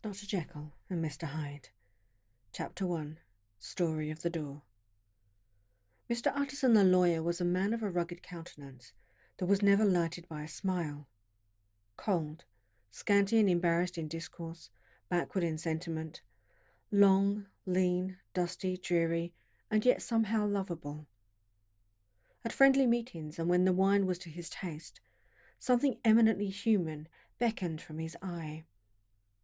Dr. Jekyll and Mr. Hyde. Chapter 1. Story of the Door. Mr. Utterson the lawyer was a man of a rugged countenance that was never lighted by a smile. Cold, scanty and embarrassed in discourse, backward in sentiment, long, lean, dusty, dreary, and yet somehow lovable. At friendly meetings, and when the wine was to his taste, something eminently human beckoned from his eye.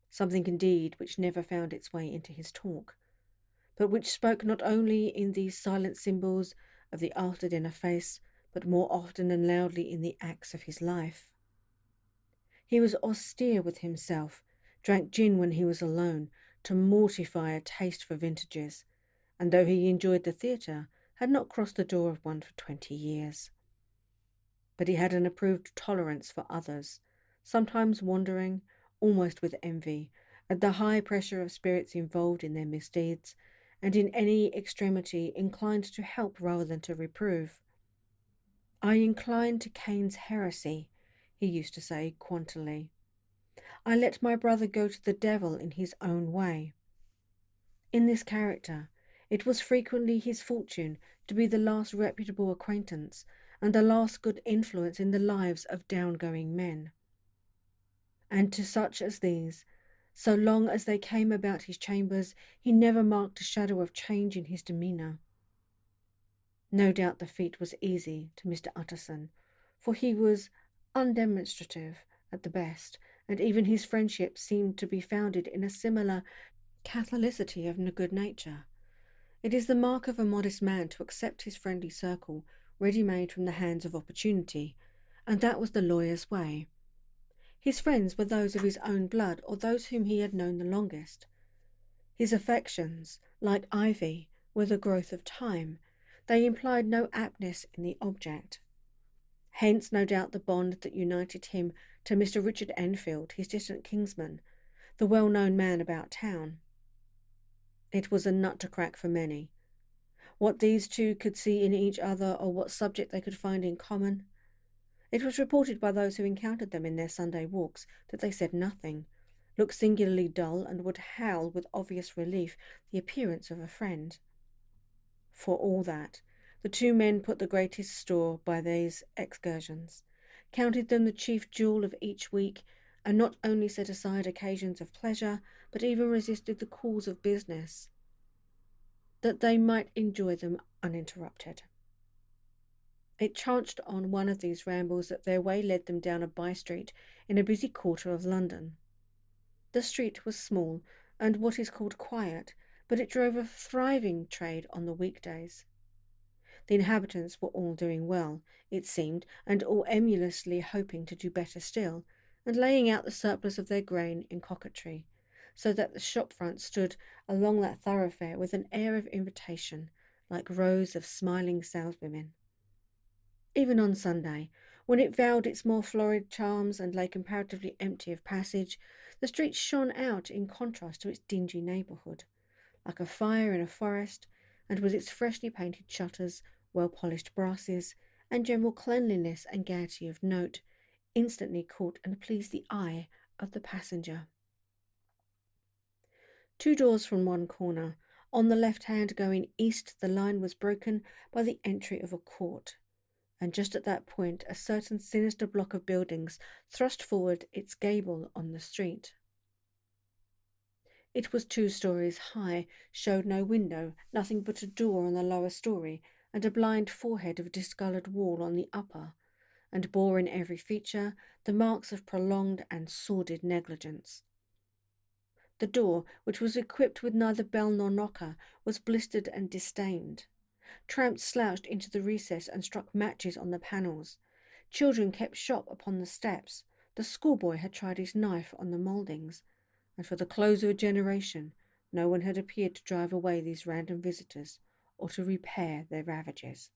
Something indeed which never found its way into his talk, but which spoke not only in these silent symbols of the after-dinner face, but more often and loudly in the acts of his life. He was austere with himself, drank gin when he was alone, to mortify a taste for vintages, and though he enjoyed the theatre, had not crossed the door of one for 20 years. But he had an approved tolerance for others, sometimes wondering, almost with envy, at the high pressure of spirits involved in their misdeeds, and in any extremity inclined to help rather than to reprove. "I incline to Cain's heresy," he used to say quaintly. "I let my brother go to the devil in his own way." In this character, it was frequently his fortune to be the last reputable acquaintance and the last good influence in the lives of down-going men. And to such as these, so long as they came about his chambers, he never marked a shadow of change in his demeanour. No doubt the feat was easy to Mr. Utterson, for he was undemonstrative at the best, and even his friendship seemed to be founded in a similar catholicity of good nature. It is the mark of a modest man to accept his friendly circle ready-made from the hands of opportunity, and that was the lawyer's way. His friends were those of his own blood or those whom he had known the longest. His affections, like ivy, were the growth of time. They implied no aptness in the object. Hence, no doubt, the bond that united him to Mr. Richard Enfield, his distant kinsman, the well-known man about town. It was a nut to crack for many. What these two could see in each other, or what subject they could find in common. It was reported by those who encountered them in their Sunday walks that they said nothing, looked singularly dull, and would hail with obvious relief the appearance of a friend. For all that, the two men put the greatest store by these excursions, counted them the chief jewel of each week, and not only set aside occasions of pleasure, but even resisted the calls of business, that they might enjoy them uninterrupted. It chanced on one of these rambles that their way led them down a by-street in a busy quarter of London. The street was small and what is called quiet, but it drove a thriving trade on the weekdays. The inhabitants were all doing well, it seemed, and all emulously hoping to do better still, and laying out the surplus of their grain in coquetry, so that the shop fronts stood along that thoroughfare with an air of invitation, like rows of smiling saleswomen. Even on Sunday, when it vowed its more florid charms and lay comparatively empty of passage, the street shone out in contrast to its dingy neighbourhood, like a fire in a forest, and with its freshly painted shutters, well-polished brasses, and general cleanliness and gaiety of note, instantly caught and pleased the eye of the passenger. 2 doors from one corner, on the left hand going east, the line was broken by the entry of a court, and just at that point a certain sinister block of buildings thrust forward its gable on the street. It was 2 stories high, showed no window, nothing but a door on the lower story, and a blind forehead of discoloured wall on the upper, and bore in every feature the marks of prolonged and sordid negligence. The door, which was equipped with neither bell nor knocker, was blistered and distained. Tramps slouched into the recess and struck matches on the panels. Children kept shop upon the steps. The schoolboy had tried his knife on the mouldings, and for the close of a generation no one had appeared to drive away these random visitors or to repair their ravages.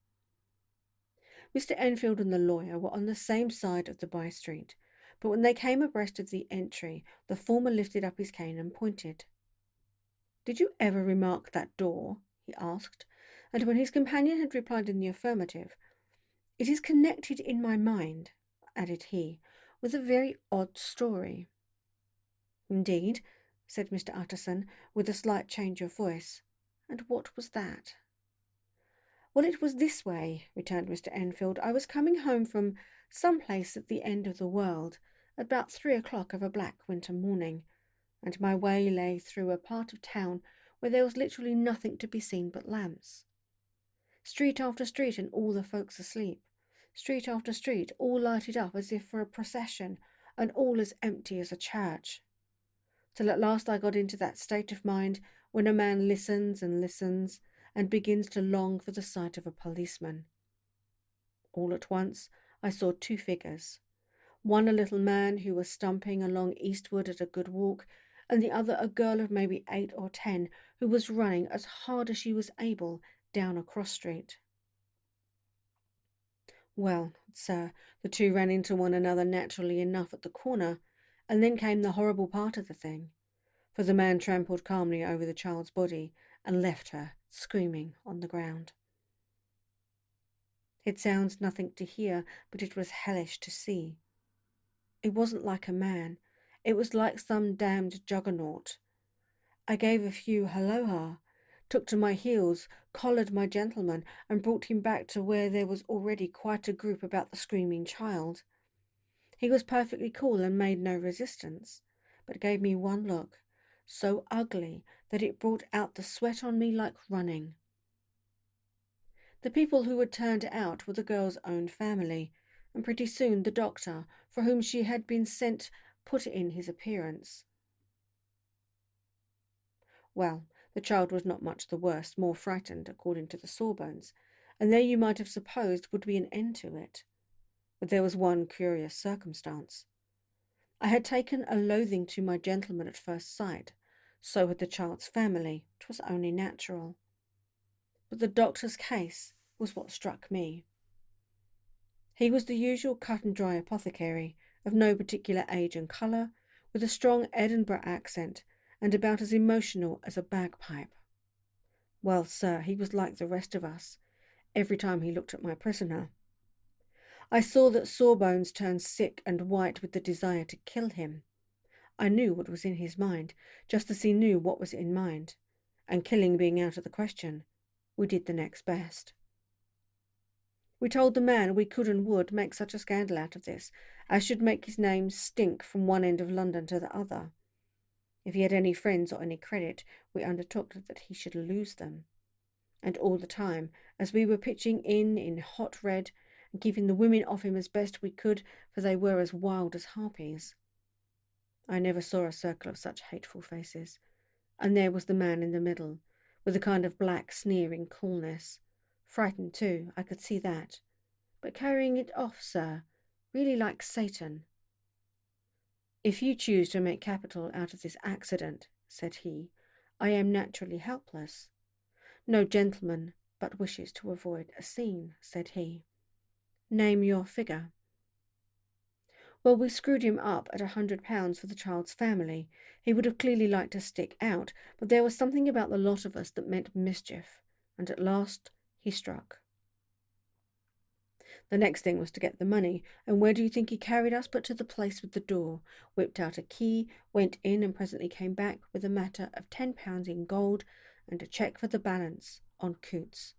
Mr. Enfield and the lawyer were on the same side of the by-street, but when they came abreast of the entry, the former lifted up his cane and pointed. "Did you ever remark that door?" he asked, and when his companion had replied in the affirmative, "It is connected in my mind," added he, "with a very odd story." "Indeed," said Mr. Utterson, with a slight change of voice. "And what was that?" "Well, it was this way," returned Mr. Enfield. "I was coming home from some place at the end of the world at about 3 o'clock of a black winter morning, and my way lay through a part of town where there was literally nothing to be seen but lamps. Street after street, and all the folks asleep. Street after street, all lighted up as if for a procession, and all as empty as a church. Till at last I got into that state of mind when a man listens and listens and begins to long for the sight of a policeman. All at once I saw two figures, one a little man who was stumping along eastward at a good walk, and the other a girl of maybe 8 or 10 who was running as hard as she was able down a cross street. Well, sir, the two ran into one another naturally enough at the corner, and then came the horrible part of the thing, for the man trampled calmly over the child's body and left her screaming on the ground. It sounds nothing to hear, but it was hellish to see. It wasn't like a man. It was like some damned juggernaut. I gave a few halloa, took to my heels, collared my gentleman, and brought him back to where there was already quite a group about the screaming child. He was perfectly cool and made no resistance, but gave me one look, so ugly that it brought out the sweat on me like running. The people who had turned out were the girl's own family, and pretty soon the doctor, for whom she had been sent, put in his appearance. Well, the child was not much the worse, more frightened, according to the sawbones, and there you might have supposed would be an end to it. But there was one curious circumstance. I had taken a loathing to my gentleman at first sight. So had the child's family. 'Twas only natural. But the doctor's case was what struck me. He was the usual cut-and-dry apothecary, of no particular age and colour, with a strong Edinburgh accent, and about as emotional as a bagpipe. Well, sir, he was like the rest of us, every time he looked at my prisoner. I saw that Sawbones turned sick and white with the desire to kill him. I knew what was in his mind, just as he knew what was in mine, and killing being out of the question, we did the next best. We told the man we could and would make such a scandal out of this as should make his name stink from one end of London to the other. If he had any friends or any credit, we undertook that he should lose them. And all the time, as we were pitching in hot red, and keeping the women off him as best we could, for they were as wild as harpies. I never saw a circle of such hateful faces, and there was the man in the middle, with a kind of black sneering coolness. Frightened too, I could see that, but carrying it off, sir, really like Satan. "If you choose to make capital out of this accident," said he, "I am naturally helpless. No gentleman but wishes to avoid a scene," said he. "Name your figure." Well, we screwed him up at £100 for the child's family. He would have clearly liked to stick out, but there was something about the lot of us that meant mischief, and at last he struck. The next thing was to get the money, and where do you think he carried us but to the place with the door, whipped out a key, went in, and presently came back with a matter of £10 in gold and a cheque for the balance on Coots,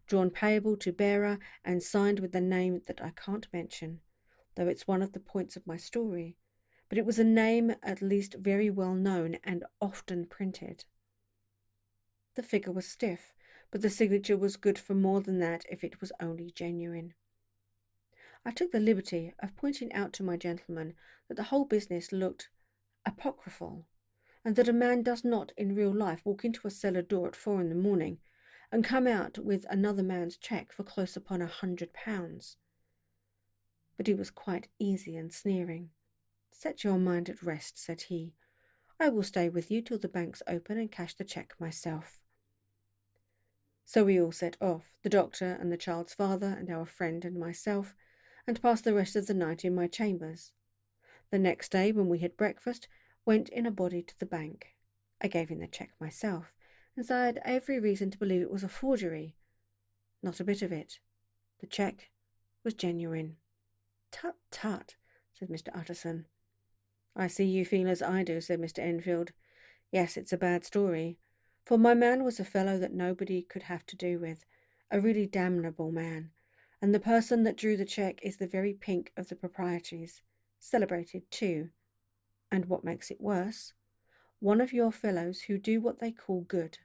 drawn payable to bearer and signed with the name that I can't mention, though it's one of the points of my story, but it was a name at least very well known and often printed. The figure was stiff, but the signature was good for more than that if it was only genuine. I took the liberty of pointing out to my gentleman that the whole business looked apocryphal, and that a man does not in real life walk into a cellar door at 4 in the morning and come out with another man's cheque for close upon £100. But he was quite easy and sneering. "Set your mind at rest," said he. "I will stay with you till the banks open and cash the cheque myself." So we all set off, the doctor and the child's father and our friend and myself, and passed the rest of the night in my chambers. The next day, when we had breakfast, went in a body to the bank. I gave in the cheque myself, as I had every reason to believe it was a forgery. Not a bit of it. The cheque was genuine. "Tut, tut," said Mr. Utterson. "I see you feel as I do," said Mr. Enfield. Yes, it's a bad story, for my man was a fellow that nobody could have to do with, a really damnable man, and the person that drew the cheque is the very pink of the proprieties, celebrated too, and what makes it worse, one of your fellows who do what they call good.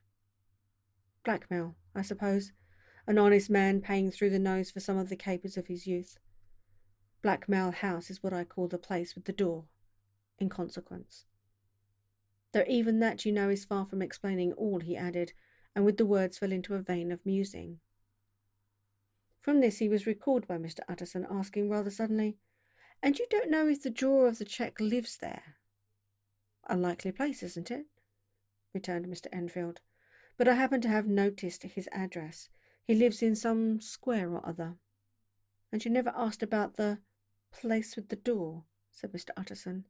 Blackmail, I suppose, an honest man paying through the nose for some of the capers of his youth. Blackmail House is what I call the place with the door, in consequence. Though even that, you know, is far from explaining all, he added, and with the words fell into a vein of musing. From this he was recalled by Mr. Utterson, asking rather suddenly, "And you don't know if the drawer of the cheque lives there?" "A likely place, isn't it?" returned Mr. Enfield. "But I happen to have noticed his address. He lives in some square or other." "And you never asked about the place with the door?" said Mr. Utterson.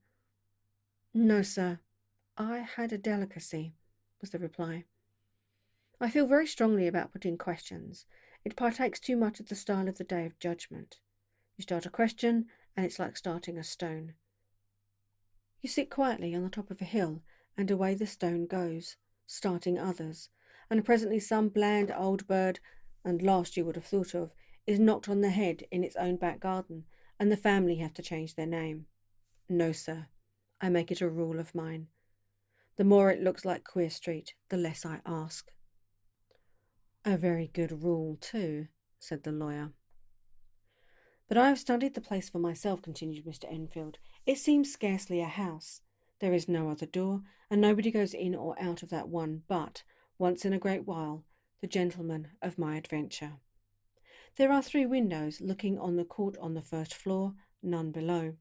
"No, sir. I had a delicacy," was the reply. "I feel very strongly about putting questions. It partakes too much of the style of the Day of Judgment. You start a question, and it's like starting a stone. You sit quietly on the top of a hill, and away the stone goes, starting others, and presently some bland old bird, and last you would have thought of, is knocked on the head in its own back garden, and the family have to change their name. No, sir, I make it a rule of mine. The more it looks like Queer Street, the less I ask." "A very good rule, too," said the lawyer. "But I have studied the place for myself," continued Mr. Enfield. "It seems scarcely a house. There is no other door, and nobody goes in or out of that one but, once in a great while, the gentleman of my adventure. There are 3 windows looking on the court on the first floor, none below.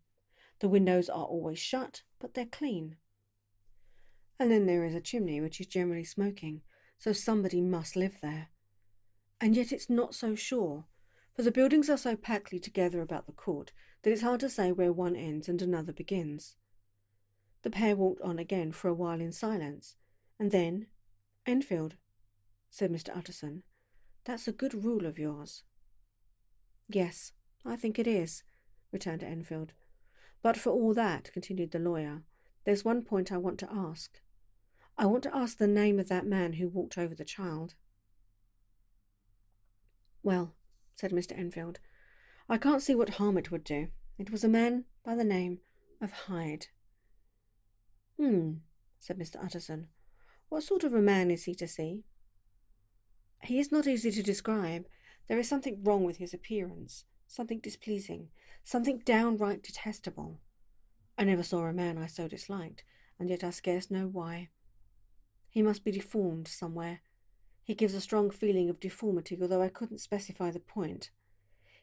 The windows are always shut, but they're clean. And then there is a chimney which is generally smoking, so somebody must live there. And yet it's not so sure, for the buildings are so packly together about the court that it's hard to say where one ends and another begins." The pair walked on again for a while in silence, and then, "Enfield," said Mr. Utterson, "that's a good rule of yours." "Yes, I think it is," returned Enfield. "But for all that," continued the lawyer, "there's one point I want to ask. I want to ask the name of that man who walked over the child." "Well," said Mr. Enfield, "I can't see what harm it would do. It was a man by the name of Hyde." Said Mr. Utterson. "What sort of a man is he to see?" "He is not easy to describe. There is something wrong with his appearance, something displeasing, something downright detestable. I never saw a man I so disliked, and yet I scarce know why. He must be deformed somewhere. He gives a strong feeling of deformity, although I couldn't specify the point.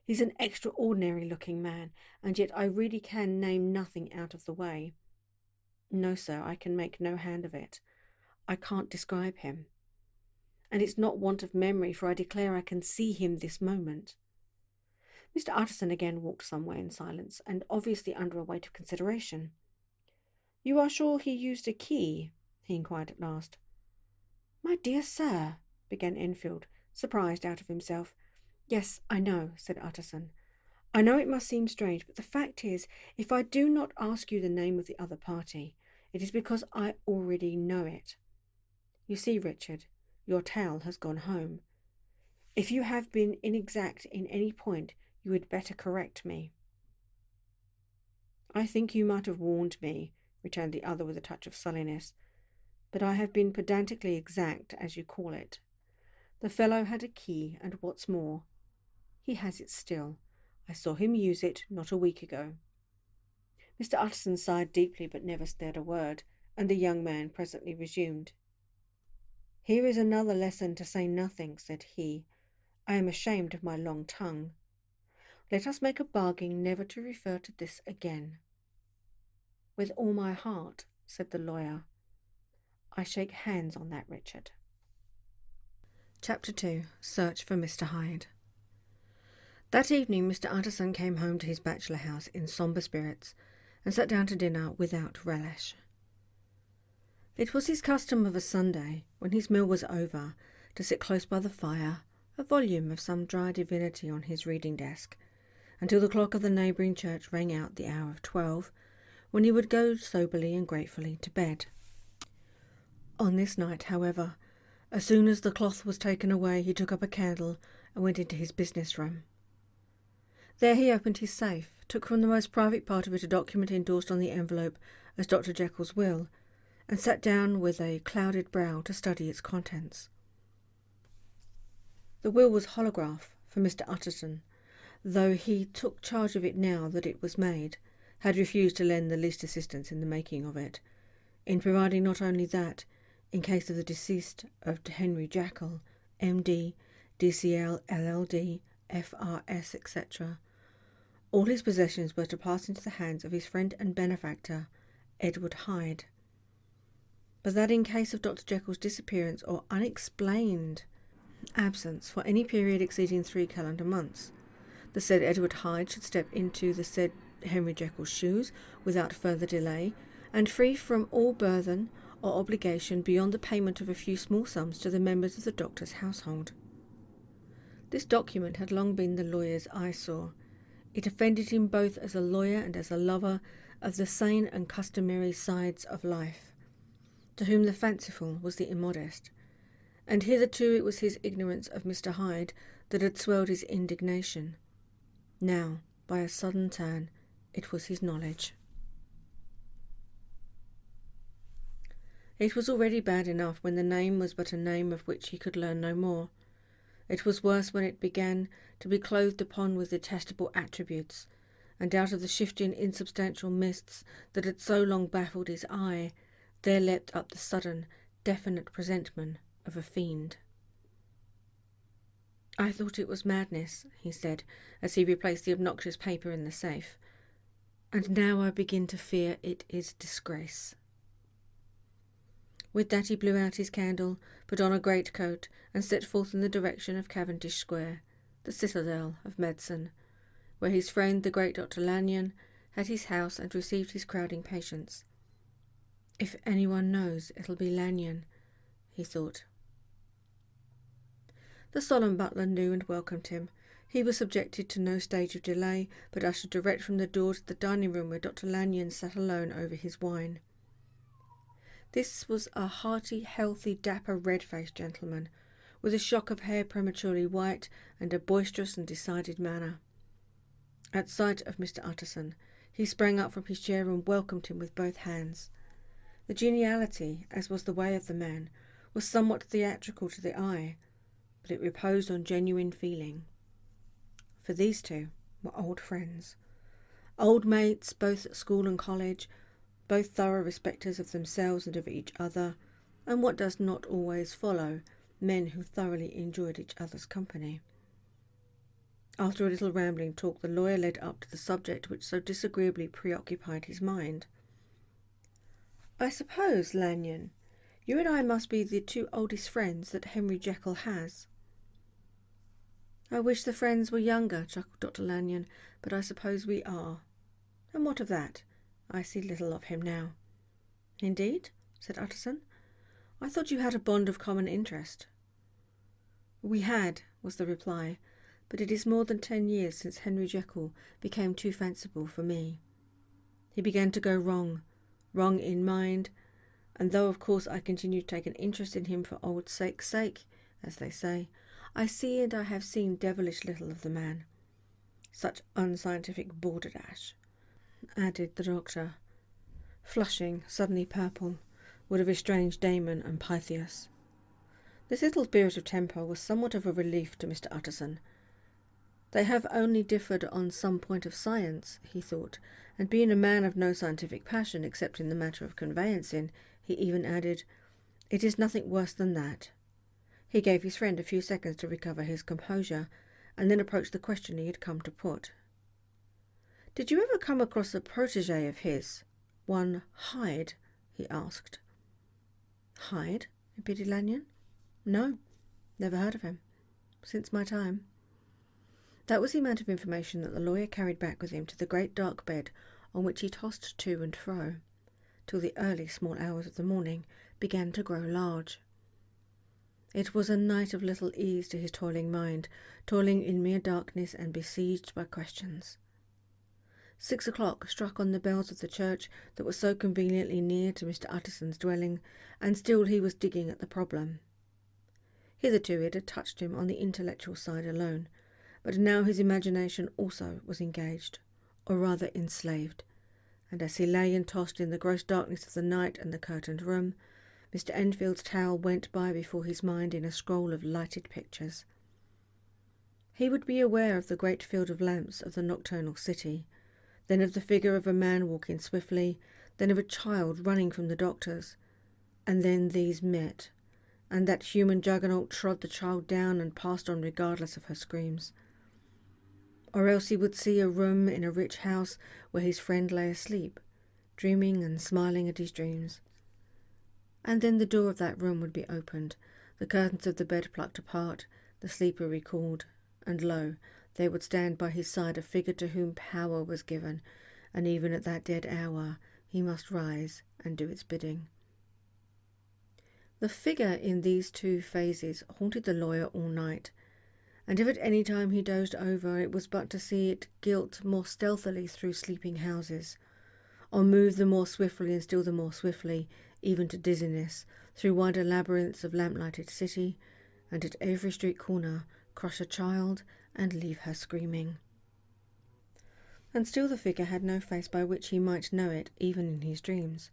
He's an extraordinary-looking man, and yet I really can name nothing out of the way. No, sir, I can make no hand of it. I can't describe him. And it's not want of memory, for I declare I can see him this moment." Mr. Utterson again walked some way in silence, and obviously under a weight of consideration. "You are sure he used a key?" he inquired at last. "My dear sir," began Enfield, surprised out of himself. "Yes, I know," said Utterson. "I know it must seem strange, but the fact is, if I do not ask you the name of the other party, it is because I already know it. You see, Richard, your tale has gone home. If you have been inexact in any point, you had better correct me." "I think you might have warned me," returned the other with a touch of sulliness, "but I have been pedantically exact, as you call it. The fellow had a key, and what's more, he has it still. I saw him use it not a week ago." Mr. Utterson sighed deeply, but never said a word, and the young man presently resumed. "Here is another lesson to say nothing," said he. "I am ashamed of my long tongue. Let us make a bargain never to refer to this again." "With all my heart," said the lawyer. "I shake hands on that, Richard." Chapter 2. Search for Mr. Hyde. That evening Mr. Utterson came home to his bachelor house in sombre spirits, and sat down to dinner without relish. It was his custom of a Sunday, when his meal was over, to sit close by the fire, a volume of some dry divinity on his reading desk, until the clock of the neighbouring church rang out the hour of 12, when he would go soberly and gratefully to bed. On this night, however, as soon as the cloth was taken away, he took up a candle and went into his business room. There he opened his safe, took from the most private part of it a document endorsed on the envelope as Dr. Jekyll's will, and sat down with a clouded brow to study its contents. The will was holograph for Mr. Utterson, though he took charge of it now that it was made, had refused to lend the least assistance in the making of it, in providing not only that, in case of the decease of Henry Jekyll, M.D., D.C.L., LL.D., F.R.S., etc., all his possessions were to pass into the hands of his friend and benefactor, Edward Hyde, but that in case of Dr. Jekyll's disappearance or unexplained absence for any period exceeding 3 calendar months, the said Edward Hyde should step into the said Henry Jekyll's shoes without further delay, and free from all burthen or obligation beyond the payment of a few small sums to the members of the doctor's household. This document had long been the lawyer's eyesore. It offended him both as a lawyer and as a lover of the sane and customary sides of life, to whom the fanciful was the immodest, and hitherto it was his ignorance of Mr. Hyde that had swelled his indignation. Now, by a sudden turn, it was his knowledge. It was already bad enough when the name was but a name of which he could learn no more. It was worse when it began to be clothed upon with detestable attributes, and out of the shifting insubstantial mists that had so long baffled his eye, there leapt up the sudden, definite presentment of a fiend. "I thought it was madness," he said, as he replaced the obnoxious paper in the safe, "and now I begin to fear it is disgrace." With that he blew out his candle, put on a greatcoat, and set forth in the direction of Cavendish Square, the citadel of medicine, where his friend the great Dr. Lanyon had his house and received his crowding patients. "If anyone knows, it'll be Lanyon," he thought. The solemn butler knew and welcomed him. He was subjected to no stage of delay, but ushered direct from the door to the dining-room where Dr. Lanyon sat alone over his wine. This was a hearty, healthy, dapper, red-faced gentleman, with a shock of hair prematurely white and a boisterous and decided manner. At sight of Mr. Utterson, he sprang up from his chair and welcomed him with both hands. The geniality, as was the way of the man, was somewhat theatrical to the eye, but it reposed on genuine feeling. For these two were old friends, old mates both at school and college, both thorough respecters of themselves and of each other, and what does not always follow, men who thoroughly enjoyed each other's company. After a little rambling talk, the lawyer led up to the subject which so disagreeably preoccupied his mind. "I suppose, Lanyon, you and I must be the two oldest friends that Henry Jekyll has." "I wish the friends were younger," chuckled Dr. Lanyon, "but I suppose we are. And what of that? I see little of him now." "Indeed?" said Utterson. "I thought you had a bond of common interest." "We had," was the reply, "but it is more than 10 years since Henry Jekyll became too fanciful for me. He began to go wrong in mind, and though of course I continue to take an interest in him for old sake's sake, as they say, I see and I have seen devilish little of the man. Such unscientific balderdash," added the doctor, flushing suddenly purple, would have estranged Damon and Pythias. This little spirit of temper was somewhat of a relief to Mr. Utterson. They have only differed on some point of science, he thought, and being a man of no scientific passion except in the matter of conveyancing, he even added, "It is nothing worse than that." He gave his friend a few seconds to recover his composure, and then approached the question he had come to put. "Did you ever come across a protégé of his, one Hyde?" he asked. "Hyde?" repeated Lanyon. "No, never heard of him. Since my time." That was the amount of information that the lawyer carried back with him to the great dark bed on which he tossed to and fro, till the early small hours of the morning began to grow large. It was a night of little ease to his toiling mind, toiling in mere darkness and besieged by questions. 6 o'clock struck on the bells of the church that was so conveniently near to Mr. Utterson's dwelling, and still he was digging at the problem. Hitherto it had touched him on the intellectual side alone, but now his imagination also was engaged, or rather enslaved, and as he lay and tossed in the gross darkness of the night and the curtained room, Mr. Enfield's tale went by before his mind in a scroll of lighted pictures. He would be aware of the great field of lamps of the nocturnal city, then of the figure of a man walking swiftly, then of a child running from the doctors, and then these met, and that human juggernaut trod the child down and passed on regardless of her screams. Or else he would see a room in a rich house where his friend lay asleep, dreaming and smiling at his dreams. And then the door of that room would be opened, the curtains of the bed plucked apart, the sleeper recalled, and lo, there would stand by his side a figure to whom power was given, and even at that dead hour he must rise and do its bidding. The figure in these two phases haunted the lawyer all night, and if at any time he dozed over, it was but to see it gilt more stealthily through sleeping houses, or move the more swiftly and still the more swiftly, even to dizziness, through wider labyrinths of lamp-lighted city, and at every street corner crush a child and leave her screaming. And still the figure had no face by which he might know it, even in his dreams.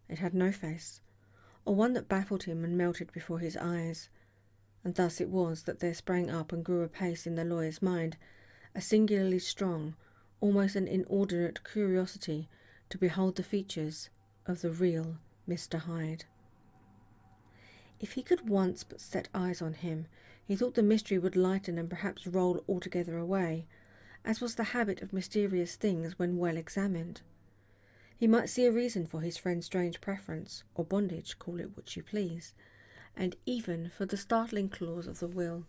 It had no face, or one that baffled him and melted before his eyes, and thus it was that there sprang up and grew apace in the lawyer's mind a singularly strong, almost an inordinate curiosity to behold the features of the real Mr. Hyde. If he could once but set eyes on him, he thought the mystery would lighten and perhaps roll altogether away, as was the habit of mysterious things when well examined. He might see a reason for his friend's strange preference, or bondage, call it what you please, and even for the startling clause of the will.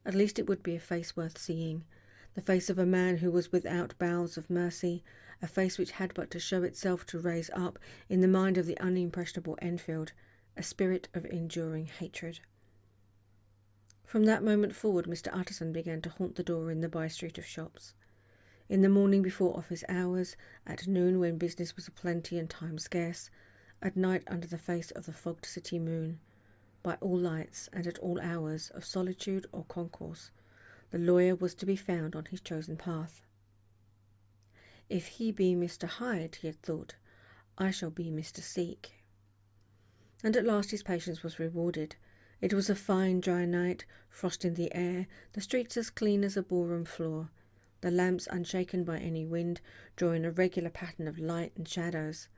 At least it would be a face worth seeing, the face of a man who was without bowels of mercy, a face which had but to show itself to raise up, in the mind of the unimpressionable Enfield, a spirit of enduring hatred. From that moment forward, Mr. Utterson began to haunt the door in the by-street of shops. In the morning before office hours, at noon when business was aplenty and time scarce, at night under the face of the fogged city moon, by all lights and at all hours of solitude or concourse, the lawyer was to be found on his chosen path. If he be Mr. Hyde, he had thought, I shall be Mr. Seek. And at last his patience was rewarded. It was a fine dry night, frost in the air, the streets as clean as a ballroom floor, the lamps unshaken by any wind, drawing a regular pattern of light and shadows.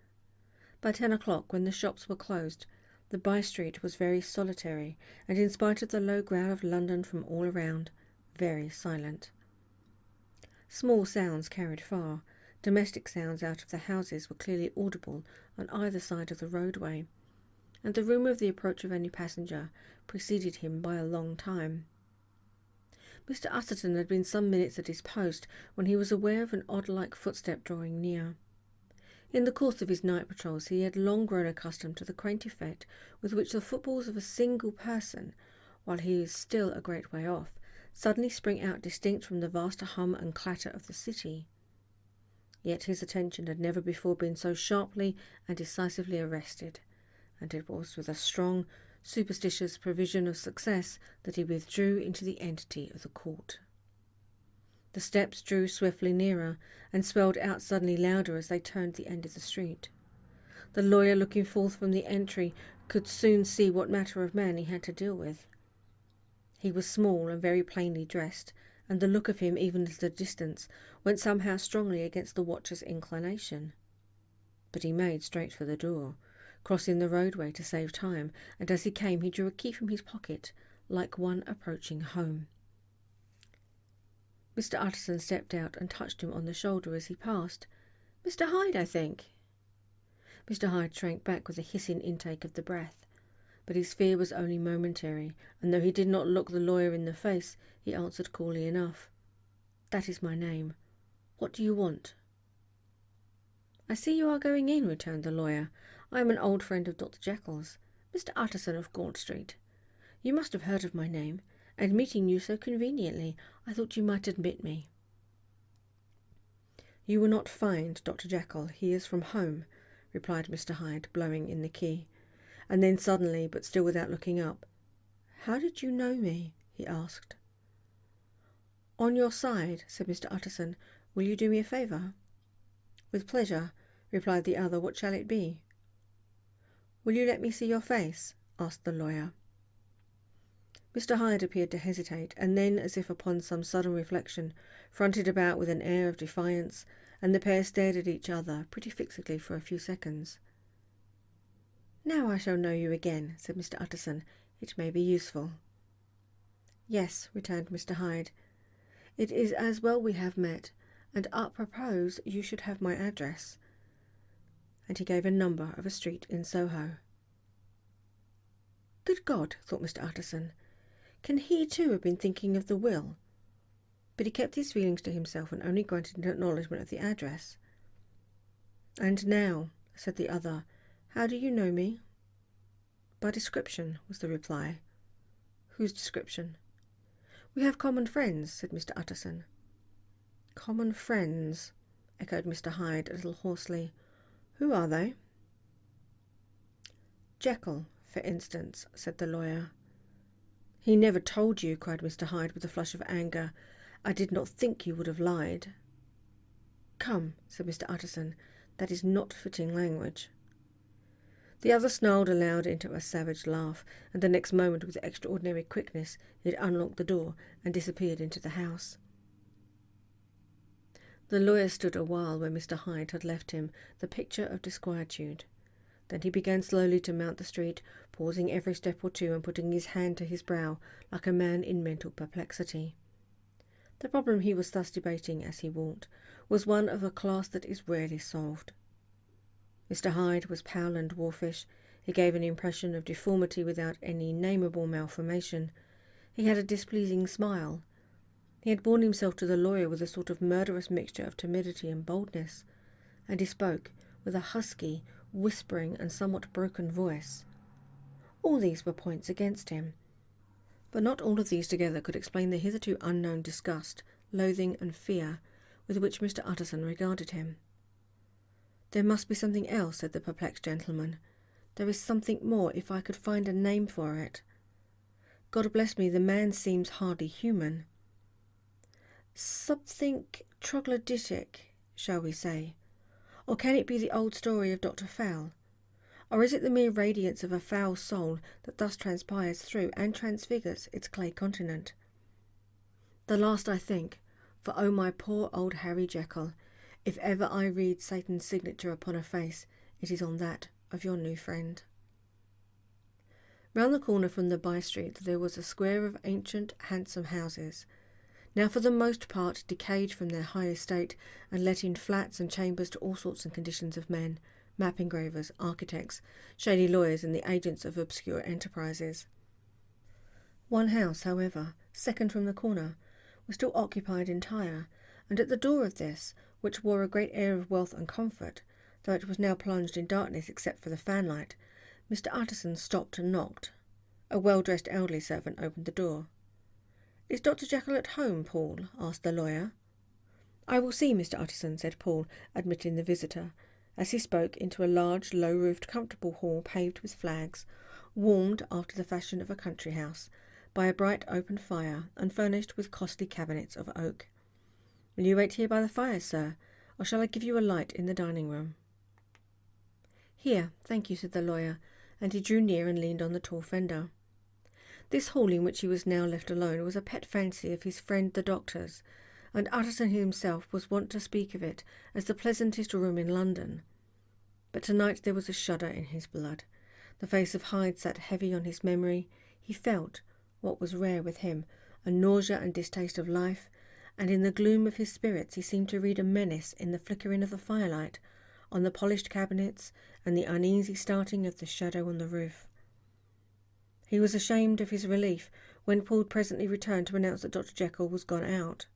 By 10 o'clock, when the shops were closed, the by-street was very solitary, and in spite of the low growl of London from all around, very silent. Small sounds carried far. Domestic sounds out of the houses were clearly audible on either side of the roadway, and the rumour of the approach of any passenger preceded him by a long time. Mr. Utterson had been some minutes at his post when he was aware of an odd-like footstep drawing near. In the course of his night patrols he had long grown accustomed to the quaint effect with which the footfalls of a single person, while he is still a great way off, suddenly spring out distinct from the vast hum and clatter of the city. Yet his attention had never before been so sharply and decisively arrested, and it was with a strong, superstitious prevision of success that he withdrew into the entity of the court. The steps drew swiftly nearer, and swelled out suddenly louder as they turned the end of the street. The lawyer, looking forth from the entry, could soon see what matter of man he had to deal with. He was small and very plainly dressed, and the look of him, even at a distance, went somehow strongly against the watcher's inclination. But he made straight for the door, crossing the roadway to save time, and as he came he drew a key from his pocket, like one approaching home. Mr. Utterson stepped out and touched him on the shoulder as he passed. "Mr. Hyde, I think." Mr. Hyde shrank back with a hissing intake of the breath, but his fear was only momentary, and though he did not look the lawyer in the face, he answered coolly enough, "That is my name. What do you want?" "I see you are going in," returned the lawyer. "I am an old friend of Dr. Jekyll's, Mr. Utterson of Gaunt Street. You must have heard of my name, and meeting you so conveniently, I thought you might admit me." "You will not find Dr. Jekyll. He is from home," replied Mr. Hyde, blowing in the key. And then suddenly, but still without looking up, "How did you know me?" he asked. "On your side," said Mr. Utterson. "Will you do me a favour?" "With pleasure," replied the other. "What shall it be?" "Will you let me see your face?" asked the lawyer. Mr. Hyde appeared to hesitate, and then, as if upon some sudden reflection, fronted about with an air of defiance, and the pair stared at each other pretty fixedly for a few seconds. "Now I shall know you again," said Mr. Utterson. "It may be useful." "Yes," returned Mr. Hyde. "It is as well we have met, and apropos you should have my address." And he gave a number of a street in Soho. Good God, thought Mr. Utterson, can he too have been thinking of the will? But he kept his feelings to himself and only grunted in acknowledgment of the address. "And now," said the other, "how do you know me?" "By description," was the reply. "Whose description?" "We have common friends," said Mr. Utterson. "Common friends," echoed Mr. Hyde a little hoarsely. "Who are they?" "Jekyll, for instance," said the lawyer. "He never told you," cried Mr. Hyde with a flush of anger. "I did not think you would have lied." "Come," said Mr. Utterson, "that is not fitting language." The other snarled aloud into a savage laugh, and the next moment, with extraordinary quickness, he had unlocked the door and disappeared into the house. The lawyer stood a while where Mr. Hyde had left him, the picture of disquietude. Then he began slowly to mount the street, pausing every step or two and putting his hand to his brow like a man in mental perplexity. The problem he was thus debating as he walked was one of a class that is rarely solved. Mr. Hyde was pale and dwarfish. He gave an impression of deformity without any nameable malformation. He had a displeasing smile. He had borne himself to the lawyer with a sort of murderous mixture of timidity and boldness, and he spoke with a husky, whispering and somewhat broken voice. All these were points against him, but not all of these together could explain the hitherto unknown disgust, loathing and fear with which Mr. Utterson regarded him. "There must be something else," said the perplexed gentleman. "There is something more, if I could find a name for it. God bless me, the man seems hardly human. Something troglodytic, shall we say? Or can it be the old story of Dr. Fowl? Or is it the mere radiance of a foul soul that thus transpires through and transfigures its clay continent? The last, I think, for oh my poor old Harry Jekyll, if ever I read Satan's signature upon a face, it is on that of your new friend." Round the corner from the by-street there was a square of ancient, handsome houses, now for the most part decayed from their high estate and let in flats and chambers to all sorts and conditions of men, map engravers, architects, shady lawyers and the agents of obscure enterprises. One house, however, second from the corner, was still occupied entire, and at the door of this, which wore a great air of wealth and comfort, though it was now plunged in darkness except for the fanlight, Mr. Utterson stopped and knocked. A well-dressed elderly servant opened the door. "Is Dr. Jekyll at home, Paul?" asked the lawyer. "I will see Mr. Utterson," said Paul, admitting the visitor, as he spoke, into a large, low-roofed, comfortable hall paved with flags, warmed, after the fashion of a country house, by a bright open fire and furnished with costly cabinets of oak. "Will you wait here by the fire, sir, or shall I give you a light in the dining-room?" "Here, thank you," said the lawyer, and he drew near and leaned on the tall fender. This hall in which he was now left alone was a pet fancy of his friend the doctor's, and Utterson himself was wont to speak of it as the pleasantest room in London. But tonight there was a shudder in his blood. The face of Hyde sat heavy on his memory. He felt, what was rare with him, a nausea and distaste of life, and in the gloom of his spirits he seemed to read a menace in the flickering of the firelight, on the polished cabinets, and the uneasy starting of the shadow on the roof. He was ashamed of his relief when Paul presently returned to announce that Dr. Jekyll was gone out.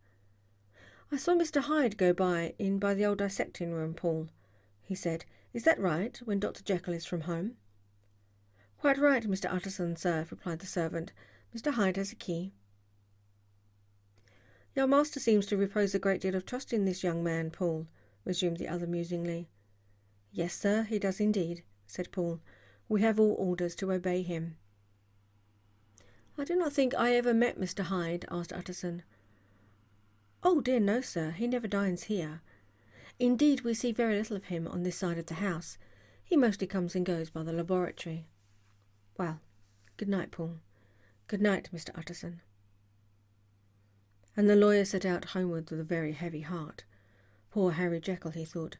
"I saw Mr. Hyde go by the old dissecting room, Paul," he said. "Is that right, when Dr. Jekyll is from home?" "Quite right, Mr. Utterson, sir," replied the servant. "Mr. Hyde has a key." "Your master seems to repose a great deal of trust in this young man, Paul," resumed the other musingly. Yes, sir, he does indeed, said Paul. We have all orders to obey him. I do not think I ever met Mr. Hyde, asked Utterson. Oh dear no, sir, he never dines here. Indeed, we see very little of him on this side of the house. He mostly comes and goes by the laboratory. Well, good night, Paul. Good night, Mr. Utterson. And the lawyer set out homeward with a very heavy heart. Poor Harry Jekyll, he thought.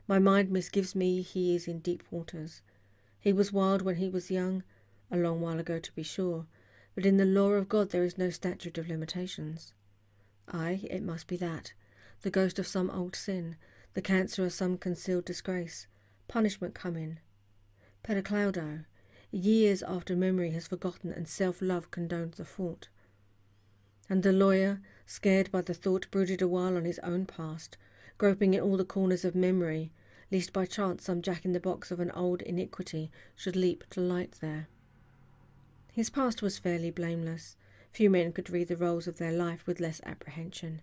My mind misgives me he is in deep waters. He was wild when he was young, a long while ago to be sure, but in the law of God there is no statute of limitations. Aye, it must be that, the ghost of some old sin, the cancer of some concealed disgrace, punishment coming. Per claudo, years after memory has forgotten and self-love condoned the fault. And the lawyer, scared by the thought, brooded a while on his own past, groping in all the corners of memory, lest by chance some jack-in-the-box of an old iniquity should leap to light there. His past was fairly blameless. Few men could read the rolls of their life with less apprehension.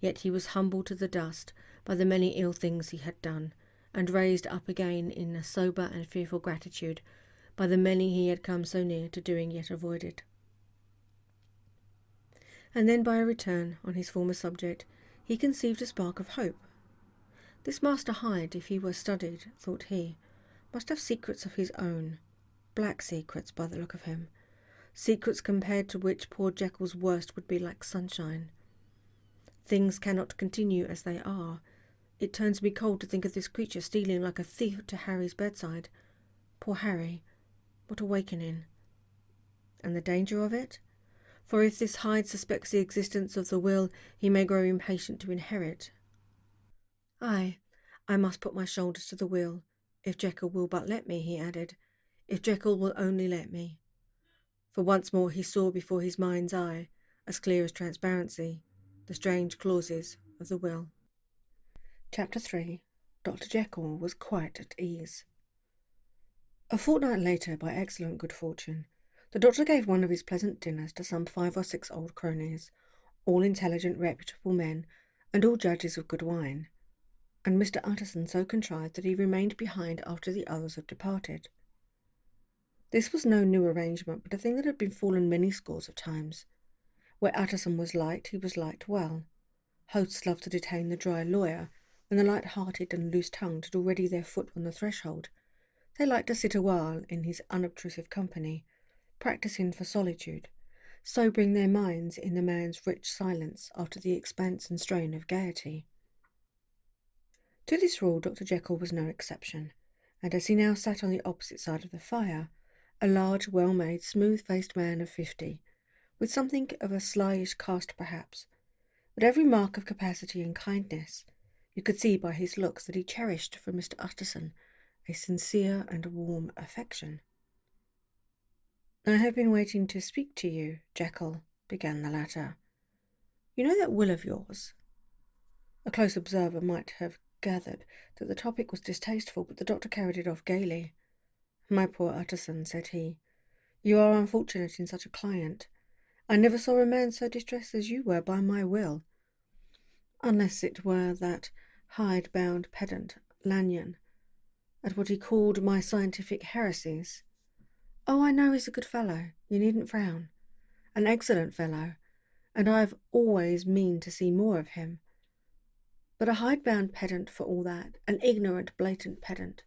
Yet he was humbled to the dust by the many ill things he had done, and raised up again in a sober and fearful gratitude by the many he had come so near to doing yet avoided. And then by a return on his former subject, he conceived a spark of hope. This Master Hyde, if he were studied, thought he, must have secrets of his own, black secrets by the look of him, secrets compared to which poor Jekyll's worst would be like sunshine. Things cannot continue as they are. It turns me cold to think of this creature stealing like a thief to Harry's bedside. Poor Harry, what awakening! And the danger of it? For if this Hyde suspects the existence of the will, he may grow impatient to inherit. Aye, I must put my shoulders to the wheel, if Jekyll will but let me, he added, if Jekyll will only let me. For once more he saw before his mind's eye, as clear as transparency, the strange clauses of the will. Chapter 3. Dr. Jekyll was quite at ease. A fortnight later, by excellent good fortune, the doctor gave one of his pleasant dinners to some 5 or 6 old cronies, all intelligent, reputable men, and all judges of good wine, and Mr. Utterson so contrived that he remained behind after the others had departed. This was no new arrangement, but a thing that had been fallen many scores of times. Where Utterson was liked, he was liked well. Hosts loved to detain the dry lawyer, and the light-hearted and loose-tongued had already their foot on the threshold. They liked to sit a while in his unobtrusive company, practising for solitude, sobering their minds in the man's rich silence after the expanse and strain of gaiety. To this rule Dr. Jekyll was no exception, and as he now sat on the opposite side of the fire, a large, well-made, smooth-faced man of 50, with something of a slyish cast perhaps, but every mark of capacity and kindness, you could see by his looks that he cherished for Mr. Utterson a sincere and warm affection. I have been waiting to speak to you, Jekyll, began the latter. You know that will of yours? A close observer might have gathered that the topic was distasteful, but the doctor carried it off gaily. My poor Utterson, said he, you are unfortunate in such a client. I never saw a man so distressed as you were by my will, unless it were that hide-bound pedant, Lanyon, at what he called my scientific heresies. Oh, I know he's a good fellow, you needn't frown, an excellent fellow, and I have always meaned to see more of him. But a hide-bound pedant for all that, an ignorant, blatant pedant.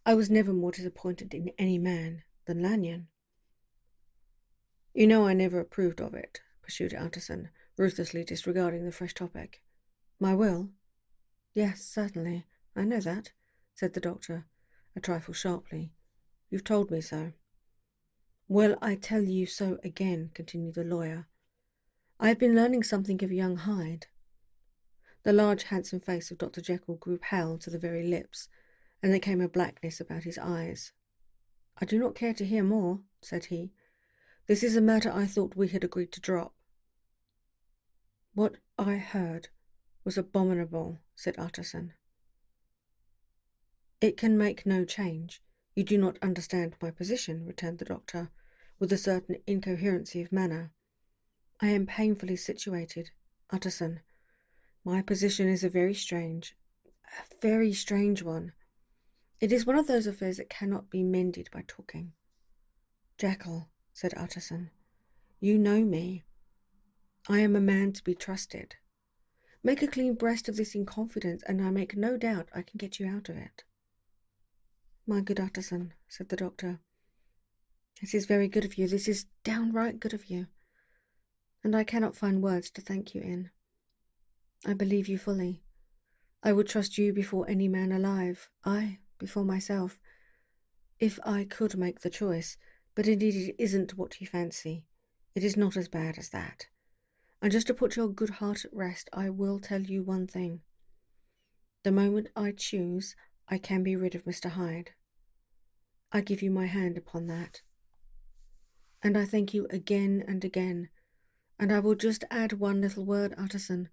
I was never more disappointed in any man than Lanyon. You know I never approved of it, pursued Utterson, ruthlessly disregarding the fresh topic. My will? Yes, certainly, I know that, said the doctor, a trifle sharply. You've told me so. Well, I tell you so again, continued the lawyer. I have been learning something of young Hyde. The large, handsome face of Dr. Jekyll grew pale to the very lips, and there came a blackness about his eyes. I do not care to hear more, said he. This is a matter I thought we had agreed to drop. What I heard was abominable, said Utterson. It can make no change. You do not understand my position, returned the doctor, with a certain incoherency of manner. I am painfully situated, Utterson. My position is a very strange, A very strange one. It is one of those affairs that cannot be mended by talking. Jekyll, said Utterson, you know me. I am a man to be trusted. Make a clean breast of this in confidence, and I make no doubt I can get you out of it. My good Utterson, said the doctor, this is very good of you. This is downright good of you, and I cannot find words to thank you in. I believe you fully. I would trust you before any man alive, I before myself, if I could make the choice, but indeed it isn't what you fancy. It is not as bad as that. And just to put your good heart at rest, I will tell you one thing. The moment I choose, I can be rid of Mr. Hyde. I give you my hand upon that. And I thank you again and again. And I will just add one little word, Utterson,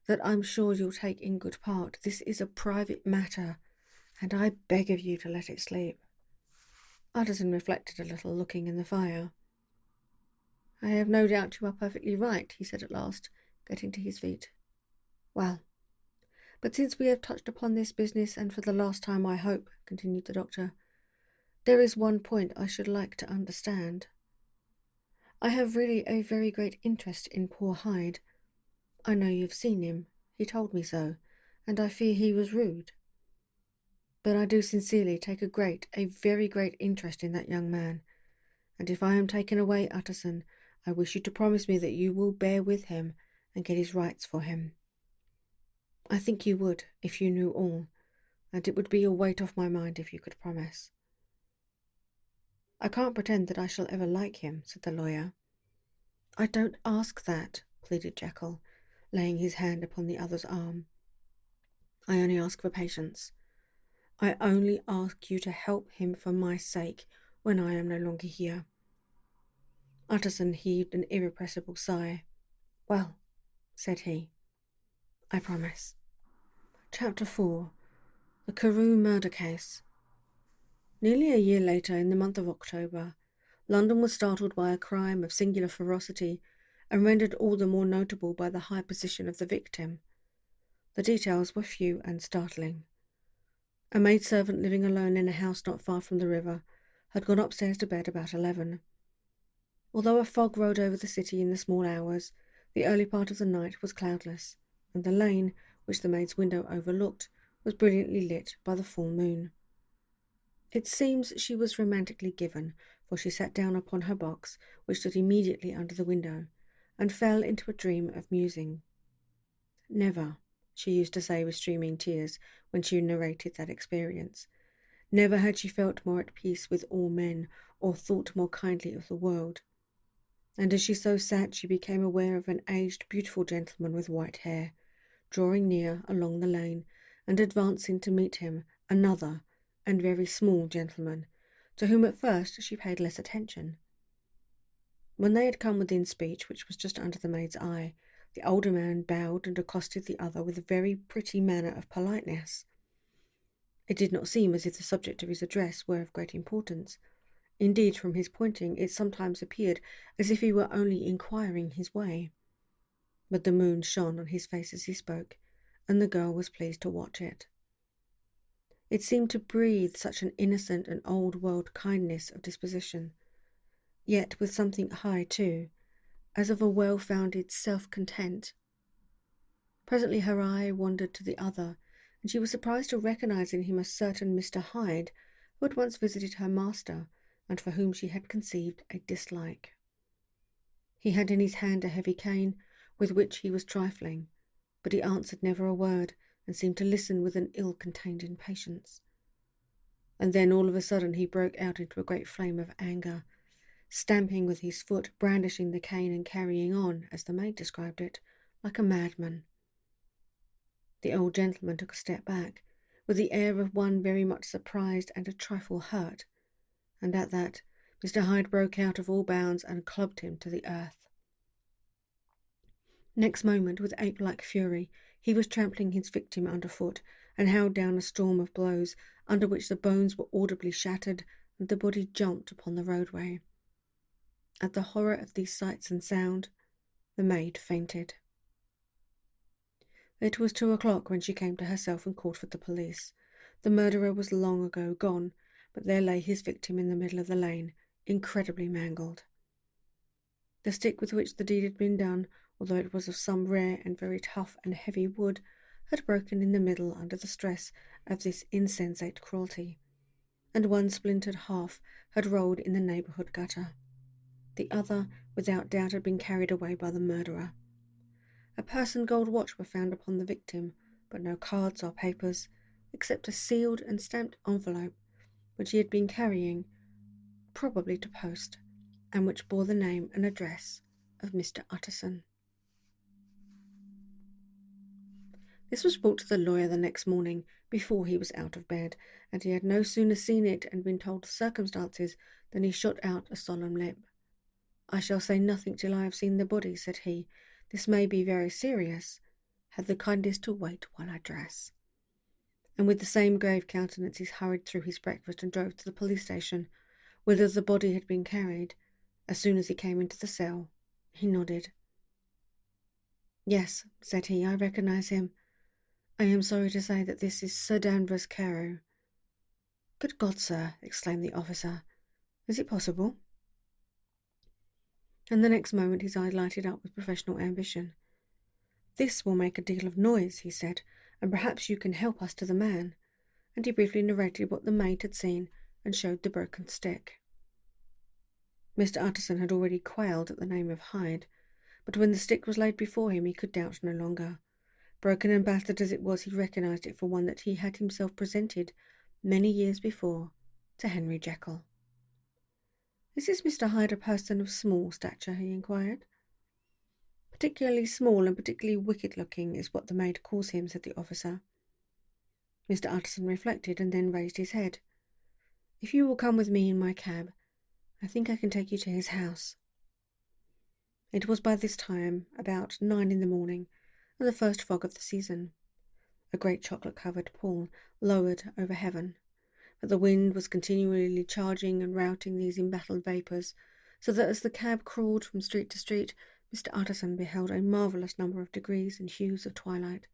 that I'm sure you'll take in good part. This is a private matter, and I beg of you to let it sleep. Utterson reflected a little, looking in the fire. I have no doubt you are perfectly right, he said at last, getting to his feet. Well, but since we have touched upon this business, and for the last time, I hope, continued the doctor, there is one point I should like to understand. I have really a very great interest in poor Hyde. I know you've seen him. He told me so, and I fear he was rude. But I do sincerely take a very great interest in that young man, and if I am taken away, Utterson, I wish you to promise me that you will bear with him and get his rights for him. I think you would, if you knew all, and it would be a weight off my mind if you could promise. I can't pretend that I shall ever like him, said the lawyer. I don't ask that, pleaded Jekyll, laying his hand upon the other's arm. I only ask for patience. I only ask you to help him for my sake when I am no longer here. Utterson heaved an irrepressible sigh. Well, said he, I promise. Chapter 4. The Carew Murder Case. Nearly a year later, in the month of October, London was startled by a crime of singular ferocity and rendered all the more notable by the high position of the victim. The details were few and startling. A maidservant living alone in a house not far from the river had gone upstairs to bed about 11. Although a fog rode over the city in the small hours, the early part of the night was cloudless, and the lane, which the maid's window overlooked, was brilliantly lit by the full moon. It seems she was romantically given, for she sat down upon her box, which stood immediately under the window, and fell into a dream of musing. Never, she used to say with streaming tears when she narrated that experience, never had she felt more at peace with all men, or thought more kindly of the world. And as she so sat, she became aware of an aged, beautiful gentleman with white hair, drawing near along the lane, and advancing to meet him, another, and very small gentleman, to whom at first she paid less attention. When they had come within speech, which was just under the maid's eye, the older man bowed and accosted the other with a very pretty manner of politeness. It did not seem as if the subject of his address were of great importance. Indeed, from his pointing, it sometimes appeared as if he were only inquiring his way. But the moon shone on his face as he spoke, and the girl was pleased to watch it. It seemed to breathe such an innocent and old-world kindness of disposition, yet with something high too, as of a well-founded self-content. Presently her eye wandered to the other, and she was surprised to recognize in him a certain Mr. Hyde, who had once visited her master, and for whom she had conceived a dislike. He had in his hand a heavy cane, with which he was trifling, but he answered never a word, and seemed to listen with an ill-contained impatience. And then all of a sudden he broke out into a great flame of anger, stamping with his foot, brandishing the cane, and carrying on, as the maid described it, like a madman. The old gentleman took a step back, with the air of one very much surprised and a trifle hurt, and at that Mr. Hyde broke out of all bounds and clubbed him to the earth. Next moment, with ape-like fury, he was trampling his victim underfoot, and howled down a storm of blows, under which the bones were audibly shattered, and the body jumped upon the roadway. At the horror of these sights and sound, the maid fainted. It was 2 o'clock when she came to herself and called for the police. The murderer was long ago gone, but there lay his victim in the middle of the lane, incredibly mangled. The stick with which the deed had been done, although it was of some rare and very tough and heavy wood, had broken in the middle under the stress of this insensate cruelty, and one splintered half had rolled in the neighbourhood gutter. The other, without doubt, had been carried away by the murderer. A purse and gold watch were found upon the victim, but no cards or papers, except a sealed and stamped envelope which he had been carrying, probably to post, and which bore the name and address of Mr. Utterson. This was brought to the lawyer the next morning, before he was out of bed, and he had no sooner seen it and been told the circumstances than he shot out a solemn lip. "I shall say nothing till I have seen the body," said he. "This may be very serious. Have the kindness to wait while I dress." And with the same grave countenance he hurried through his breakfast and drove to the police station, whither the body had been carried. As soon as he came into the cell, he nodded. "Yes," said he, "I recognise him. I am sorry to say that this is Sir Danvers Carew." "Good God, sir!" exclaimed the officer. "Is it possible?" And the next moment his eye lighted up with professional ambition. "This will make a deal of noise," he said, "and perhaps you can help us to the man." And he briefly narrated what the maid had seen and showed the broken stick. Mr. Utterson had already quailed at the name of Hyde, but when the stick was laid before him he could doubt no longer. Broken and battered as it was, he recognised it for one that he had himself presented many years before to Henry Jekyll. "Is this Mr. Hyde a person of small stature?" he inquired. "Particularly small and particularly wicked-looking is what the maid calls him," said the officer. Mr. Utterson reflected and then raised his head. "If you will come with me in my cab, I think I can take you to his house." It was by this time about 9 in the morning, and the first fog of the season. A great chocolate-covered pall lowered over heaven, but the wind was continually charging and routing these embattled vapours, so that as the cab crawled from street to street, Mr. Utterson beheld a marvellous number of degrees and hues of twilight.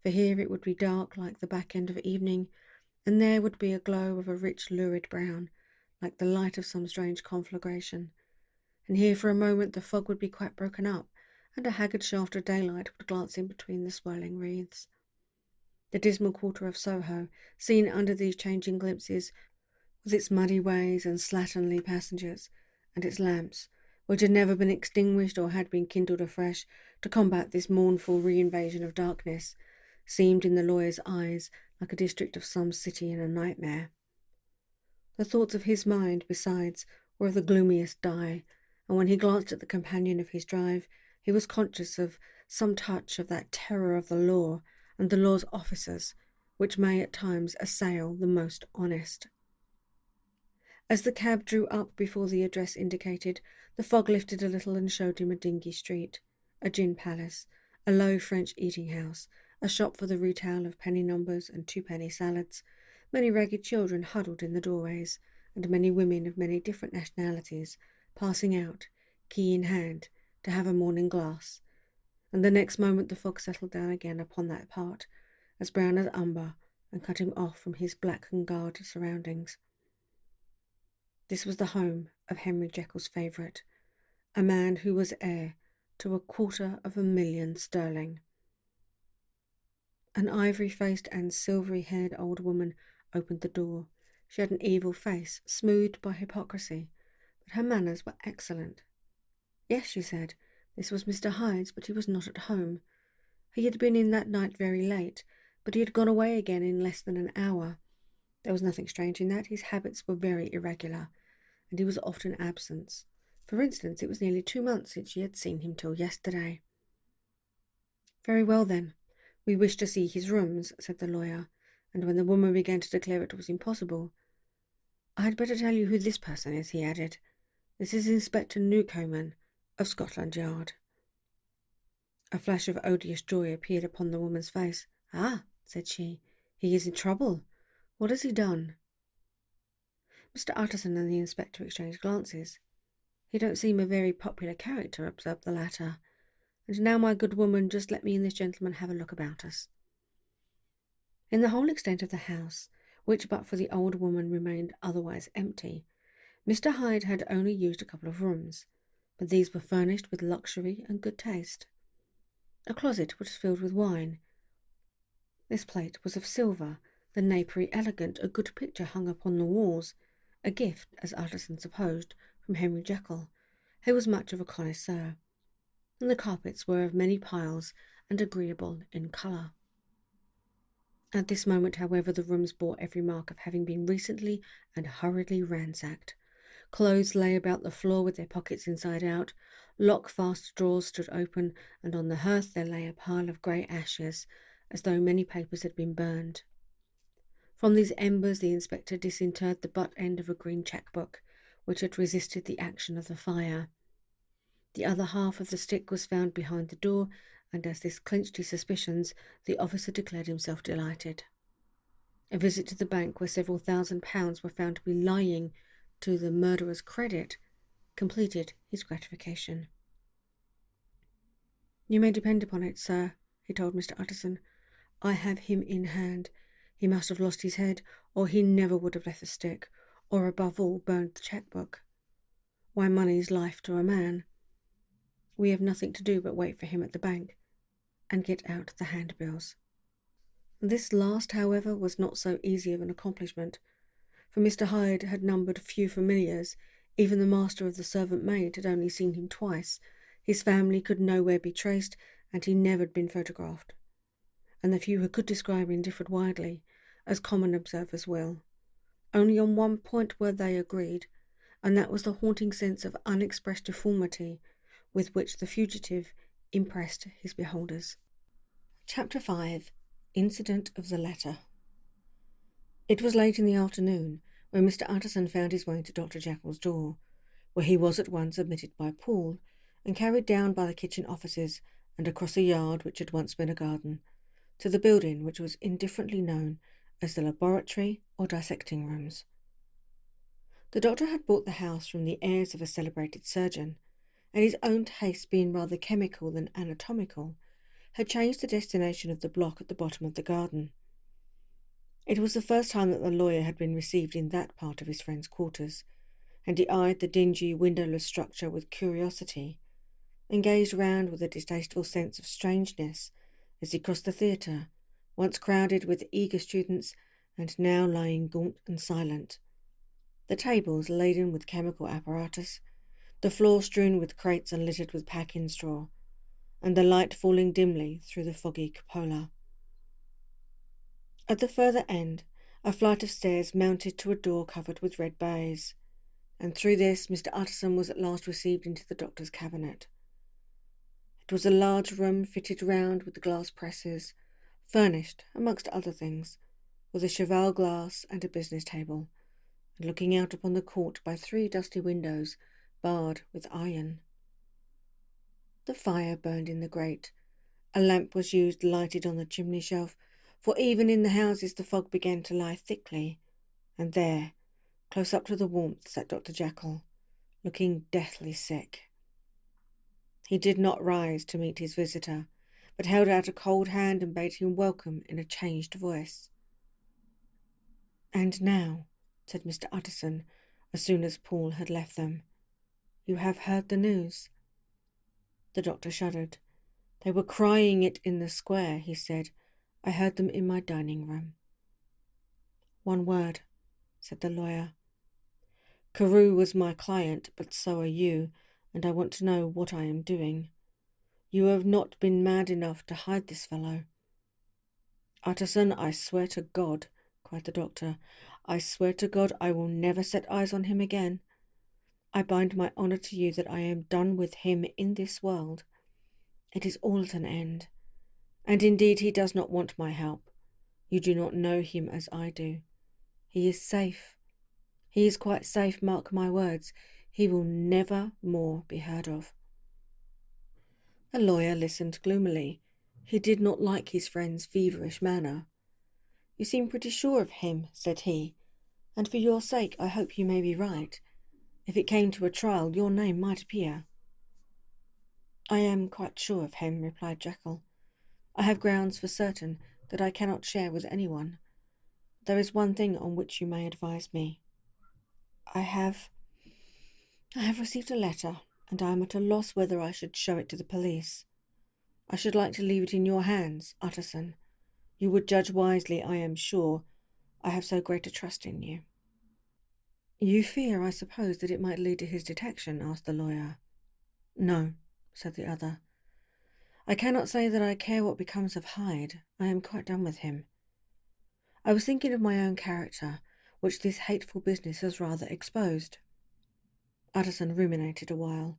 For here it would be dark like the back end of evening, and there would be a glow of a rich lurid brown, like the light of some strange conflagration. And here for a moment the fog would be quite broken up, and a haggard shaft of daylight would glance in between the swirling wreaths. The dismal quarter of Soho, seen under these changing glimpses, with its muddy ways and slatternly passengers, and its lamps, which had never been extinguished or had been kindled afresh to combat this mournful re-invasion of darkness, seemed in the lawyer's eyes like a district of some city in a nightmare. The thoughts of his mind, besides, were of the gloomiest dye, and when he glanced at the companion of his drive, he was conscious of some touch of that terror of the law and the law's officers, which may at times assail the most honest. As the cab drew up before the address indicated, the fog lifted a little and showed him a dingy street, a gin palace, a low French eating-house, a shop for the retail of penny numbers and two-penny salads, many ragged children huddled in the doorways, and many women of many different nationalities passing out, key in hand, to have a morning glass. And the next moment the fog settled down again upon that part, as brown as umber, and cut him off from his black-and-garred surroundings. This was the home of Henry Jekyll's favourite, a man who was heir to 250,000 sterling. An ivory-faced and silvery-haired old woman opened the door. She had an evil face, smoothed by hypocrisy, but her manners were excellent. "Yes," she said, "this was Mr. Hyde's, but he was not at home. He had been in that night very late, but he had gone away again in less than an hour. There was nothing strange in that. His habits were very irregular, and he was often absent. For instance, it was nearly 2 months since she had seen him till yesterday." "Very well, then. We wish to see his rooms," said the lawyer, and when the woman began to declare it was impossible, "I had better tell you who this person is," he added. "This is Inspector Newcomen of Scotland Yard." A flash of odious joy appeared upon the woman's face. "Ah," said she, "he is in trouble. What has he done?" Mr. Utterson and the inspector exchanged glances. "He don't seem a very popular character," observed the latter, And now, my good woman, just let me and this gentleman have a look about us. In the whole extent of the house, which but for the old woman remained otherwise empty, Mr. Hyde had only used a couple of rooms, but these were furnished with luxury and good taste. A closet was filled with wine. This plate was of silver, the napery elegant, a good picture hung upon the walls, a gift, as Utterson supposed, from Henry Jekyll, who was much of a connoisseur, and the carpets were of many piles and agreeable in colour. At this moment, however, the rooms bore every mark of having been recently and hurriedly ransacked. Clothes lay about the floor with their pockets inside out, lock-fast drawers stood open, and on the hearth there lay a pile of grey ashes, as though many papers had been burned. From these embers the inspector disinterred the butt end of a green cheque-book, which had resisted the action of the fire. The other half of the stick was found behind the door, and as this clinched his suspicions, the officer declared himself delighted. A visit to the bank, where several £1,000s were found to be lying to the murderer's credit, completed his gratification. "You may depend upon it, sir," he told Mr. Utterson. "I have him in hand. He must have lost his head, or he never would have left the stick, or above all burned the cheque-book. Why, money's life to a man. We have nothing to do but wait for him at the bank, and get out the handbills." This last, however, was not so easy of an accomplishment, for Mr. Hyde had numbered few familiars. Even the master of the servant maid had only seen him twice. His family could nowhere be traced, and he never had been photographed. And the few who could describe him differed widely, as common observers will. Only on one point were they agreed, and that was the haunting sense of unexpressed deformity with which the fugitive impressed his beholders. Chapter 5. Incident of the Letter. It was late in the afternoon when Mr. Utterson found his way to Dr. Jekyll's door, where he was at once admitted by Paul, and carried down by the kitchen offices and across a yard which had once been a garden, to the building which was indifferently known as the laboratory or dissecting rooms. The doctor had bought the house from the heirs of a celebrated surgeon, and his own taste being rather chemical than anatomical, had changed the destination of the block at the bottom of the garden. It was the first time that the lawyer had been received in that part of his friend's quarters, and he eyed the dingy, windowless structure with curiosity, and gazed round with a distasteful sense of strangeness as he crossed the theatre, once crowded with eager students, and now lying gaunt and silent, the tables laden with chemical apparatus, the floor strewn with crates and littered with packing straw, and the light falling dimly through the foggy cupola. At the further end, a flight of stairs mounted to a door covered with red baize, and through this Mr. Utterson was at last received into the doctor's cabinet. It was a large room fitted round with glass presses, furnished, amongst other things, with a cheval glass and a business table, and looking out upon the court by 3 dusty windows, barred with iron. The fire burned in the grate. A lamp was used lighted on the chimney shelf, for even in the houses the fog began to lie thickly, and there, close up to the warmth, sat Dr. Jekyll, looking deathly sick. He did not rise to meet his visitor, but held out a cold hand and bade him welcome in a changed voice. "And now," said Mr. Utterson, as soon as Paul had left them, "you have heard the news?" The doctor shuddered. "They were crying it in the square," he said. "I heard them in my dining-room." "One word," said the lawyer. "Carew was my client, but so are you, and I want to know what I am doing. You have not been mad enough to hide this fellow." "Utterson, I swear to God," cried the doctor, "I swear to God I will never set eyes on him again. I bind my honour to you that I am done with him in this world. It is all at an end. And indeed he does not want my help. You do not know him as I do. He is safe. He is quite safe, mark my words. He will never more be heard of." The lawyer listened gloomily. He did not like his friend's feverish manner. "You seem pretty sure of him," said he, "and for your sake I hope you may be right. If it came to a trial, your name might appear." I am quite sure of him, replied Jekyll. I have grounds for certain that I cannot share with anyone. There is one thing on which you may advise me. I have received a letter, and I am at a loss whether I should show it to the police. I should like to leave it in your hands, Utterson. You would judge wisely, I am sure. I have so great a trust in you. You fear, I suppose, that it might lead to his detection? Asked the lawyer. No, said the other. I cannot say that I care what becomes of Hyde. I am quite done with him. I was thinking of my own character, which this hateful business has rather exposed. Utterson ruminated a while.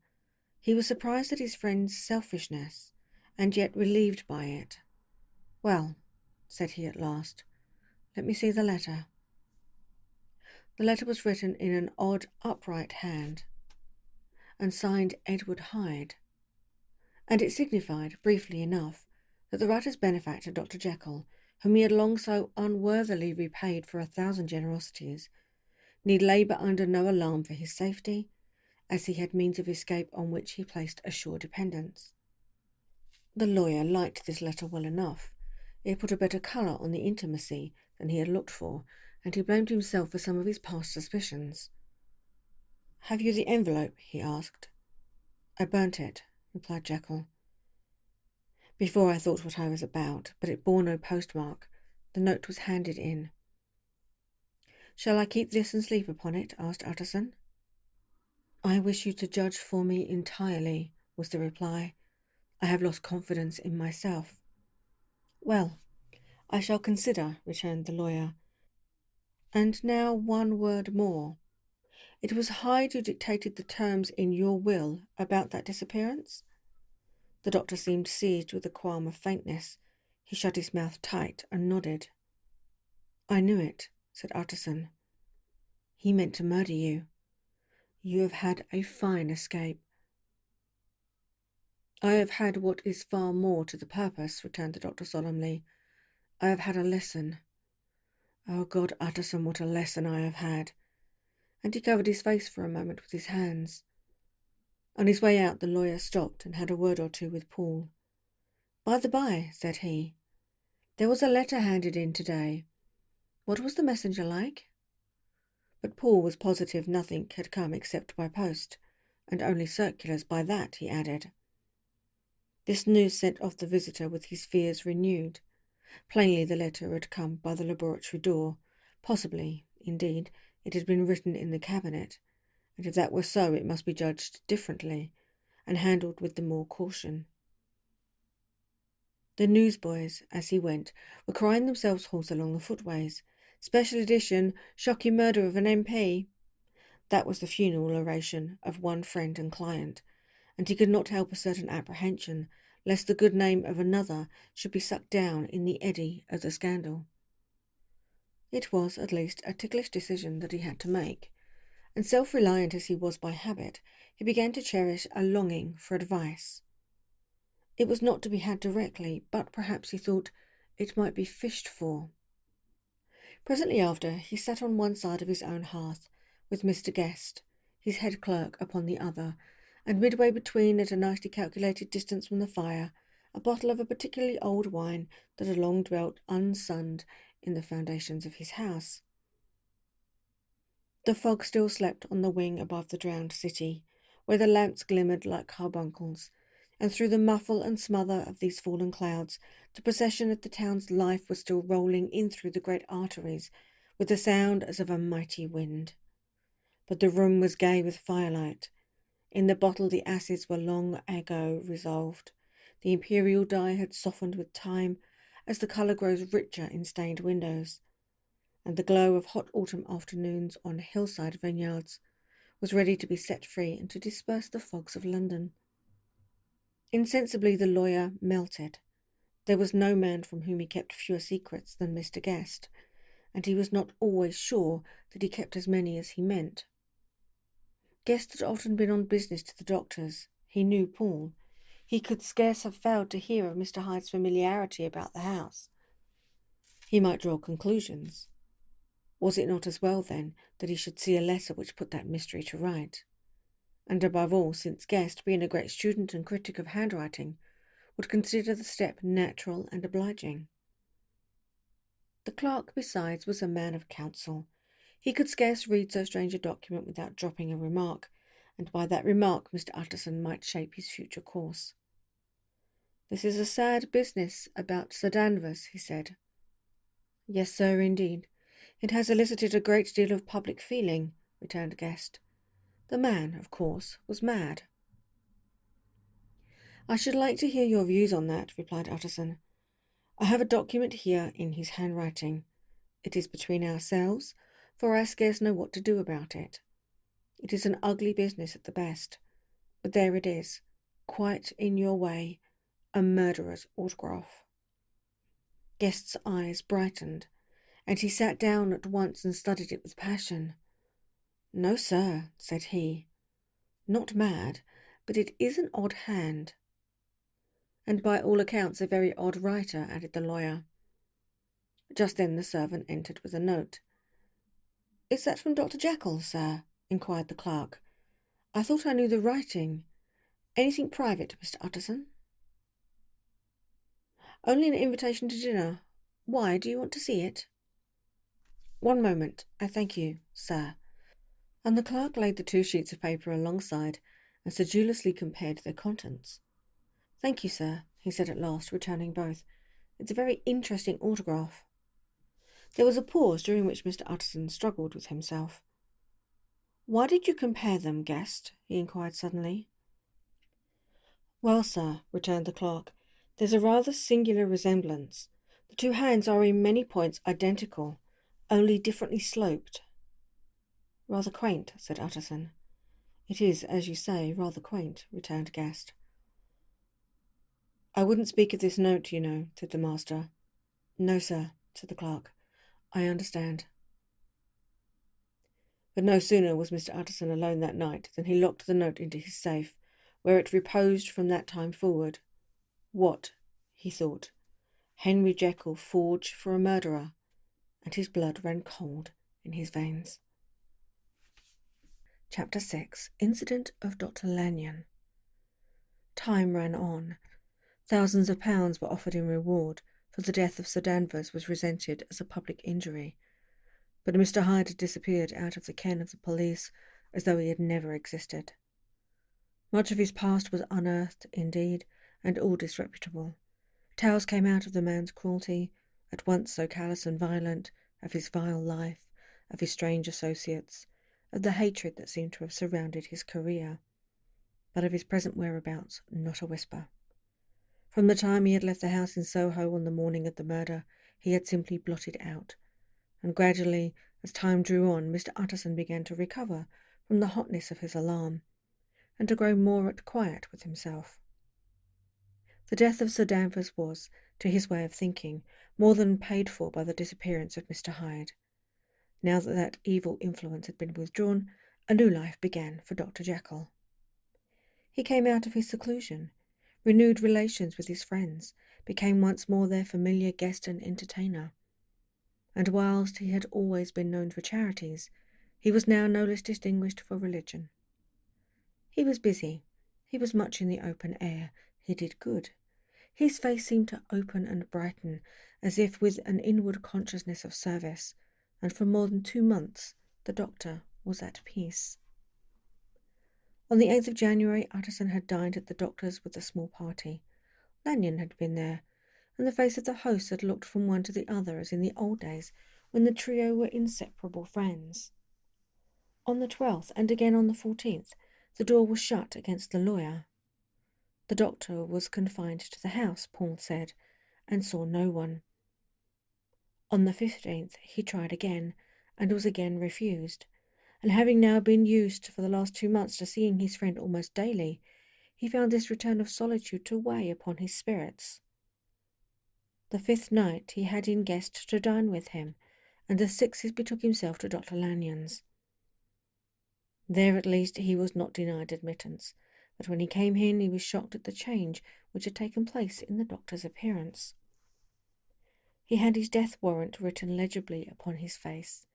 He was surprised at his friend's selfishness, and yet relieved by it. Well, said he at last, let me see the letter. The letter was written in an odd, upright hand, and signed Edward Hyde, and it signified, briefly enough, that the writer's benefactor, Dr. Jekyll, whom he had long so unworthily repaid for 1,000 generosities, need labour under no alarm for his safety, as he had means of escape on which he placed a sure dependence. The lawyer liked this letter well enough. It put a better colour on the intimacy than he had looked for, and he blamed himself for some of his past suspicions. "Have you the envelope?" he asked. "I burnt it," replied Jekyll. "Before I thought what I was about, but it bore no postmark. The note was handed in." "Shall I keep this and sleep upon it?" asked Utterson. "I wish you to judge for me entirely," was the reply. "I have lost confidence in myself." "Well, I shall consider," returned the lawyer. "And now one word more. It was Hyde who dictated the terms in your will about that disappearance?" The doctor seemed seized with a qualm of faintness. He shut his mouth tight and nodded. "I knew it," said Utterson. "He meant to murder you. You have had a fine escape." "I have had what is far more to the purpose," returned the doctor solemnly. "I have had a lesson. Oh God, Utterson, what a lesson I have had!" And he covered his face for a moment with his hands. On his way out, the lawyer stopped and had a word or two with Paul. "By the by," said he, "there was a letter handed in today. What was the messenger like?" But Paul was positive nothing had come except by post, and only circulars by that, he added. This news sent off the visitor with his fears renewed. Plainly the letter had come by the laboratory door. Possibly, indeed, it had been written in the cabinet, and if that were so it must be judged differently, and handled with the more caution. The newsboys, as he went, were crying themselves hoarse along the footways. "Special edition, shocking murder of an MP." That was the funeral oration of one friend and client, and he could not help a certain apprehension lest the good name of another should be sucked down in the eddy of the scandal. It was, at least, a ticklish decision that he had to make, and self-reliant as he was by habit, he began to cherish a longing for advice. It was not to be had directly, but perhaps he thought it might be fished for. Presently after, he sat on one side of his own hearth, with Mr. Guest, his head clerk, upon the other, and midway between, at a nicely calculated distance from the fire, a bottle of a particularly old wine that had long dwelt unsunned in the foundations of his house. The fog still slept on the wing above the drowned city, where the lamps glimmered like carbuncles, and through the muffle and smother of these fallen clouds, the procession of the town's life was still rolling in through the great arteries, with the sound as of a mighty wind. But the room was gay with firelight. In the bottle the acids were long ago resolved. The imperial dye had softened with time, as the colour grows richer in stained windows, and the glow of hot autumn afternoons on hillside vineyards was ready to be set free and to disperse the fogs of London. Insensibly the lawyer melted. There was no man from whom he kept fewer secrets than Mr. Guest, and he was not always sure that he kept as many as he meant. Guest had often been on business to the doctor's. He knew Paul. He could scarce have failed to hear of Mr. Hyde's familiarity about the house. He might draw conclusions. Was it not as well, then, that he should see a letter which put that mystery to right? and above all, since Guest, being a great student and critic of handwriting, would consider the step natural and obliging. The clerk, besides, was a man of counsel. He could scarce read so strange a document without dropping a remark, and by that remark Mr. Utterson might shape his future course. "This is a sad business about Sir Danvers," he said. "Yes, sir, indeed. It has elicited a great deal of public feeling," returned Guest. "The man, of course, was mad." "I should like to hear your views on that," replied Utterson. "I have a document here in his handwriting. It is between ourselves, for I scarce know what to do about it. It is an ugly business at the best, but there it is, quite in your way, a murderer's autograph." Guest's eyes brightened, and he sat down at once and studied it with passion. "No, sir," said he, "not mad, but it is an odd hand." "And by all accounts a very odd writer," added the lawyer. Just then the servant entered with a note. "Is that from Dr. Jekyll, sir?" inquired the clerk. "I thought I knew the writing. Anything private, Mr. Utterson?" "Only an invitation to dinner. Why, do you want to see it?" "One moment, I thank you, sir." And the clerk laid the 2 sheets of paper alongside and sedulously compared their contents. "Thank you, sir," he said at last, returning both. "It's a very interesting autograph." There was a pause, during which Mr. Utterson struggled with himself. "Why did you compare them, Guest?" he inquired suddenly. "Well, sir," returned the clerk, "there's a rather singular resemblance. The 2 hands are in many points identical, only differently sloped." "Rather quaint," said Utterson. "It is, as you say, rather quaint," returned Guest. "I wouldn't speak of this note, you know," said the master. "No, sir," said the clerk. "I understand." But no sooner was Mr. Utterson alone that night than he locked the note into his safe, where it reposed from that time forward. What, he thought, Henry Jekyll forged for a murderer, and his blood ran cold in his veins. Chapter 6. Incident of Dr. Lanyon. Time ran on. Thousands of pounds were offered in reward, for the death of Sir Danvers was resented as a public injury. But Mr. Hyde had disappeared out of the ken of the police as though he had never existed. Much of his past was unearthed, indeed, and all disreputable. Tales came out of the man's cruelty, at once so callous and violent, of his vile life, of his strange associates, of the hatred that seemed to have surrounded his career. But of his present whereabouts, not a whisper. From the time he had left the house in Soho on the morning of the murder, he had simply blotted out, and gradually, as time drew on, Mr. Utterson began to recover from the hotness of his alarm, and to grow more at quiet with himself. The death of Sir Danvers was, to his way of thinking, more than paid for by the disappearance of Mr. Hyde. Now that that evil influence had been withdrawn, a new life began for Dr. Jekyll. He came out of his seclusion, renewed relations with his friends, became once more their familiar guest and entertainer. And whilst he had always been known for charities, he was now no less distinguished for religion. He was busy. He was much in the open air. He did good. His face seemed to open and brighten, as if with an inward consciousness of service, and for more than 2 months the doctor was at peace. On the 8th of January, Utterson had dined at the doctor's with a small party. Lanyon had been there, and the face of the host had looked from one to the other as in the old days when the trio were inseparable friends. On the 12th, and again on the 14th, the door was shut against the lawyer. The doctor was confined to the house, Paul said, and saw no one. On the 15th he tried again, and was again refused, and having now been used for the last 2 months to seeing his friend almost daily, he found this return of solitude to weigh upon his spirits. The 5th night he had in Guest to dine with him, and the 6th he betook himself to Dr. Lanyon's. There at least he was not denied admittance, but when he came in he was shocked at the change which had taken place in the doctor's appearance. He had his death warrant written legibly upon his face.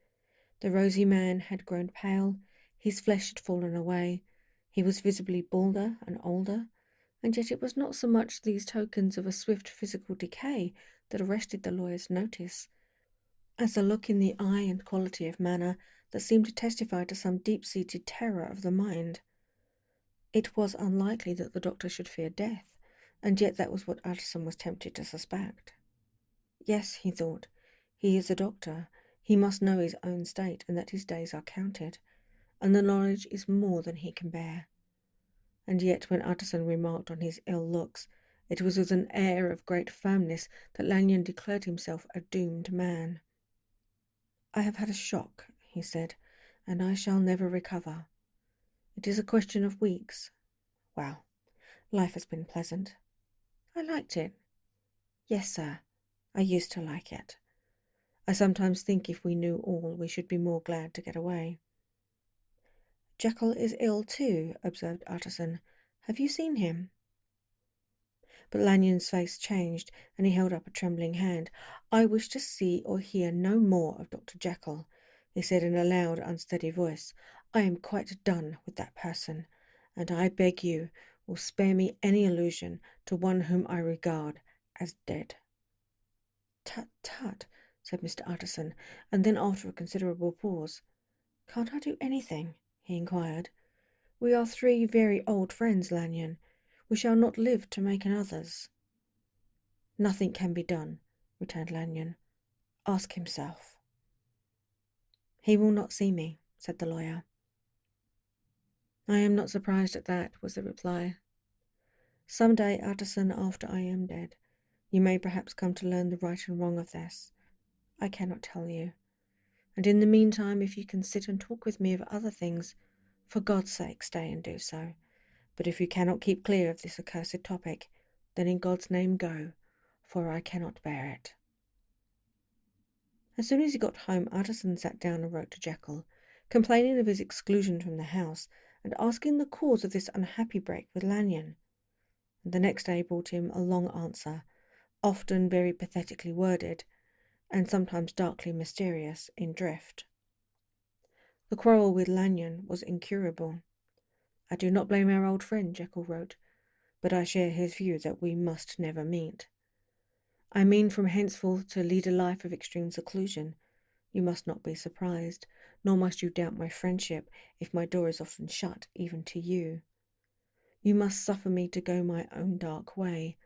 The rosy man had grown pale, his flesh had fallen away, He was visibly balder and older, and yet it was not so much these tokens of a swift physical decay that arrested the lawyer's notice, as the look in the eye and quality of manner that seemed to testify to some deep-seated terror of the mind. It was unlikely that the doctor should fear death, and yet that was what Utterson was tempted to suspect. Yes, he thought, he is a doctor. He must know his own state and that his days are counted, and the knowledge is more than he can bear. And yet when Utterson remarked on his ill looks, it was with an air of great firmness that Lanyon declared himself a doomed man. "I have had a shock," he said, "and I shall never recover. It is a question of weeks. Well, life has been pleasant. I liked it. Yes, sir, I used to like it. I sometimes think if we knew all, we should be more glad to get away." "Jekyll is ill too," observed Utterson. "Have you seen him?" But Lanyon's face changed, and he held up a trembling hand. "I wish to see or hear no more of Dr. Jekyll," he said in a loud, unsteady voice. "I am quite done with that person, and I beg you will spare me any allusion to one whom I regard as dead." "Tut, tut," said Mr. Utterson, and then after a considerable pause, "Can't I do anything?" he inquired. "We are three very old friends, Lanyon. We shall not live to make another's." "Nothing can be done," returned Lanyon. "Ask himself." "He will not see me," said the lawyer. "I am not surprised at that," was the reply. "Some day, Utterson, after I am dead, you may perhaps come to learn the right and wrong of this. I cannot tell you. And in the meantime, if you can sit and talk with me of other things, for God's sake stay and do so. But if you cannot keep clear of this accursed topic, then in God's name go, for I cannot bear it." As soon as he got home, Utterson sat down and wrote to Jekyll, complaining of his exclusion from the house and asking the cause of this unhappy break with Lanyon. And the next day brought him a long answer, often very pathetically worded, and sometimes darkly mysterious in drift. The quarrel with Lanyon was incurable. "I do not blame our old friend," Jekyll wrote, "but I share his view that we must never meet. I mean from henceforth to lead a life of extreme seclusion. You must not be surprised, nor must you doubt my friendship if my door is often shut even to you. You must suffer me to go my own dark way.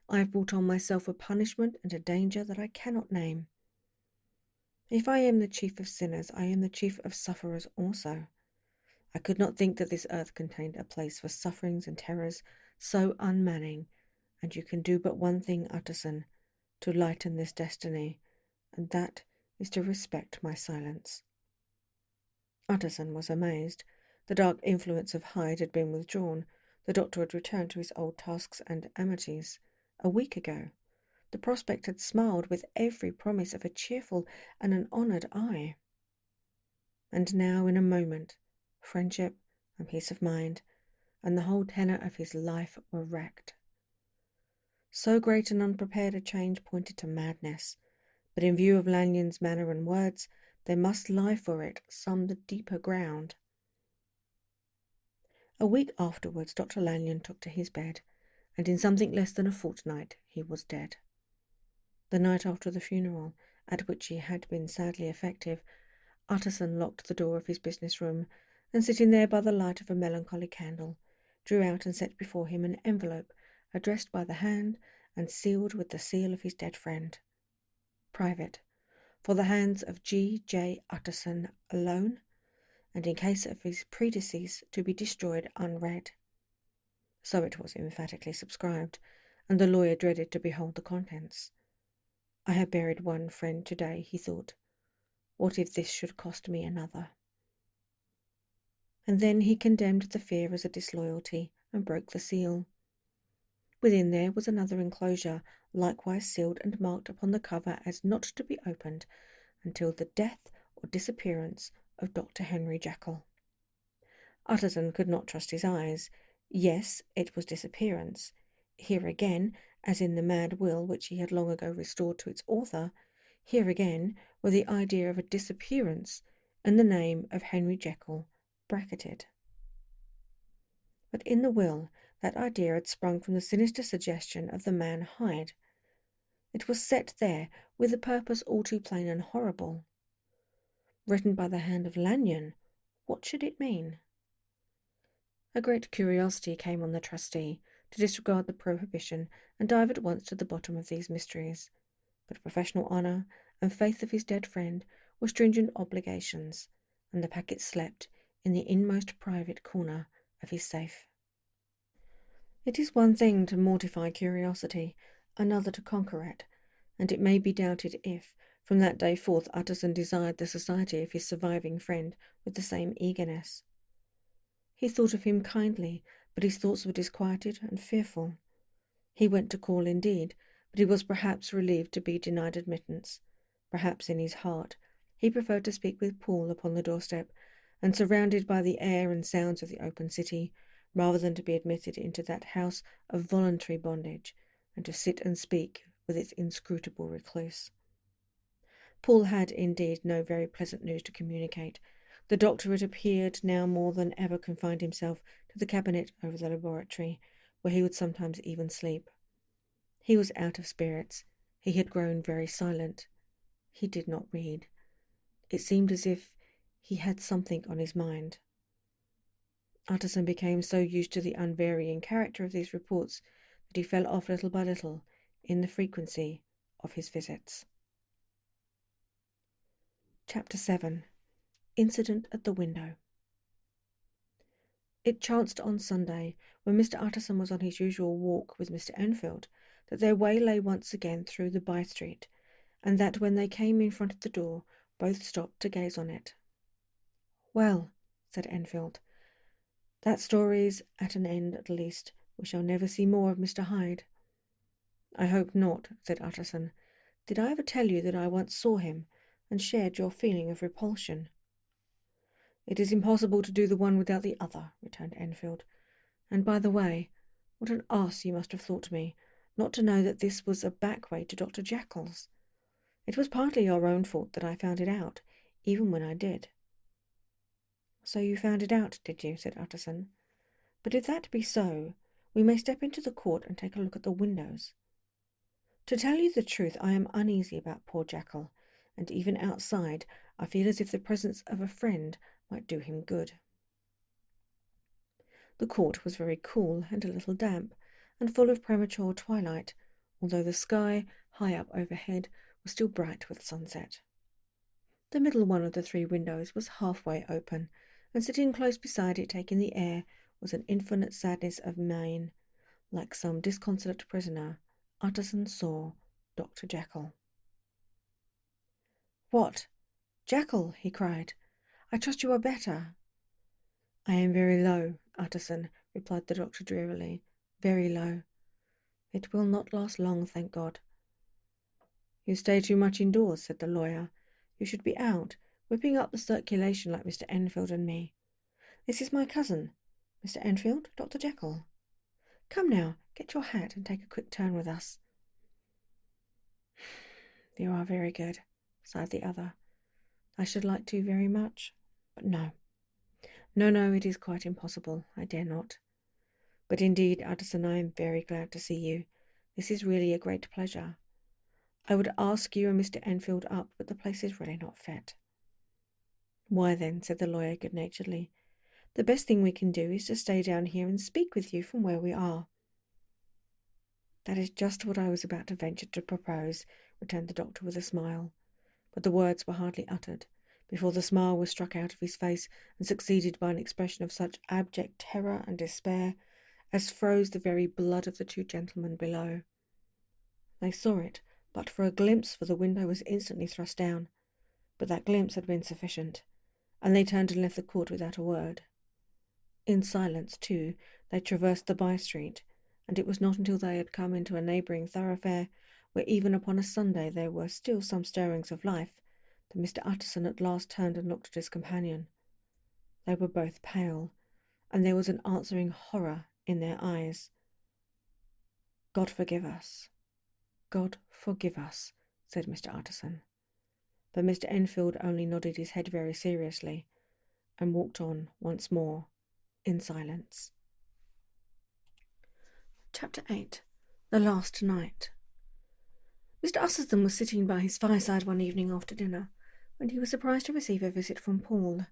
I have brought on myself a punishment and a danger that I cannot name. If I am the chief of sinners, I am the chief of sufferers also. I could not think that this earth contained a place for sufferings and terrors so unmanning, and you can do but one thing, Utterson, to lighten this destiny, and that is to respect my silence." Utterson was amazed. The dark influence of Hyde had been withdrawn. The doctor had returned to his old tasks and amities. A week ago, the prospect had smiled with every promise of a cheerful and an honoured eye. And now, in a moment, friendship and peace of mind, and the whole tenor of his life were wrecked. So great and unprepared a change pointed to madness, but in view of Lanyon's manner and words, there must lie for it some deeper ground. A week afterwards, Dr. Lanyon took to his bed, and in something less than a fortnight he was dead. The night after the funeral, at which he had been sadly effective, Utterson locked the door of his business room, and sitting there by the light of a melancholy candle, drew out and set before him an envelope addressed by the hand and sealed with the seal of his dead friend. "Private, for the hands of G. J. Utterson alone, and in case of his predecease to be destroyed unread." So it was emphatically subscribed, and the lawyer dreaded to behold the contents. "I have buried one friend today," he thought. "What if this should cost me another?" And then he condemned the fear as a disloyalty and broke the seal. Within there was another enclosure, likewise sealed and marked upon the cover as not to be opened until the death or disappearance of Dr. Henry Jekyll. Utterson could not trust his eyes. Yes, it was disappearance. Here again, as in the mad will which he had long ago restored to its author, here again were the idea of a disappearance and the name of Henry Jekyll bracketed. But in the will, that idea had sprung from the sinister suggestion of the man Hyde. It was set there with a purpose all too plain and horrible. Written by the hand of Lanyon, what should it mean? A great curiosity came on the trustee to disregard the prohibition and dive at once to the bottom of these mysteries. But professional honour and faith of his dead friend were stringent obligations, and the packet slept in the inmost private corner of his safe. It is one thing to mortify curiosity, another to conquer it, and it may be doubted if, from that day forth, Utterson desired the society of his surviving friend with the same eagerness. He thought of him kindly, but his thoughts were disquieted and fearful. He went to call indeed, but he was perhaps relieved to be denied admittance. Perhaps in his heart he preferred to speak with Paul upon the doorstep, and surrounded by the air and sounds of the open city, rather than to be admitted into that house of voluntary bondage, and to sit and speak with its inscrutable recluse. Paul had indeed no very pleasant news to communicate. The doctor, it appeared, now more than ever confined himself to the cabinet over the laboratory, where he would sometimes even sleep. He was out of spirits. He had grown very silent. He did not read. It seemed as if he had something on his mind. Utterson became so used to the unvarying character of these reports that he fell off little by little in the frequency of his visits. Chapter 7. Incident at the Window. It chanced on Sunday, when Mr. Utterson was on his usual walk with Mr. Enfield, that their way lay once again through the by-street, and that when they came in front of the door, both stopped to gaze on it. "Well," said Enfield, "that story's at an end at least. We shall never see more of Mr. Hyde." "I hope not," said Utterson. "Did I ever tell you that I once saw him, and shared your feeling of repulsion?" "It is impossible to do the one without the other," returned Enfield. "And by the way, what an ass you must have thought me, not to know that this was a back way to Dr. Jekyll's. It was partly your own fault that I found it out, even when I did." "So you found it out, did you?" said Utterson. "But if that be so, we may step into the court and take a look at the windows. To tell you the truth, I am uneasy about poor Jekyll, and even outside I feel as if the presence of a friend might do him good." The court was very cool and a little damp, and full of premature twilight, although the sky, high up overhead, was still bright with sunset. The middle one of the three windows was halfway open, and sitting close beside it, taking the air, was an infinite sadness of mien. Like some disconsolate prisoner, Utterson saw Dr. Jekyll. "What, Jekyll!" he cried. "I trust you are better." "I am very low, Utterson," replied the doctor drearily. "Very low. It will not last long, thank God." "You stay too much indoors," said the lawyer. "You should be out, whipping up the circulation like Mr. Enfield and me. This is my cousin, Mr. Enfield, Dr. Jekyll. Come now, get your hat and take a quick turn with us." "You are very good," sighed the other. "I should like to very much, but no. No, it is quite impossible. I dare not. But indeed, Utterson, I am very glad to see you. This is really a great pleasure. I would ask you and Mr. Enfield up, but the place is really not fit." "Why then," said the lawyer good-naturedly, "the best thing we can do is to stay down here and speak with you from where we are." "That is just what I was about to venture to propose," returned the doctor with a smile. But the words were hardly uttered before the smile was struck out of his face and succeeded by an expression of such abject terror and despair as froze the very blood of the two gentlemen below. They saw it but for a glimpse, for the window was instantly thrust down. But that glimpse had been sufficient, and they turned and left the court without a word. In silence, too, they traversed the by-street, and it was not until they had come into a neighbouring thoroughfare, where even upon a Sunday there were still some stirrings of life, that Mr. Utterson at last turned and looked at his companion. They were both pale, and there was an answering horror in their eyes. "God forgive us, God forgive us," said Mr. Utterson. But Mr. Enfield only nodded his head very seriously, and walked on once more in silence. Chapter 8. The Last Night. Mr. Usselson was sitting by his fireside one evening after dinner, when he was surprised to receive a visit from Paul.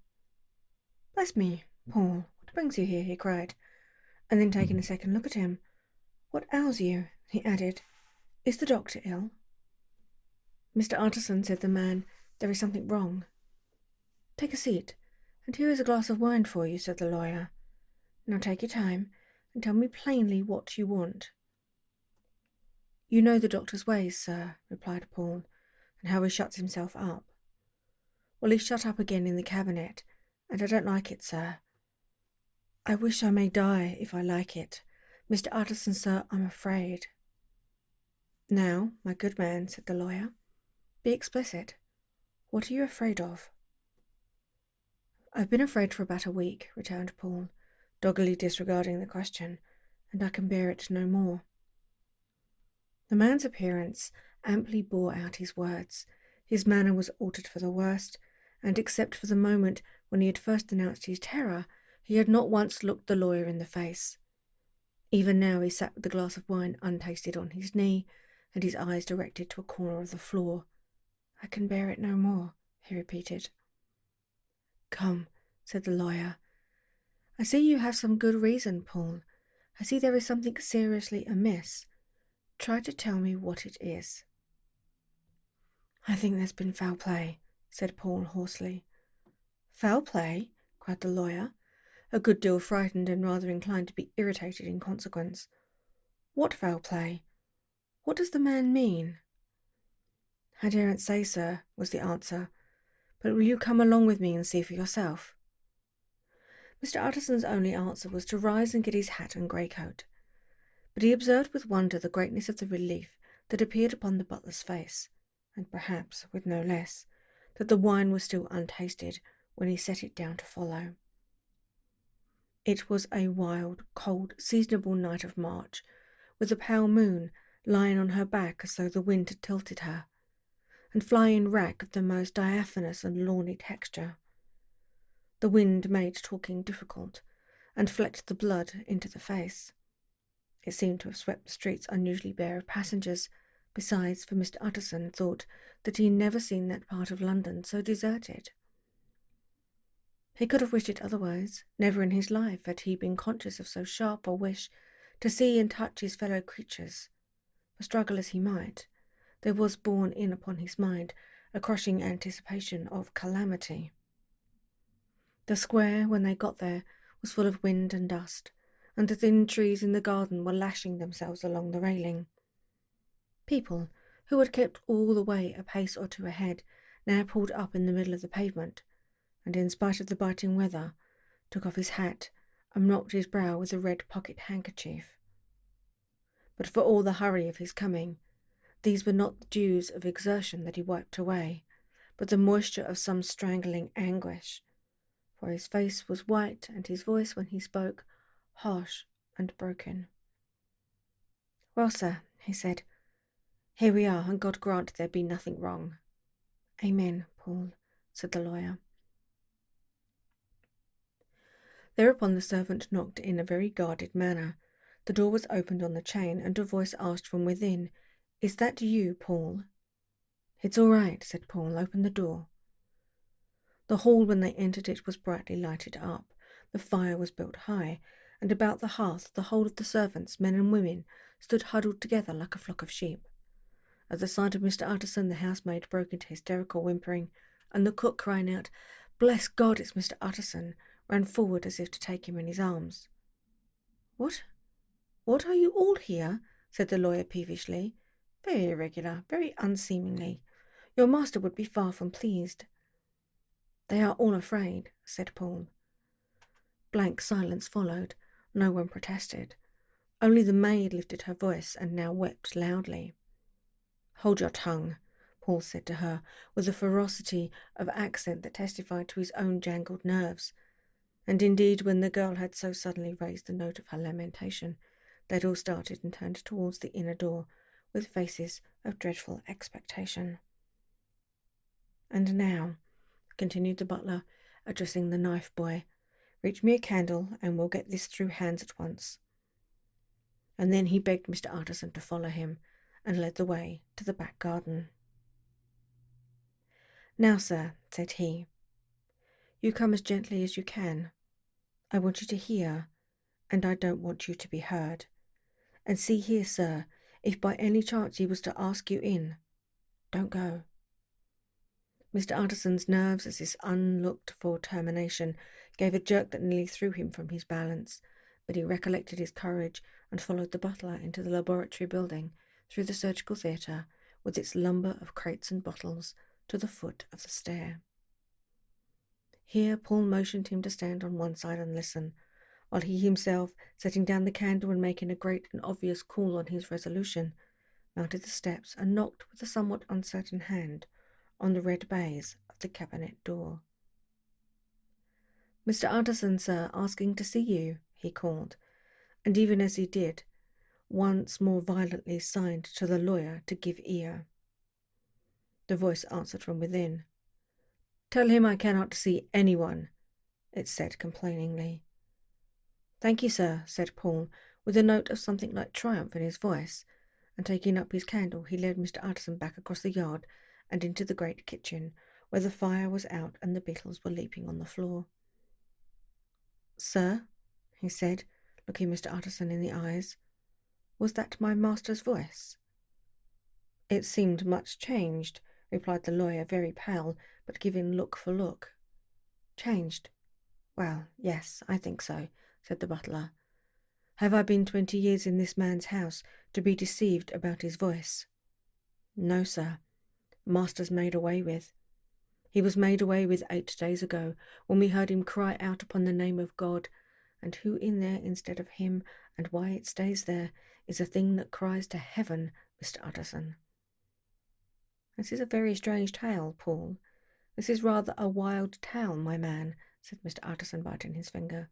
"Bless me, Paul, what brings you here?" he cried, and then taking a second look at him. "What ails you?" he added. "Is the doctor ill?" "Mr. Utterson," said the man, "there is something wrong." "Take a seat, and here is a glass of wine for you," said the lawyer. "Now take your time, and tell me plainly what you want." "You know the doctor's ways, sir," replied Paul, "and how he shuts himself up." "Well, he's shut up again in the cabinet, and I don't like it, sir. I wish I may die if I like it. Mr. Utterson, sir, I'm afraid." "Now, my good man," said the lawyer, "be explicit. What are you afraid of?" "I've been afraid for about a week," returned Paul, doggedly disregarding the question, "and I can bear it no more." The man's appearance amply bore out his words. His manner was altered for the worst, and except for the moment when he had first announced his terror, he had not once looked the lawyer in the face. Even now he sat with the glass of wine untasted on his knee, and his eyes directed to a corner of the floor. "I can bear it no more," he repeated. "Come," said the lawyer. "I see you have some good reason, Paul. I see there is something seriously amiss. Try to tell me what it is." "I think there's been foul play," said Paul hoarsely. "Foul play?" cried the lawyer, a good deal frightened and rather inclined to be irritated in consequence. "What foul play? What does the man mean?" "I daren't say, sir," was the answer, "but will you come along with me and see for yourself?" Mr. Utterson's only answer was to rise and get his hat and greatcoat, but he observed with wonder the greatness of the relief that appeared upon the butler's face, and perhaps with no less, that the wine was still untasted when he set it down to follow. It was a wild, cold, seasonable night of March, with a pale moon lying on her back as though the wind had tilted her, and flying wrack of the most diaphanous and lawny texture. The wind made talking difficult, and flecked the blood into the face. It seemed to have swept the streets unusually bare of passengers. Besides, for Mr. Utterson thought that he had never seen that part of London so deserted. He could have wished it otherwise. Never in his life had he been conscious of so sharp a wish to see and touch his fellow creatures. For struggle as he might, there was borne in upon his mind a crushing anticipation of calamity. The square, when they got there, was full of wind and dust, and the thin trees in the garden were lashing themselves along the railing. People, who had kept all the way a pace or two ahead, now pulled up in the middle of the pavement, and in spite of the biting weather, took off his hat and mopped his brow with a red pocket handkerchief. But for all the hurry of his coming, these were not the dews of exertion that he wiped away, but the moisture of some strangling anguish, for his face was white and his voice, when he spoke, harsh and broken. "Well, sir," he said, "here we are, and God grant there be nothing wrong." "Amen, Paul," said the lawyer. Thereupon the servant knocked in a very guarded manner. The door was opened on the chain, and a voice asked from within, "Is that you, Paul?" "It's all right," said Paul. "Open the door." The hall, when they entered it, was brightly lighted up. The fire was built high, and about the hearth the whole of the servants, men and women, stood huddled together like a flock of sheep. At the sight of Mr. Utterson, the housemaid broke into hysterical whimpering, and the cook, crying out, "Bless God, it's Mr. Utterson," ran forward as if to take him in his arms. What are you all here?" said the lawyer peevishly. "Very irregular, very unseemly. Your master would be far from pleased." "They are all afraid," said Paul. Blank silence followed. No one protested. Only the maid lifted her voice and now wept loudly. "Hold your tongue," Paul said to her, with a ferocity of accent that testified to his own jangled nerves. And indeed, when the girl had so suddenly raised the note of her lamentation, they had all started and turned towards the inner door with faces of dreadful expectation. "And now," continued the butler, addressing the knife boy, "reach me a candle, and we'll get this through hands at once." and then he begged Mr. Utterson to follow him and led the way to the back garden. "Now, sir," said he, "you come as gently as you can. I want you to hear, and I don't want you to be heard. And see here, sir, if by any chance he was to ask you in, don't go." Mr. Utterson's nerves, as this unlooked-for termination gave a jerk that nearly threw him from his balance, but he recollected his courage and followed the butler into the laboratory building, through the surgical theatre, with its lumber of crates and bottles, to the foot of the stair. Here Paul motioned him to stand on one side and listen, while he himself, setting down the candle and making a great and obvious call on his resolution, mounted the steps and knocked with a somewhat uncertain hand on the red baize of the cabinet door. "Mr. Utterson, sir, asking to see you," he called, and even as he did, once more violently signed to the lawyer to give ear. The voice answered from within. "Tell him I cannot see anyone," it said complainingly. "Thank you, sir," said Paul, with a note of something like triumph in his voice, and taking up his candle he led Mr. Utterson back across the yard and into the great kitchen, where the fire was out and the beetles were leaping on the floor. "Sir," he said, looking Mr. Utterson in the eyes, "was that my master's voice?" "It seemed much changed," replied the lawyer, very pale, but giving look for look. "Changed? Well, yes, I think so," said the butler. "Have I been 20 years in this man's house to be deceived about his voice?" "No, sir. Master's made away with. He was made away with 8 days ago, when we heard him cry out upon the name of God, and who in there instead of him, and why it stays there, is a thing that cries to heaven, Mr. Utterson." "This is a very strange tale, Paul. This is rather a wild tale, my man," said Mr. Utterson, biting his finger.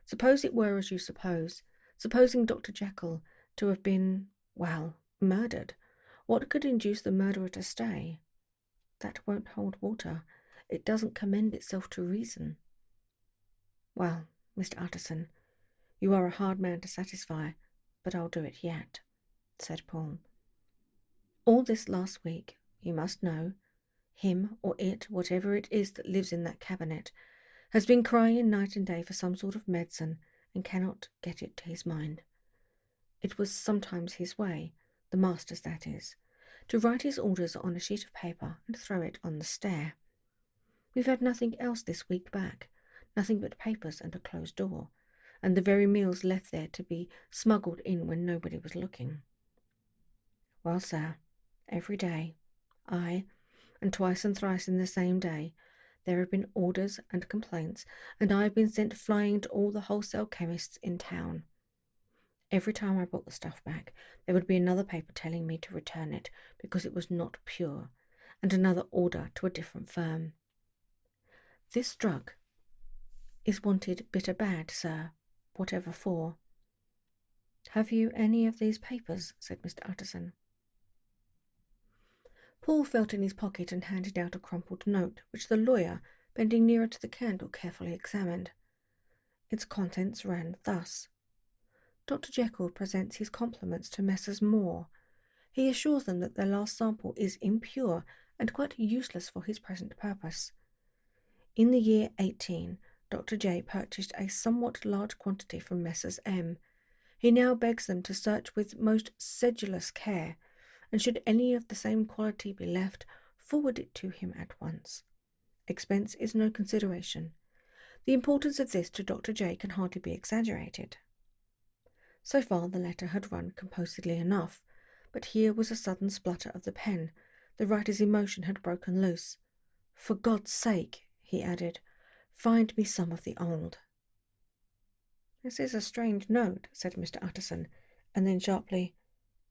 "Suppose it were as you suppose, supposing Dr. Jekyll to have been, well, murdered. What could induce the murderer to stay? That won't hold water. It doesn't commend itself to reason." "Well, Mr. Utterson, you are a hard man to satisfy, but I'll do it yet," said Paul. "All this last week, you must know, him or it, whatever it is that lives in that cabinet, has been crying night and day for some sort of medicine and cannot get it to his mind. It was sometimes his way, the master's that is, to write his orders on a sheet of paper and throw it on the stair. We've had nothing else this week back, nothing but papers and a closed door, and the very meals left there to be smuggled in when nobody was looking. Well, sir, every day, aye, and twice and thrice in the same day, there have been orders and complaints, and I have been sent flying to all the wholesale chemists in town. Every time I brought the stuff back, there would be another paper telling me to return it because it was not pure, and another order to a different firm. This drug is wanted bitter bad, sir, whatever for." "Have you any of these papers?" said Mr. Utterson. Paul felt in his pocket and handed out a crumpled note, which the lawyer, bending nearer to the candle, carefully examined. Its contents ran thus: "Dr. Jekyll presents his compliments to Messrs. Moore. He assures them that their last sample is impure and quite useless for his present purpose. In the year 18, Dr. J purchased a somewhat large quantity from Messrs. M. He now begs them to search with most sedulous care, and should any of the same quality be left, forward it to him at once. Expense is no consideration. The importance of this to Dr. J can hardly be exaggerated." So far the letter had run composedly enough, but here was a sudden splutter of the pen. The writer's emotion had broken loose. "For God's sake," he added, "find me some of the old." "This is a strange note," said Mr. Utterson, and then sharply,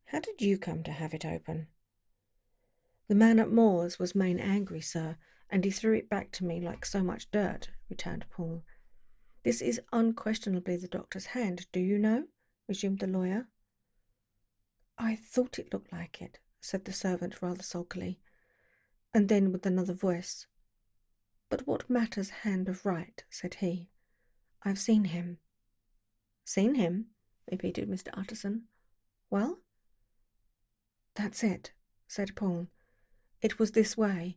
"How did you come to have it open?" "The man at Moore's was main angry, sir, and he threw it back to me like so much dirt," returned Paul. "This is unquestionably the doctor's hand, do you know?" resumed the lawyer. "I thought it looked like it," said the servant rather sulkily, and then with another voice, "But what matters hand of right?" said he. "I've seen him." "Seen him?" repeated Mr. Utterson. Well? That's it, said Paul. It was this way.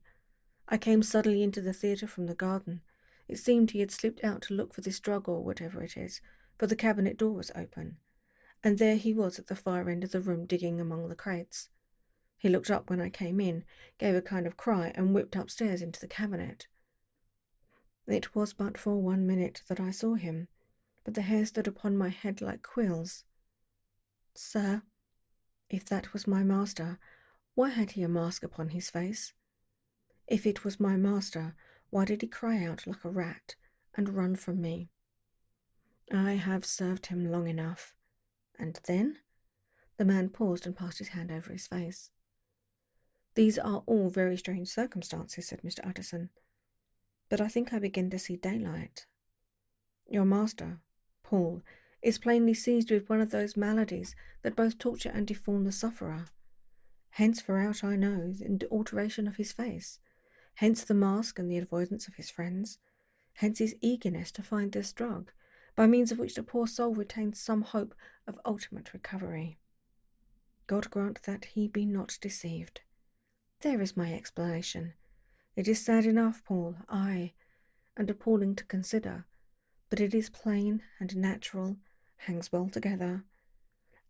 I came suddenly into the theatre from the garden. It seemed he had slipped out to look for this drug or whatever it is, for the cabinet door was open, and there he was at the far end of the room digging among the crates. He looked up when I came in, gave a kind of cry, and whipped upstairs into the cabinet. It was but for 1 minute that I saw him, but the hair stood upon my head like quills. Sir, if that was my master, why had he a mask upon his face? If it was my master, why did he cry out like a rat and run from me? I have served him long enough. And then? The man paused and passed his hand over his face. These are all very strange circumstances, said Mr. Utterson, but I think I begin to see daylight. Your master, Paul, is plainly seized with one of those maladies that both torture and deform the sufferer. Hence, for aught I know, the alteration of his face. Hence the mask and the avoidance of his friends. Hence his eagerness to find this drug, by means of which the poor soul retains some hope of ultimate recovery. God grant that he be not deceived. There is my explanation. It is sad enough, Paul, aye, and appalling to consider, but it is plain and natural, hangs well together,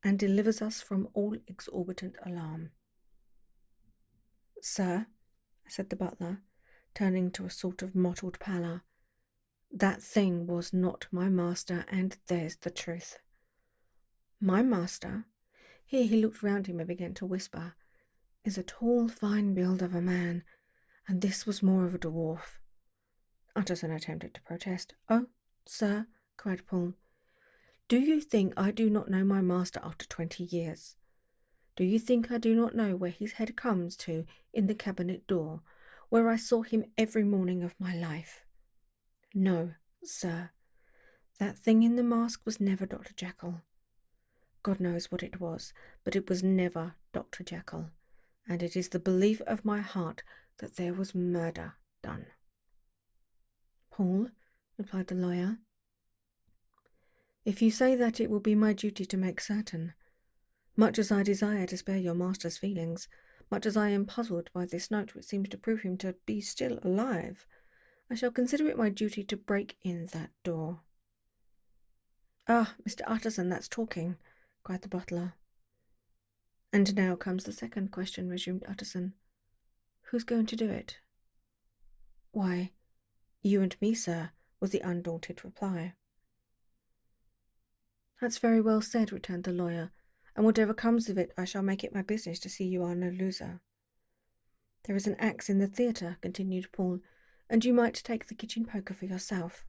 and delivers us from all exorbitant alarm. Sir, said the butler, turning to a sort of mottled pallor, that thing was not my master, and there's the truth. My master, here he looked round him and began to whisper, is a tall, fine build of a man, and this was more of a dwarf. Utterson attempted to protest. Oh, sir, cried Paul, do you think I do not know my master after 20 years? Do you think I do not know where his head comes to in the cabinet door, where I saw him every morning of my life? No, sir, that thing in the mask was never Dr. Jekyll. God knows what it was, but it was never Dr. Jekyll, and it is the belief of my heart that there was murder done. Paul, replied the lawyer, if you say that, it will be my duty to make certain. Much as I desire to spare your master's feelings, much as I am puzzled by this note which seems to prove him to be still alive, I shall consider it my duty to break in that door. Ah, Mr. Utterson, that's talking, cried the butler. And now comes the second question, resumed Utterson. Who's going to do it? Why, you and me, sir, was the undaunted reply. That's very well said, returned the lawyer, and whatever comes of it, I shall make it my business to see you are no loser. There is an axe in the theatre, continued Paul, and you might take the kitchen poker for yourself.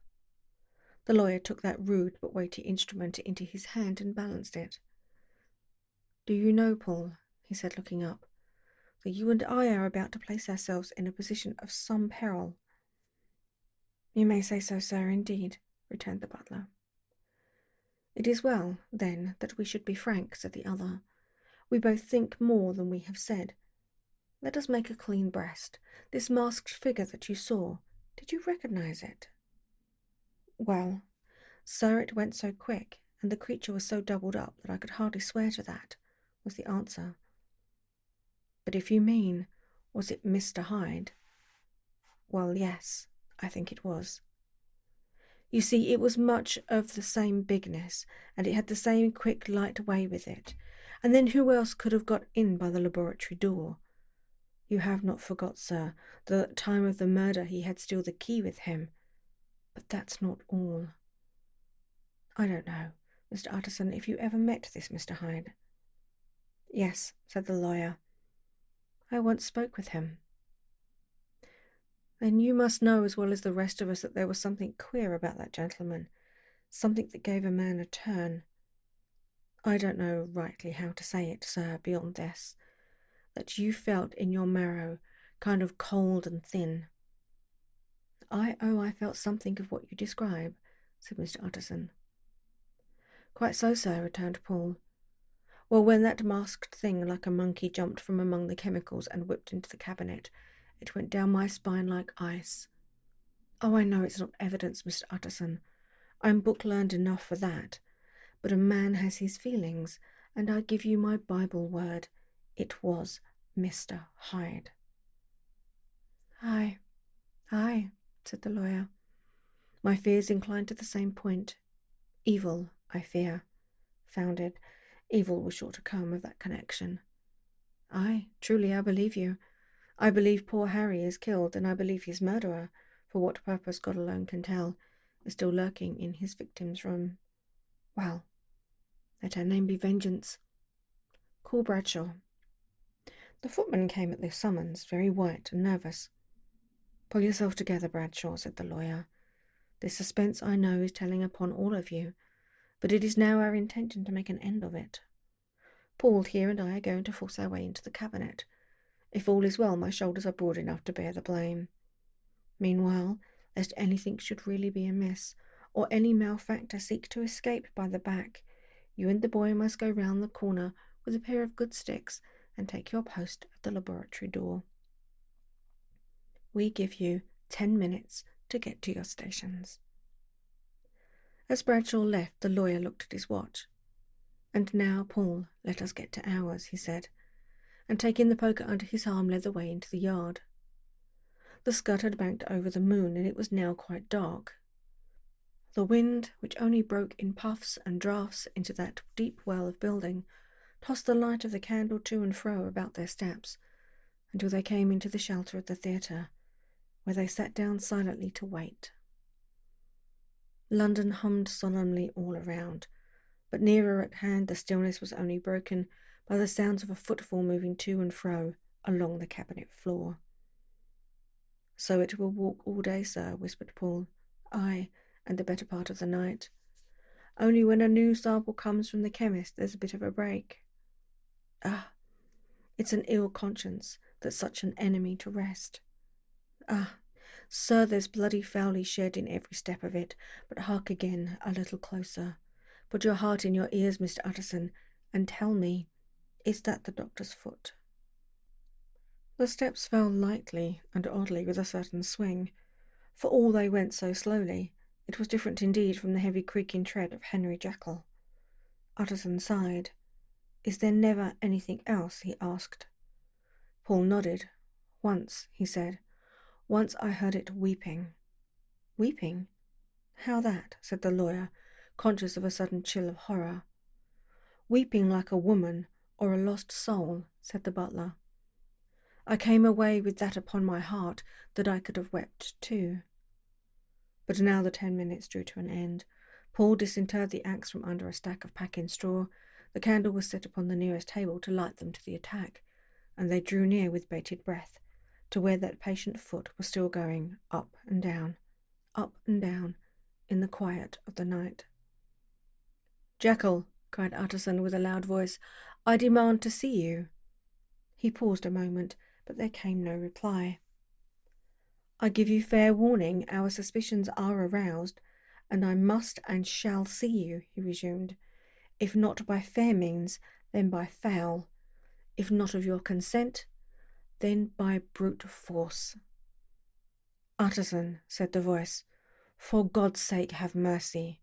The lawyer took that rude but weighty instrument into his hand and balanced it. Do you know, Paul, he said, looking up, that you and I are about to place ourselves in a position of some peril? You may say so, sir, indeed, returned the butler. It is well, then, that we should be frank, said the other. We both think more than we have said. Let us make a clean breast. This masked figure that you saw, did you recognize it? Well, sir, it went so quick, and the creature was so doubled up that I could hardly swear to that, was the answer. But if you mean, was it Mr. Hyde? Well, yes, I think it was. You see, it was much of the same bigness, and it had the same quick, light way with it. And then who else could have got in by the laboratory door? You have not forgot, sir, that at the time of the murder he had still the key with him. But that's not all. I don't know, Mr. Utterson, if you ever met this Mr. Hyde. Yes, said the lawyer. I once spoke with him. Then you must know as well as the rest of us that there was something queer about that gentleman, something that gave a man a turn. I don't know rightly how to say it, sir, beyond this, that you felt in your marrow kind of cold and thin. I felt something of what you describe, said Mr. Utterson. Quite so, sir, returned Paul. Well, when that masked thing like a monkey jumped from among the chemicals and whipped into the cabinet, it went down my spine like ice. Oh, I know it's not evidence, Mr. Utterson. I'm book-learned enough for that. but a man has his feelings, and I give you my Bible word, it was Mr. Hyde." "Aye, aye," said the lawyer. "My fears incline to the same point. Evil, I fear, founded. Evil was sure to come of that connection." "Aye, truly I believe you. I believe poor Harry is killed, and I believe his murderer, for what purpose God alone can tell, is still lurking in his victim's room. Well, let her name be Vengeance. Call Bradshaw." The footman came at this summons, very white and nervous. "Pull yourself together, Bradshaw," said the lawyer. "This suspense, I know, is telling upon all of you, but it is now our intention to make an end of it. Paul here and I are going to force our way into the cabinet. If all is well, my shoulders are broad enough to bear the blame. Meanwhile, lest anything should really be amiss, or any malefactor seek to escape by the back, you and the boy must go round the corner with a pair of good sticks and take your post at the laboratory door. We give you 10 minutes to get to your stations." As Bradshaw left, the lawyer looked at his watch. "And now, Paul, let us get to ours," he said, and taking the poker under his arm led the way into the yard. The scud had banked over the moon, and it was now quite dark. The wind, which only broke in puffs and draughts into that deep well of building, tossed the light of the candle to and fro about their steps, until they came into the shelter of the theatre, where they sat down silently to wait. London hummed solemnly all around, but nearer at hand the stillness was only broken by the sounds of a footfall moving to and fro along the cabinet floor. "So it will walk all day, sir," whispered Paul. "Aye, and the better part of the night. Only when a new sample comes from the chemist there's a bit of a break. Ah, it's an ill conscience that's such an enemy to rest. Ah, sir, there's bloody foully shed in every step of it, but hark again, a little closer. Put your heart in your ears, Mr. Utterson, and tell me, is that the doctor's foot?" The steps fell lightly and oddly with a certain swing. For all they went so slowly, it was different indeed from the heavy creaking tread of Henry Jekyll. Utterson sighed. "Is there never anything else?" he asked. Paul nodded. "Once," he said. "Once I heard it weeping." "Weeping? How that?" said the lawyer, conscious of a sudden chill of horror. "Weeping like a woman or a lost soul," said the butler. "I came away with that upon my heart that I could have wept too." But now the 10 minutes drew to an end. Paul disinterred the axe from under a stack of packing straw. The candle was set upon the nearest table to light them to the attack, and they drew near with bated breath to where that patient foot was still going up and down, in the quiet of the night. "Jekyll," cried Utterson with a loud voice, "I demand to see you." He paused a moment, but there came no reply. "I give you fair warning, our suspicions are aroused, and I must and shall see you," he resumed, "if not by fair means, then by foul. If not of your consent, then by brute force." "Utterson," said the voice, "for God's sake have mercy."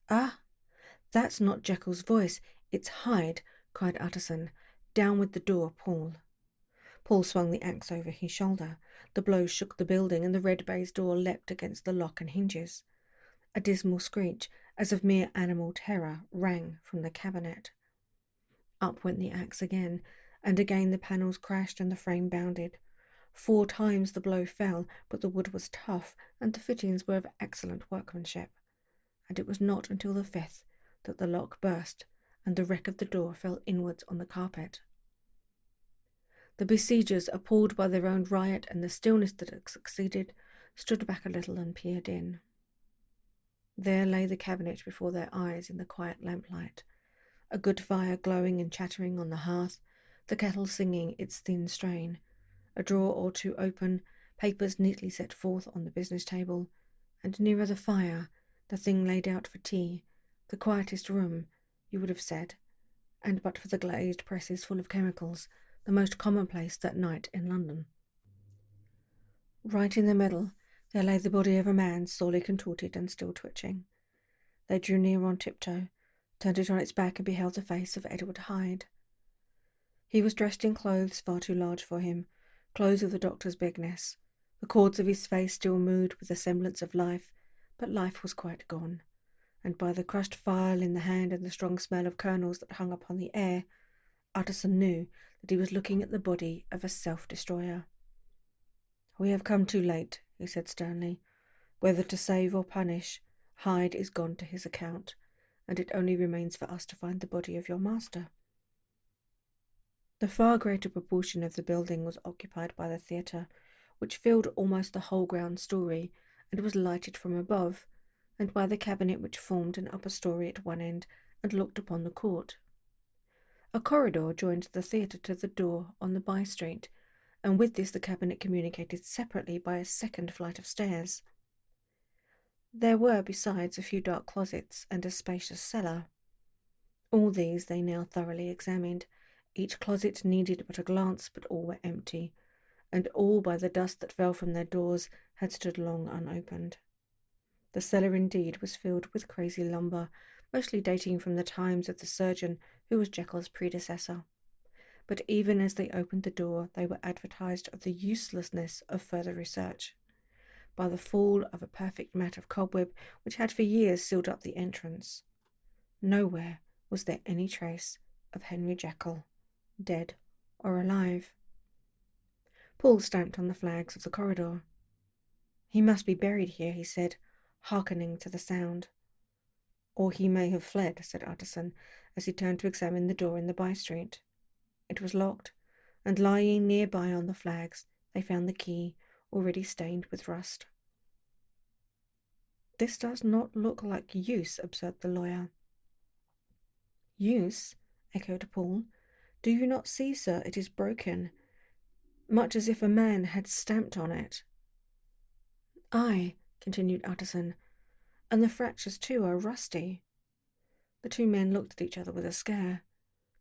"Ah, that's not Jekyll's voice, it's Hyde," cried Utterson. "Down with the door, Paul." Paul swung the axe over his shoulder. The blow shook the building, and the red baize door leapt against the lock and hinges. A dismal screech, as of mere animal terror, rang from the cabinet. Up went the axe again, and again the panels crashed and the frame bounded. 4 times the blow fell, but the wood was tough, and the fittings were of excellent workmanship. And it was not until the 5th that the lock burst, and the wreck of the door fell inwards on the carpet. The besiegers, appalled by their own riot and the stillness that had succeeded, stood back a little and peered in. There lay the cabinet before their eyes in the quiet lamplight, a good fire glowing and chattering on the hearth, the kettle singing its thin strain, a drawer or two open, papers neatly set forth on the business table, and nearer the fire, the thing laid out for tea, the quietest room, you would have said, and but for the glazed presses full of chemicals, the most commonplace that night in London. Right in the middle there lay the body of a man sorely contorted and still twitching. They drew near on tiptoe, turned it on its back, and beheld the face of Edward Hyde. He was dressed in clothes far too large for him, clothes of the doctor's bigness. The cords of his face still moved with a semblance of life, but life was quite gone, and by the crushed file in the hand and the strong smell of kernels that hung upon the air, Utterson knew that he was looking at the body of a self-destroyer. "We have come too late," he said sternly. "Whether to save or punish, Hyde is gone to his account, and it only remains for us to find the body of your master." The far greater proportion of the building was occupied by the theatre, which filled almost the whole ground story, and was lighted from above, and by the cabinet which formed an upper story at one end and looked upon the court. A corridor joined the theatre to the door on the by-street, and with this the cabinet communicated separately by a second flight of stairs. There were, besides, a few dark closets and a spacious cellar. All these they now thoroughly examined. Each closet needed but a glance, but all were empty, and all, by the dust that fell from their doors, had stood long unopened. The cellar indeed was filled with crazy lumber, mostly dating from the times of the surgeon who was Jekyll's predecessor. But even as they opened the door, they were advertised of the uselessness of further research by the fall of a perfect mat of cobweb which had for years sealed up the entrance. Nowhere was there any trace of Henry Jekyll, dead or alive. Paul stamped on the flags of the corridor. "He must be buried here," he said, hearkening to the sound. "Or he may have fled," said Utterson, as he turned to examine the door in the by-street. It was locked, and lying nearby on the flags they found the key, already stained with rust. "This does not look like use," observed the lawyer. "Use?" echoed Paul. "Do you not see, sir, it is broken, much as if a man had stamped on it." "Aye," continued Utterson, "and the fractures too are rusty." The two men looked at each other with a scare.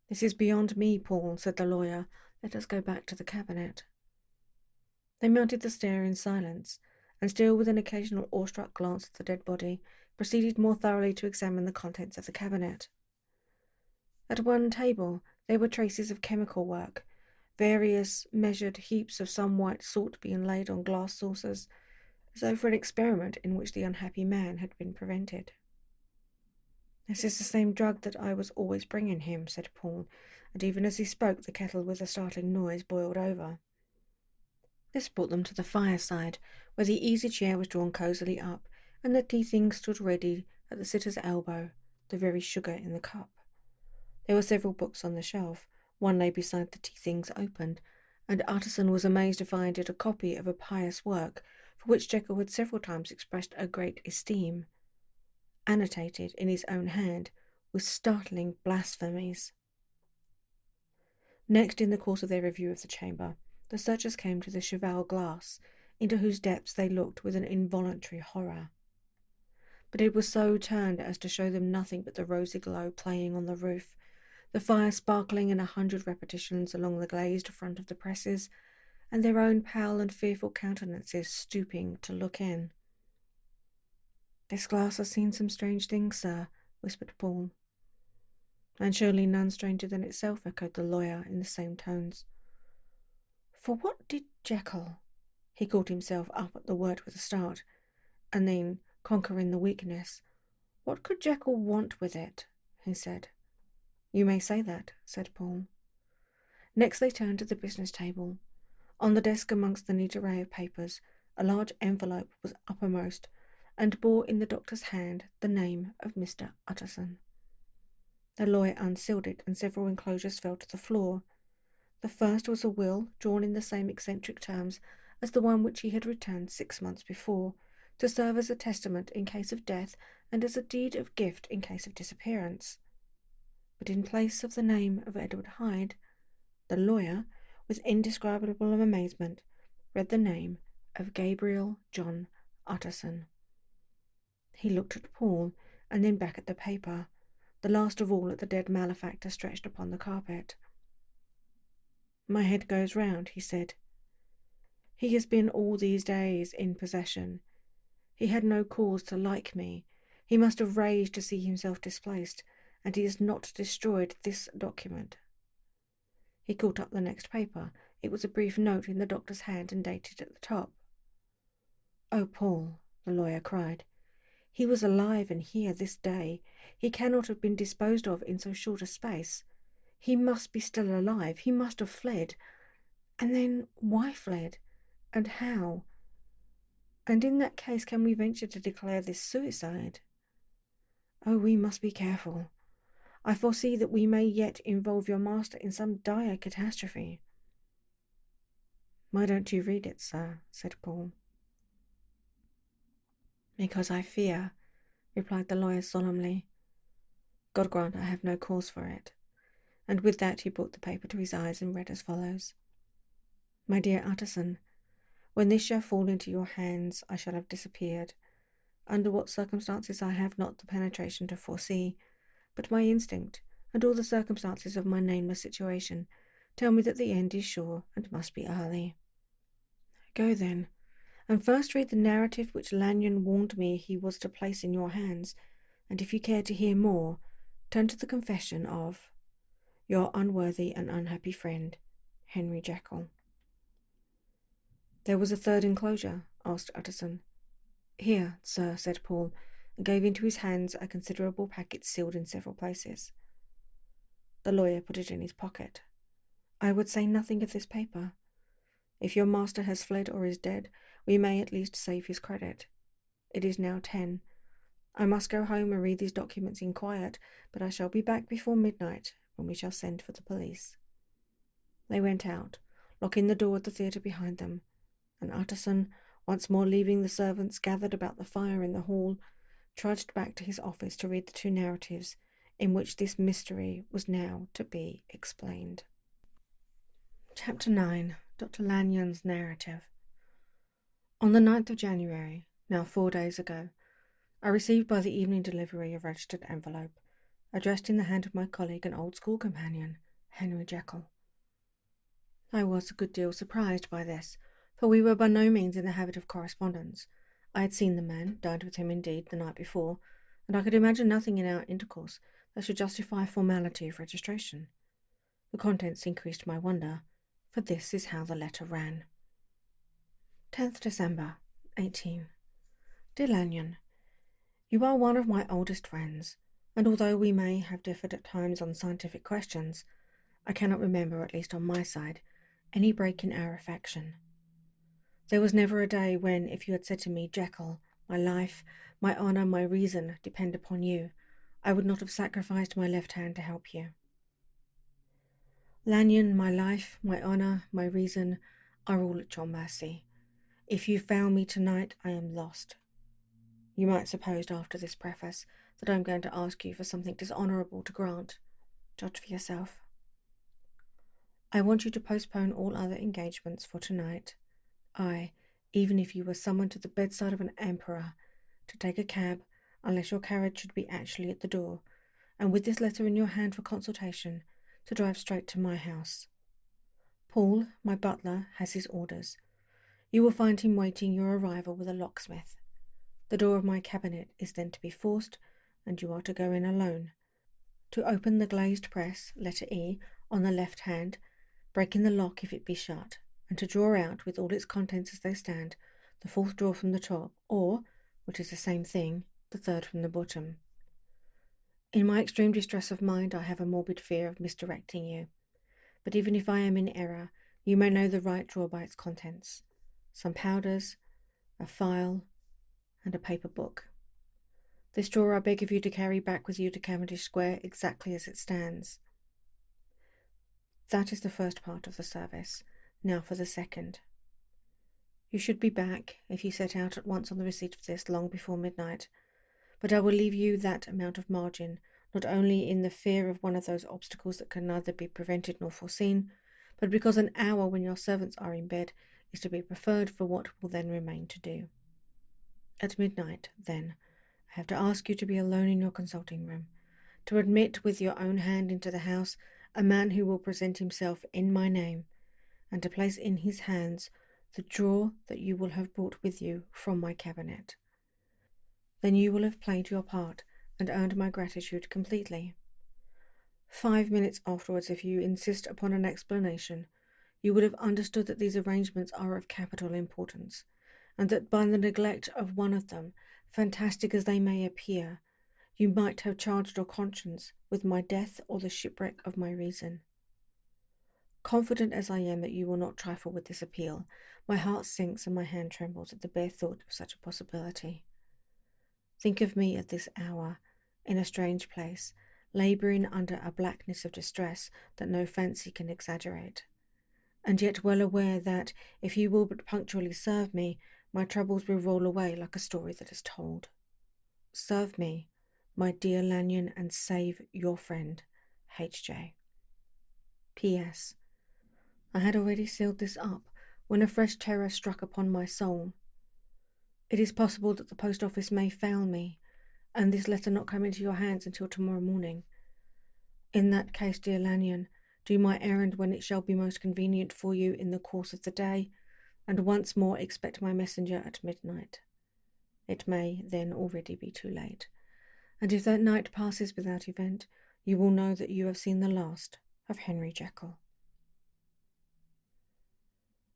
"This is beyond me, Paul," said the lawyer. "Let us go back to the cabinet." They mounted the stair in silence, and still with an occasional awestruck glance at the dead body, proceeded more thoroughly to examine the contents of the cabinet. At one table there were traces of chemical work, various measured heaps of some white salt being laid on glass saucers, as though for an experiment in which the unhappy man had been prevented. "This is the same drug that I was always bringing him," said Paul, and even as he spoke the kettle with a startling noise boiled over. This brought them to the fireside, where the easy chair was drawn cosily up, and the tea-things stood ready at the sitter's elbow, the very sugar in the cup. There were several books on the shelf. One lay beside the tea-things opened, and Utterson was amazed to find it a copy of a pious work, for which Jekyll had several times expressed a great esteem, annotated in his own hand with startling blasphemies. Next, in the course of their review of the chamber, the searchers came to the cheval glass, into whose depths they looked with an involuntary horror. But it was so turned as to show them nothing but the rosy glow playing on the roof, the fire sparkling in 100 repetitions along the glazed front of the presses, and their own pale and fearful countenances stooping to look in. "This glass has seen some strange things, sir," whispered Paul. "And surely none stranger than itself," echoed the lawyer in the same tones. "For what did Jekyll—" He caught himself up at the word with a start, and then, conquering the weakness, "What could Jekyll want with it?" he said. "You may say that," said Paul. Next they turned to the business table. On the desk amongst the neat array of papers, a large envelope was uppermost, and bore in the doctor's hand the name of Mr. Utterson. The lawyer unsealed it, and several enclosures fell to the floor. The first was a will drawn in the same eccentric terms as the one which he had returned 6 months before, to serve as a testament in case of death and as a deed of gift in case of disappearance. But in place of the name of Edward Hyde, the lawyer, with indescribable amazement, read the name of Gabriel John Utterson. He looked at Paul, and then back at the paper, the last of all at the dead malefactor stretched upon the carpet. "My head goes round," he said. "He has been all these days in possession. He had no cause to like me. He must have raged to see himself displaced, and he has not destroyed this document. He caught up the next paper. It was a brief note in the doctor's hand and dated at the top. "Oh, Paul," the lawyer cried. "He was alive and here this day. He cannot have been disposed of in so short a space. He must be still alive. He must have fled. And then why fled? And how? And in that case, can we venture to declare this suicide? Oh, we must be careful. I foresee that we may yet involve your master in some dire catastrophe." "Why don't you read it, sir?" said Paul. "Because I fear," replied the lawyer solemnly. "God grant I have no cause for it." And with that he brought the paper to his eyes and read as follows: "My dear Utterson, when this shall fall into your hands, I shall have disappeared. Under what circumstances I have not the penetration to foresee, but my instinct, and all the circumstances of my nameless situation, tell me that the end is sure and must be early. Go then, and first read the narrative which Lanyon warned me he was to place in your hands, and if you care to hear more, turn to the confession of your unworthy and unhappy friend, Henry Jekyll." "There was a third enclosure?" asked Utterson. "Here, sir," said Paul, and gave into his hands a considerable packet sealed in several places. The lawyer put it in his pocket. "I would say nothing of this paper. If your master has fled or is dead, we may at least save his credit. It is now 10. I must go home and read these documents in quiet, but I shall be back before midnight, when we shall send for the police." They went out, locking the door of the theatre behind them, and Utterson, once more leaving the servants gathered about the fire in the hall, trudged back to his office to read the two narratives in which this mystery was now to be explained. Chapter 9. Dr. Lanyon's Narrative. On the 9th of January, now 4 days ago, I received by the evening delivery a registered envelope, addressed in the hand of my colleague and old school companion, Henry Jekyll. I was a good deal surprised by this, for we were by no means in the habit of correspondence. I had seen the man, dined with him indeed the night before, and I could imagine nothing in our intercourse that should justify a formality of registration. The contents increased my wonder, for this is how the letter ran. 10th December, 18. Dear Lanyon, you are one of my oldest friends, and although we may have differed at times on scientific questions, I cannot remember, at least on my side, any break in our affection. There was never a day when, if you had said to me, "Jekyll, my life, my honour, my reason depend upon you," I would not have sacrificed my left hand to help you. Lanyon, my life, my honour, my reason are all at your mercy. If you fail me tonight, I am lost. You might suppose after this preface that I am going to ask you for something dishonourable to grant. Judge for yourself. I want you to postpone all other engagements for tonight. Even if you were summoned to the bedside of an emperor, to take a cab, unless your carriage should be actually at the door, and with this letter in your hand for consultation, to drive straight to my house. Paul, my butler, has his orders. You will find him waiting your arrival with a locksmith. The door of my cabinet is then to be forced, and you are to go in alone. To open the glazed press, letter E, on the left hand, breaking the lock if it be shut, and to draw out, with all its contents as they stand, the fourth drawer from the top, or, which is the same thing, the third from the bottom. In my extreme distress of mind, I have a morbid fear of misdirecting you. But even if I am in error, you may know the right drawer by its contents. Some powders, a file, and a paper book. This drawer I beg of you to carry back with you to Cavendish Square exactly as it stands. That is the first part of the service. Now for the second. You should be back, if you set out at once on the receipt of this, long before midnight, but I will leave you that amount of margin, not only in the fear of one of those obstacles that can neither be prevented nor foreseen, but because an hour when your servants are in bed is to be preferred for what will then remain to do. At midnight, then, I have to ask you to be alone in your consulting room, to admit with your own hand into the house a man who will present himself in my name, and to place in his hands the drawer that you will have brought with you from my cabinet. then you will have played your part and earned my gratitude completely. 5 minutes afterwards, if you insist upon an explanation, you would have understood that these arrangements are of capital importance, and that by the neglect of one of them, fantastic as they may appear, you might have charged your conscience with my death or the shipwreck of my reason. Confident as I am that you will not trifle with this appeal, my heart sinks and my hand trembles at the bare thought of such a possibility. Think of me at this hour, in a strange place, labouring under a blackness of distress that no fancy can exaggerate, and yet well aware that, if you will but punctually serve me, my troubles will roll away like a story that is told. Serve me, my dear Lanyon, and save your friend, H.J. P.S. I had already sealed this up when a fresh terror struck upon my soul. It is possible that the post office may fail me, and this letter not come into your hands until tomorrow morning. In that case, dear Lanyon, do my errand when it shall be most convenient for you in the course of the day, and once more expect my messenger at midnight. It may then already be too late, and if that night passes without event, you will know that you have seen the last of Henry Jekyll.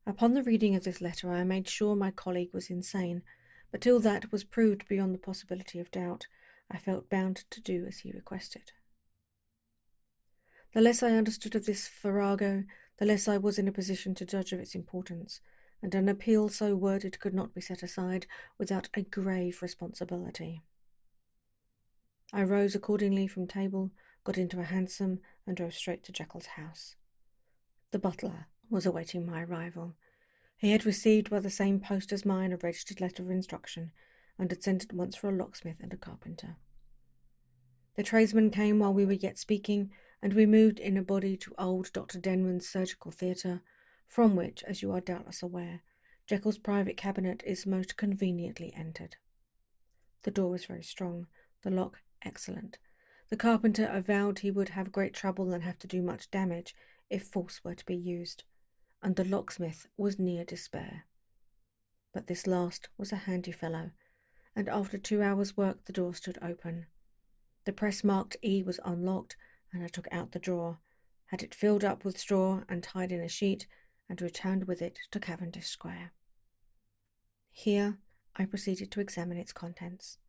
Upon the reading of this letter, I made sure my colleague was insane, but till that was proved beyond the possibility of doubt, I felt bound to do as he requested. The less I understood of this farrago, the less I was in a position to judge of its importance, and an appeal so worded could not be set aside without a grave responsibility. I rose accordingly from table, got into a hansom, and drove straight to Jekyll's house. The butler was awaiting my arrival. He had received by the same post as mine a registered letter of instruction, and had sent at once for a locksmith and a carpenter. The tradesmen came while we were yet speaking, and we moved in a body to old Dr. Denman's surgical theatre, from which, as you are doubtless aware, Jekyll's private cabinet is most conveniently entered. The door was very strong, the lock excellent. The carpenter avowed he would have great trouble and have to do much damage if force were to be used, and the locksmith was near despair. But this last was a handy fellow, and after 2 hours' work the door stood open. The press marked E was unlocked, and I took out the drawer, had it filled up with straw and tied in a sheet, and returned with it to Cavendish Square. Here I proceeded to examine its contents.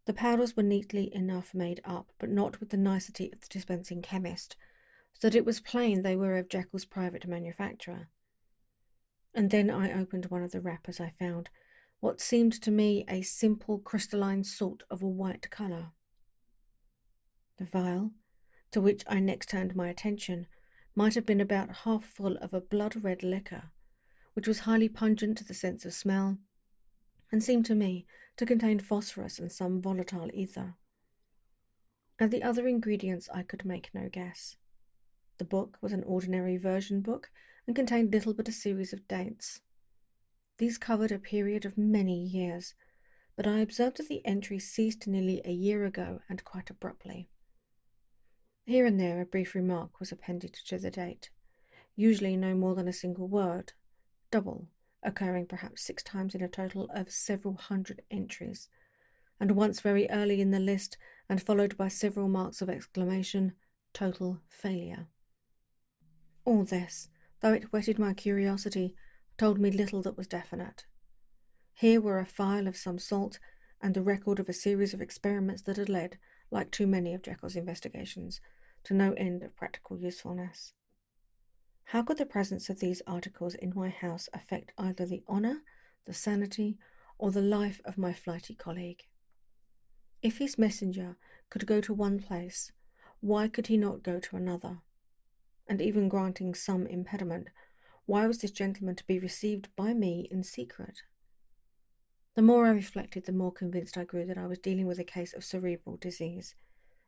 The powders were neatly enough made up, but not with the nicety of the dispensing chemist, so that it was plain they were of Jekyll's private manufacture. And then I opened one of the wrappers. I found what seemed to me a simple crystalline salt of a white colour. The vial, to which I next turned my attention, might have been about half full of a blood-red liquor, which was highly pungent to the sense of smell, and seemed to me to contain phosphorus and some volatile ether. Of the other ingredients I could make no guess. The book was an ordinary version book, and contained little but a series of dates. These covered a period of many years, but I observed that the entry ceased nearly a year ago, and quite abruptly. Here and there a brief remark was appended to the date, usually no more than a single word, double, occurring perhaps 6 times in a total of several hundred entries, and once very early in the list, and followed by several marks of exclamation, total failure. All this, though it whetted my curiosity, told me little that was definite. Here were a phial of some salt, and the record of a series of experiments that had led, like too many of Jekyll's investigations, to no end of practical usefulness. How could the presence of these articles in my house affect either the honour, the sanity, or the life of my flighty colleague? If his messenger could go to one place, why could he not go to another? And even granting some impediment, why was this gentleman to be received by me in secret? The more I reflected, the more convinced I grew that I was dealing with a case of cerebral disease,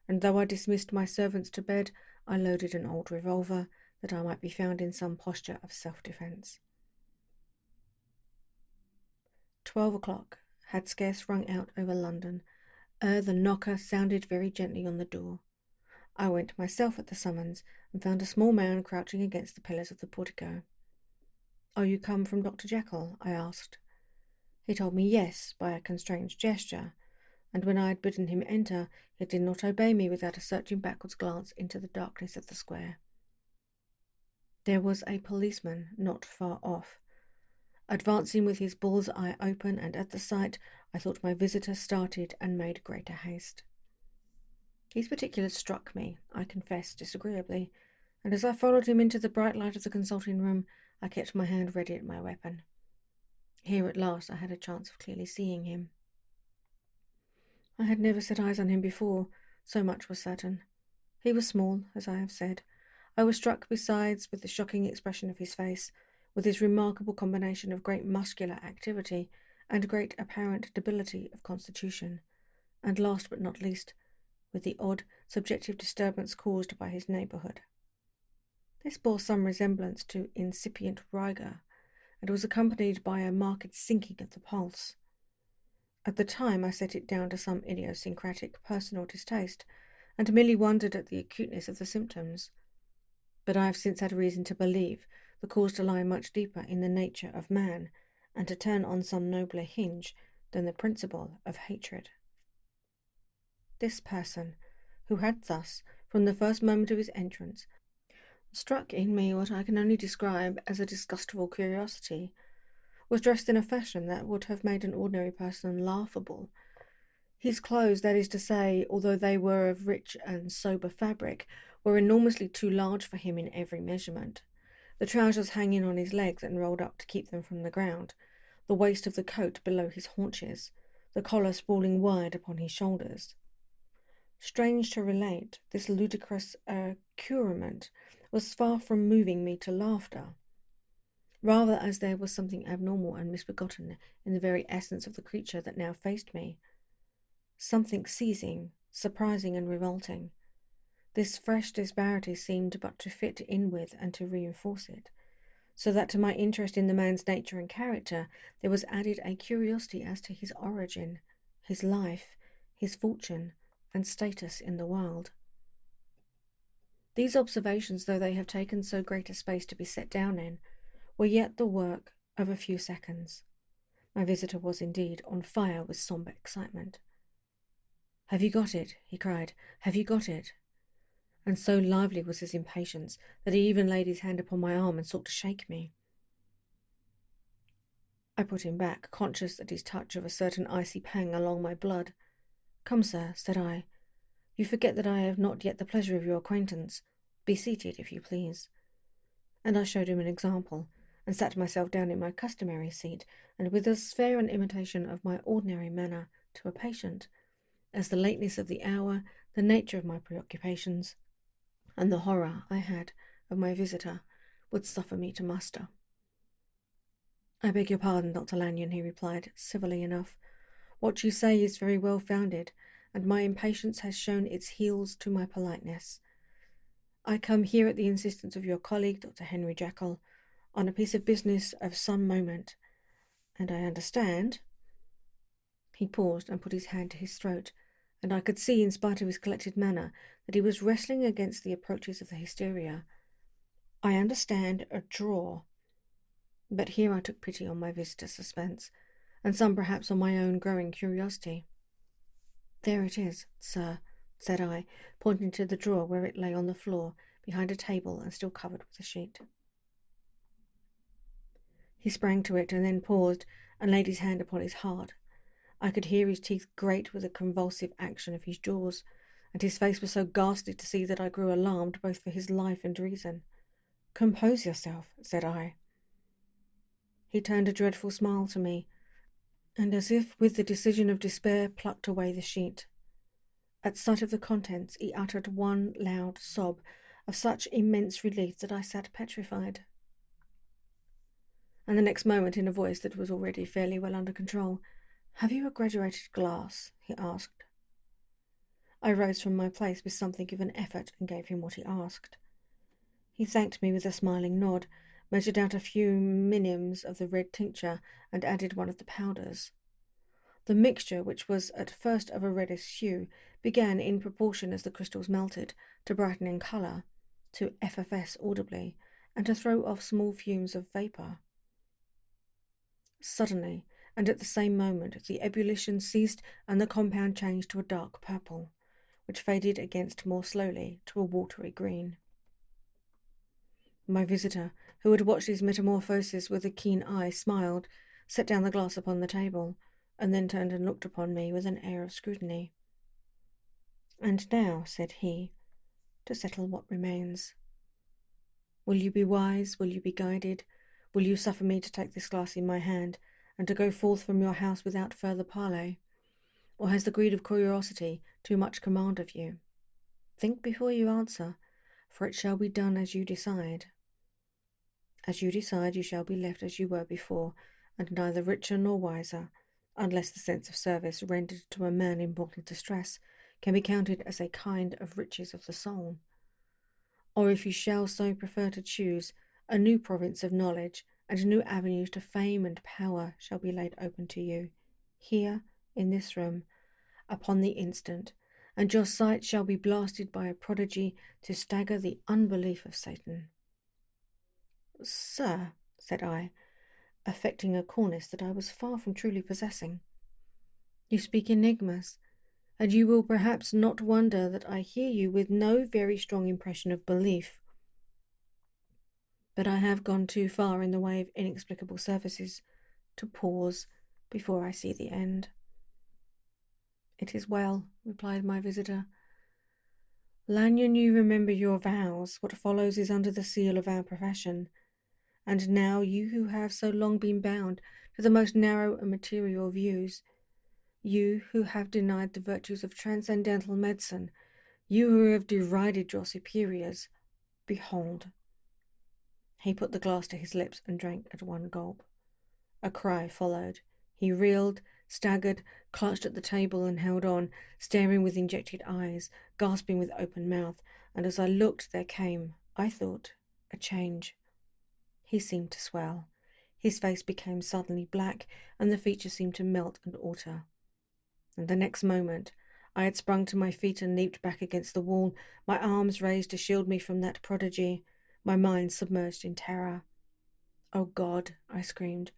and though I dismissed my servants to bed, I loaded an old revolver, that I might be found in some posture of self-defence. 12 o'clock had scarce rung out over London, ere the knocker sounded very gently on the door. I went myself at the summons, and found a small man crouching against the pillars of the portico. "Are you come from Dr. Jekyll?" I asked. He told me yes by a constrained gesture, and when I had bidden him enter, he did not obey me without a searching backwards glance into the darkness of the square. There was a policeman not far off, advancing with his bull's eye open, and at the sight I thought my visitor started and made greater haste. These particulars struck me, I confess, disagreeably, and as I followed him into the bright light of the consulting room, I kept my hand ready at my weapon. Here at last I had a chance of clearly seeing him. I had never set eyes on him before, so much was certain. He was small, as I have said. I was struck besides with the shocking expression of his face, with his remarkable combination of great muscular activity and great apparent debility of constitution, and last but not least, with the odd, subjective disturbance caused by his neighbourhood. This bore some resemblance to incipient rigor, and was accompanied by a marked sinking of the pulse. At the time I set it down to some idiosyncratic personal distaste, and merely wondered at the acuteness of the symptoms. But I have since had reason to believe the cause to lie much deeper in the nature of man, and to turn on some nobler hinge than the principle of hatred. This person, who had thus, from the first moment of his entrance, struck in me what I can only describe as a disgustful curiosity, was dressed in a fashion that would have made an ordinary person laughable. His clothes, that is to say, although they were of rich and sober fabric, were enormously too large for him in every measurement, the trousers hanging on his legs and rolled up to keep them from the ground, the waist of the coat below his haunches, the collar sprawling wide upon his shoulders. Strange to relate, this ludicrous accoutrement was far from moving me to laughter, rather as there was something abnormal and misbegotten in the very essence of the creature that now faced me, something seizing, surprising, and revolting. This fresh disparity seemed but to fit in with and to reinforce it, so that to my interest in the man's nature and character there was added a curiosity as to his origin, his life, his fortune, and status in the world. These observations, though they have taken so great a space to be set down in, were yet the work of a few seconds. My visitor was indeed on fire with sombre excitement. "Have you got it?" he cried. "Have you got it?" And so lively was his impatience that he even laid his hand upon my arm and sought to shake me. I put him back, conscious at his touch of a certain icy pang along my blood. "Come, sir," said I. "You forget that I have not yet the pleasure of your acquaintance. Be seated, if you please." And I showed him an example, and sat myself down in my customary seat, and with as fair an imitation of my ordinary manner to a patient, as the lateness of the hour, the nature of my preoccupations, and the horror I had of my visitor would suffer me to muster. "I beg your pardon, Dr. Lanyon," he replied, civilly enough. "What you say is very well founded, and my impatience has shown its heels to my politeness. I come here at the insistence of your colleague, Dr. Henry Jekyll, on a piece of business of some moment, and I understand—" He paused and put his hand to his throat, and I could see, in spite of his collected manner, that he was wrestling against the approaches of the hysteria. "I understand a draw." But here I took pity on my visitor's suspense, and some perhaps on my own growing curiosity. "There it is, sir," said I, pointing to the drawer where it lay on the floor, behind a table and still covered with a sheet. He sprang to it and then paused and laid his hand upon his heart. I could hear his teeth grate with the convulsive action of his jaws, and his face was so ghastly to see that I grew alarmed both for his life and reason. "Compose yourself," said I. He turned a dreadful smile to me, and as if with the decision of despair plucked away the sheet. At sight of the contents he uttered one loud sob of such immense relief that I sat petrified. And the next moment, in a voice that was already fairly well under control, "Have you a graduated glass?" he asked. I rose from my place with something of an effort and gave him what he asked. He thanked me with a smiling nod, measured out a few minims of the red tincture, and added one of the powders. The mixture, which was at first of a reddish hue, began, in proportion as the crystals melted, to brighten in colour, to effervesce audibly, and to throw off small fumes of vapour. Suddenly, and at the same moment the ebullition ceased and the compound changed to a dark purple, which faded against more slowly to a watery green. My visitor, who had watched these metamorphoses with a keen eye, smiled, set down the glass upon the table, and then turned and looked upon me with an air of scrutiny. "And now," said he, "to settle what remains. Will you be wise? Will you be guided? Will you suffer me to take this glass in my hand, and to go forth from your house without further parley? Or has the greed of curiosity too much command of you? Think before you answer, for it shall be done as you decide. As you decide, you shall be left as you were before, and neither richer nor wiser, unless the sense of service rendered to a man in mortal distress can be counted as a kind of riches of the soul. Or if you shall so prefer to choose, a new province of knowledge and new avenues to fame and power shall be laid open to you, here, in this room, upon the instant, and your sight shall be blasted by a prodigy to stagger the unbelief of Satan." "Sir," said I, affecting a coolness that I was far from truly possessing, "you speak enigmas, and you will perhaps not wonder that I hear you with no very strong impression of belief. But I have gone too far in the way of inexplicable services to pause before I see the end." "It is well," replied my visitor. "Lanyon, you remember your vows. What follows is under the seal of our profession. And now you who have so long been bound to the most narrow and material views, you who have denied the virtues of transcendental medicine, you who have derided your superiors, behold." He put the glass to his lips and drank at one gulp. A cry followed. He reeled, staggered, clutched at the table and held on, staring with injected eyes, gasping with open mouth, and as I looked there came, I thought, a change. He seemed to swell. His face became suddenly black, and the features seemed to melt and alter. And the next moment I had sprung to my feet and leaped back against the wall, my arms raised to shield me from that prodigy, my mind submerged in terror. "Oh God!" I screamed,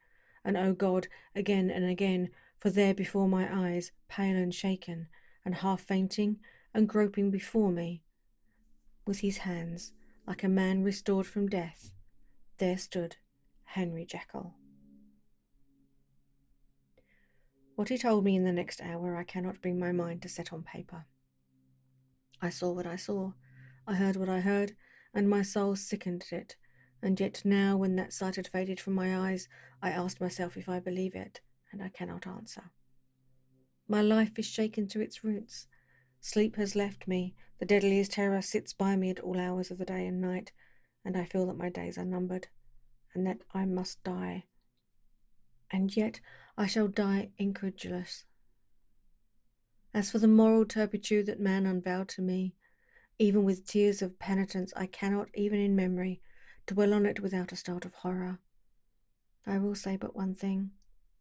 and "Oh God!" again and again, for there before my eyes, pale and shaken, and half fainting and groping before me, with his hands like a man restored from death, there stood Henry Jekyll. What he told me in the next hour I cannot bring my mind to set on paper. I saw what I saw, I heard what I heard, and my soul sickened at it, and yet now when that sight had faded from my eyes, I asked myself if I believe it, and I cannot answer. My life is shaken to its roots. Sleep has left me, the deadliest terror sits by me at all hours of the day and night, and I feel that my days are numbered, and that I must die. And yet I shall die incredulous. As for the moral turpitude that man unveiled to me, even with tears of penitence I cannot, even in memory, dwell on it without a start of horror. I will say but one thing,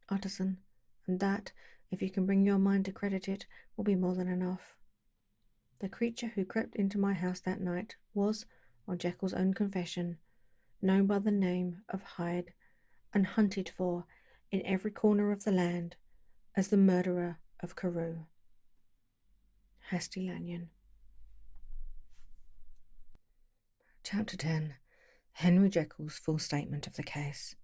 Utterson, and that, if you can bring your mind to credit it, will be more than enough. The creature who crept into my house that night was, on Jekyll's own confession, known by the name of Hyde, and hunted for, in every corner of the land, as the murderer of Carew. Hasty Lanyon. Chapter 10. Henry Jekyll's full statement of the case.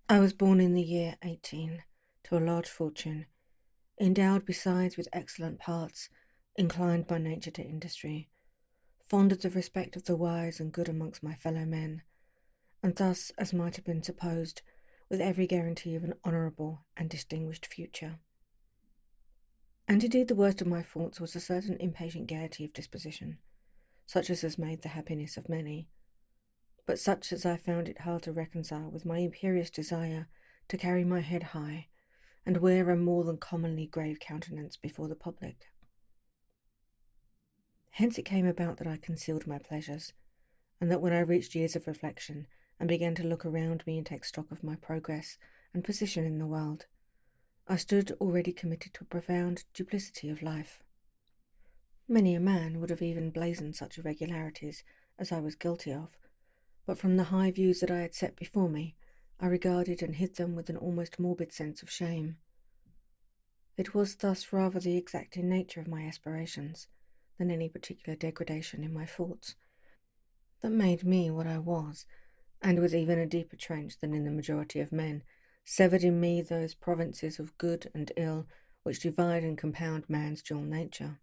I was born in the year 18, to a large fortune, endowed besides with excellent parts, inclined by nature to industry, fond of the respect of the wise and good amongst my fellow men, and thus, as might have been supposed, with every guarantee of an honourable and distinguished future. And indeed the worst of my faults was a certain impatient gaiety of disposition, such as has made the happiness of many, but such as I found it hard to reconcile with my imperious desire to carry my head high, and wear a more than commonly grave countenance before the public. Hence it came about that I concealed my pleasures, and that when I reached years of reflection, and began to look around me and take stock of my progress and position in the world, I stood already committed to a profound duplicity of life. Many a man would have even blazoned such irregularities as I was guilty of, but from the high views that I had set before me, I regarded and hid them with an almost morbid sense of shame. It was thus rather the exacting nature of my aspirations, than any particular degradation in my thoughts, that made me what I was, and with even a deeper trench than in the majority of men, severed in me those provinces of good and ill which divide and compound man's dual nature.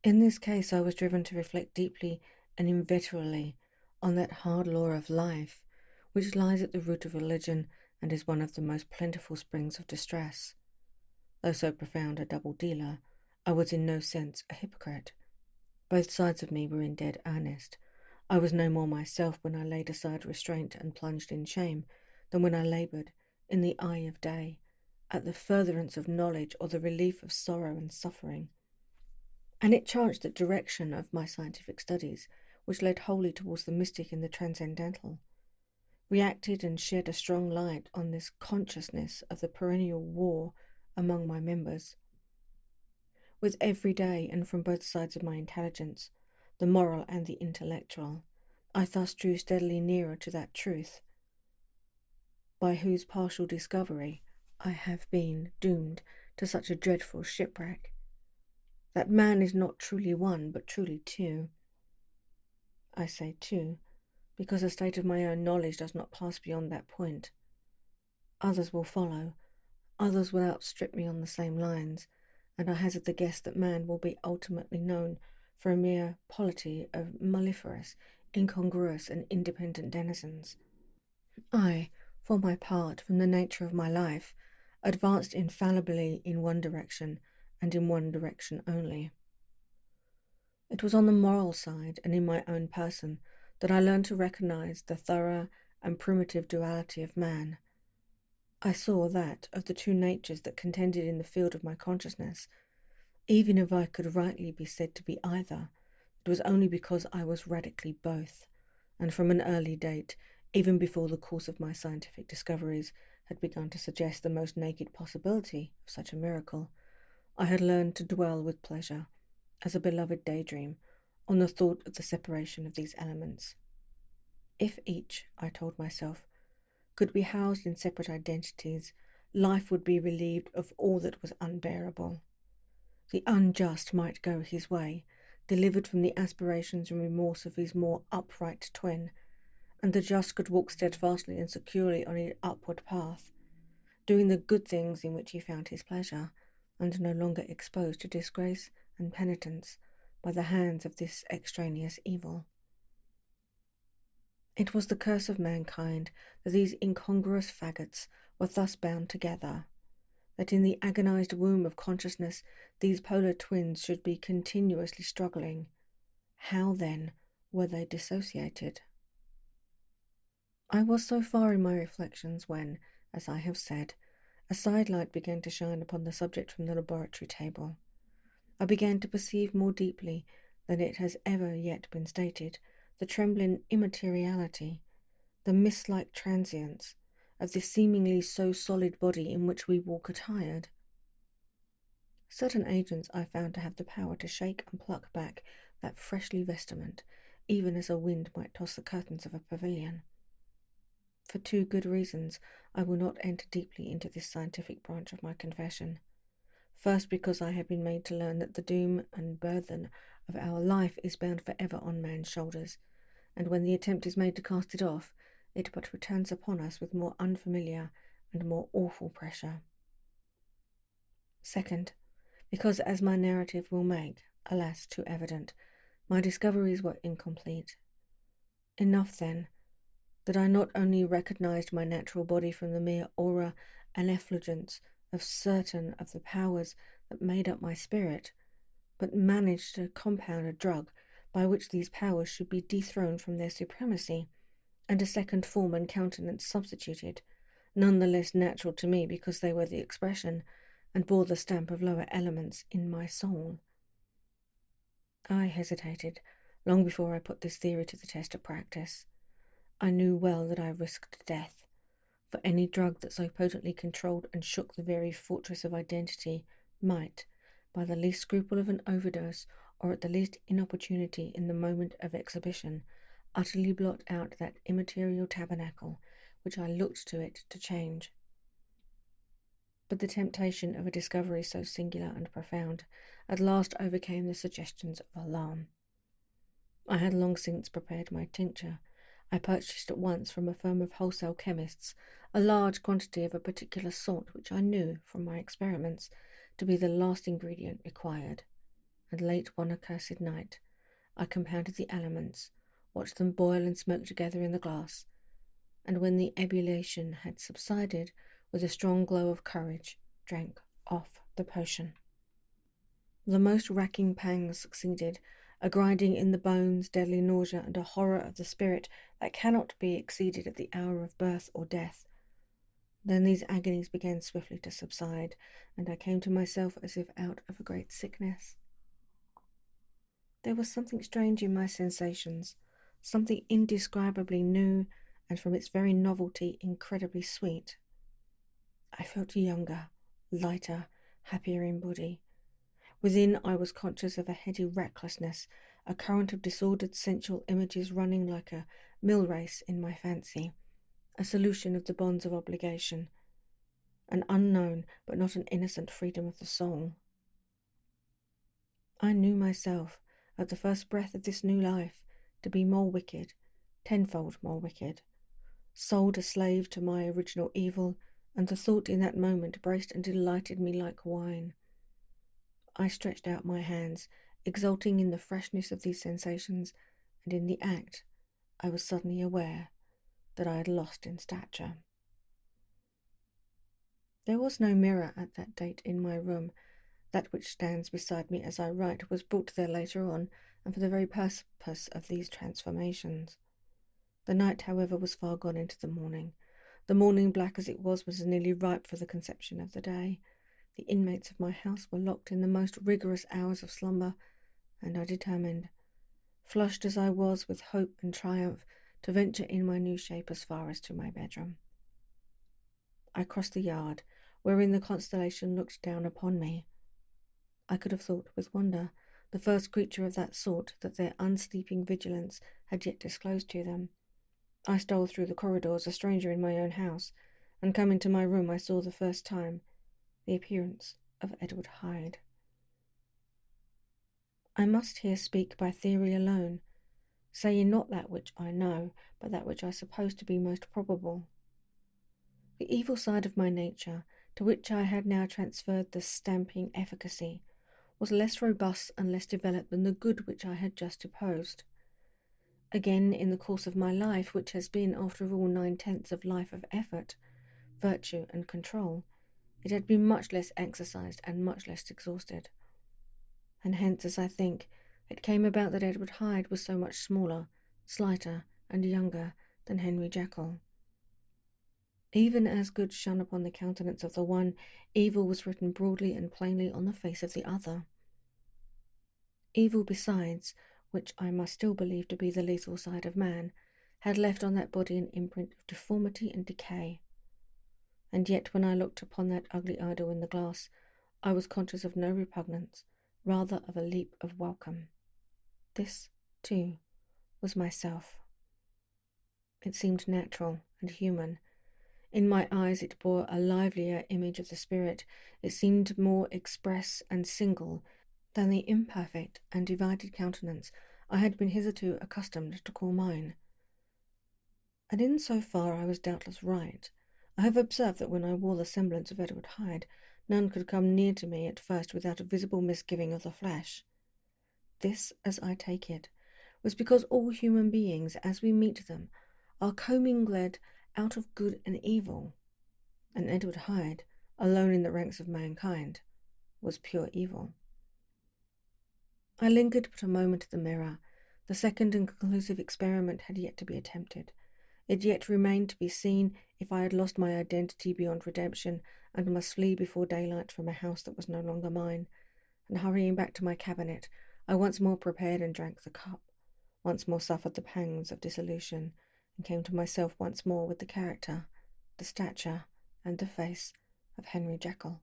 In this case I was driven to reflect deeply and inveterately on that hard law of life, which lies at the root of religion and is one of the most plentiful springs of distress. Though so profound a double-dealer, I was in no sense a hypocrite. Both sides of me were in dead earnest. I was no more myself when I laid aside restraint and plunged in shame than when I laboured, in the eye of day, at the furtherance of knowledge or the relief of sorrow and suffering. And it chanced that direction of my scientific studies, which led wholly towards the mystic and the transcendental, reacted and shed a strong light on this consciousness of the perennial war among my members. With every day, and from both sides of my intelligence, the moral and the intellectual, I thus drew steadily nearer to that truth, by whose partial discovery I have been doomed to such a dreadful shipwreck, that man is not truly one, but truly two. I say two, because a state of my own knowledge does not pass beyond that point. Others will follow, others will outstrip me on the same lines, and I hazard the guess that man will be ultimately known for a mere polity of mellifluous, incongruous, and independent denizens. I, for my part, from the nature of my life, advanced infallibly in one direction, and in one direction only. It was on the moral side, and in my own person, that I learned to recognize the thorough and primitive duality of man. I saw that, of the two natures that contended in the field of my consciousness, even if I could rightly be said to be either, it was only because I was radically both, and from an early date, even before the course of my scientific discoveries had begun to suggest the most naked possibility of such a miracle, I had learned to dwell with pleasure, as a beloved daydream, on the thought of the separation of these elements. If each, I told myself, could be housed in separate identities, life would be relieved of all that was unbearable. The unjust might go his way, delivered from the aspirations and remorse of his more upright twin, and the just could walk steadfastly and securely on his upward path, doing the good things in which he found his pleasure, and no longer exposed to disgrace and penitence by the hands of this extraneous evil. It was the curse of mankind that these incongruous faggots were thus bound together, that in the agonized womb of consciousness these polar twins should be continuously struggling. How, then, were they dissociated? I was so far in my reflections when, as I have said, a sidelight began to shine upon the subject from the laboratory table. I began to perceive more deeply than it has ever yet been stated the trembling immateriality, the mist-like transience of this seemingly so solid body in which we walk attired. Certain agents I found to have the power to shake and pluck back that freshly vestment, even as a wind might toss the curtains of a pavilion. For two good reasons, I will not enter deeply into this scientific branch of my confession. First, because I have been made to learn that the doom and burthen of our life is bound forever on man's shoulders, and when the attempt is made to cast it off, it but returns upon us with more unfamiliar and more awful pressure. Second, because, as my narrative will make, alas, too evident, my discoveries were incomplete. Enough, then, that I not only recognized my natural body from the mere aura and effulgence of certain of the powers that made up my spirit, but managed to compound a drug by which these powers should be dethroned from their supremacy, and a second form and countenance substituted, none the less natural to me because they were the expression and bore the stamp of lower elements in my soul. I hesitated long before I put this theory to the test of practice. I knew well that I risked death, for any drug that so potently controlled and shook the very fortress of identity might, by the least scruple of an overdose, or at the least inopportunity in the moment of exhibition, utterly blot out that immaterial tabernacle which I looked to it to change. But the temptation of a discovery so singular and profound at last overcame the suggestions of alarm. I had long since prepared my tincture. I purchased at once from a firm of wholesale chemists a large quantity of a particular salt which I knew, from my experiments, to be the last ingredient required, and late one accursed night I compounded the elements, watched them boil and smoke together in the glass, and when the ebullition had subsided, with a strong glow of courage, drank off the potion. The most racking pangs succeeded, a grinding in the bones, deadly nausea, and a horror of the spirit that cannot be exceeded at the hour of birth or death. Then these agonies began swiftly to subside, and I came to myself as if out of a great sickness. There was something strange in my sensations, something indescribably new, and from its very novelty incredibly sweet. I felt younger, lighter, happier in body. Within I was conscious of a heady recklessness, a current of disordered sensual images running like a mill race in my fancy, a solution of the bonds of obligation, an unknown but not an innocent freedom of the soul. I knew myself, at the first breath of this new life, to be more wicked, tenfold more wicked, sold a slave to my original evil, and the thought in that moment braced and delighted me like wine. I stretched out my hands, exulting in the freshness of these sensations, and in the act I was suddenly aware that I had lost in stature. There was no mirror at that date in my room. That which stands beside me as I write was brought there later on, and for the very purpose of these transformations. The night, however, was far gone into the morning. The morning, black as it was nearly ripe for the conception of the day. The inmates of my house were locked in the most rigorous hours of slumber, and I determined, flushed as I was with hope and triumph, to venture in my new shape as far as to my bedroom. I crossed the yard, wherein the constellation looked down upon me. I could have thought with wonder, the first creature of that sort that their unsleeping vigilance had yet disclosed to them. I stole through the corridors, a stranger in my own house, and coming to my room I saw the first time the appearance of Edward Hyde. I must here speak by theory alone, saying not that which I know, but that which I suppose to be most probable. The evil side of my nature, to which I had now transferred the stamping efficacy, was less robust and less developed than the good which I had just opposed. Again, in the course of my life, which has been, after all, 9/10 of life of effort, virtue, and control, it had been much less exercised and much less exhausted. And hence, as I think, it came about that Edward Hyde was so much smaller, slighter, and younger than Henry Jekyll. Even as good shone upon the countenance of the one, evil was written broadly and plainly on the face of the other. Evil besides, which I must still believe to be the lethal side of man, had left on that body an imprint of deformity and decay. And yet when I looked upon that ugly idol in the glass, I was conscious of no repugnance, rather of a leap of welcome. This, too, was myself. It seemed natural and human. In my eyes it bore a livelier image of the spirit. It seemed more express and single than the imperfect and divided countenance I had been hitherto accustomed to call mine. And in so far I was doubtless right. I have observed that when I wore the semblance of Edward Hyde, none could come near to me at first without a visible misgiving of the flesh. This, as I take it, was because all human beings, as we meet them, are commingled out of good and evil, and Edward Hyde, alone in the ranks of mankind, was pure evil. I lingered but a moment at the mirror. The second and conclusive experiment had yet to be attempted. It yet remained to be seen if I had lost my identity beyond redemption and must flee before daylight from a house that was no longer mine, and hurrying back to my cabinet, I once more prepared and drank the cup, once more suffered the pangs of dissolution, and came to myself once more with the character, the stature, and the face of Henry Jekyll.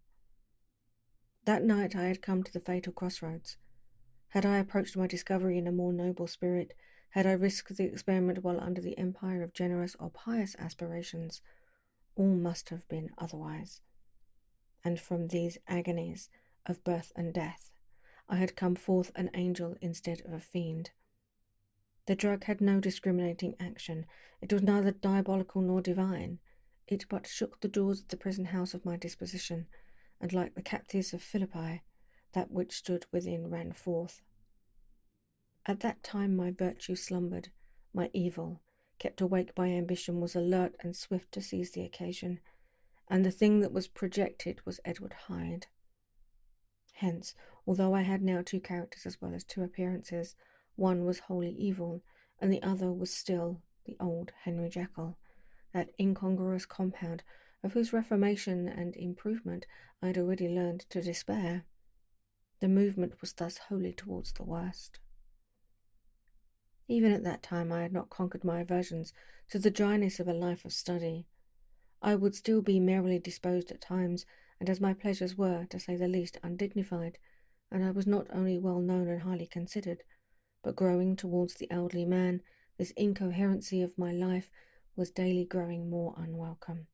That night I had come to the fatal crossroads. Had I approached my discovery in a more noble spirit, Had I risked the experiment while under the empire of generous or pious aspirations, all must have been otherwise. And from these agonies of birth and death, I had come forth an angel instead of a fiend. The drug had no discriminating action. It was neither diabolical nor divine. It but shook the doors of the prison house of my disposition, and like the captives of Philippi, that which stood within ran forth. At that time my virtue slumbered, my evil, kept awake by ambition, was alert and swift to seize the occasion, and the thing that was projected was Edward Hyde. Hence, although I had now two characters as well as two appearances, one was wholly evil, and the other was still the old Henry Jekyll, that incongruous compound of whose reformation and improvement I had already learned to despair. The movement was thus wholly towards the worst. Even at that time I had not conquered my aversions to the dryness of a life of study. I would still be merrily disposed at times, and as my pleasures were, to say the least, undignified, and I was not only well known and highly considered, but growing towards the elderly man, this incoherency of my life was daily growing more unwelcome.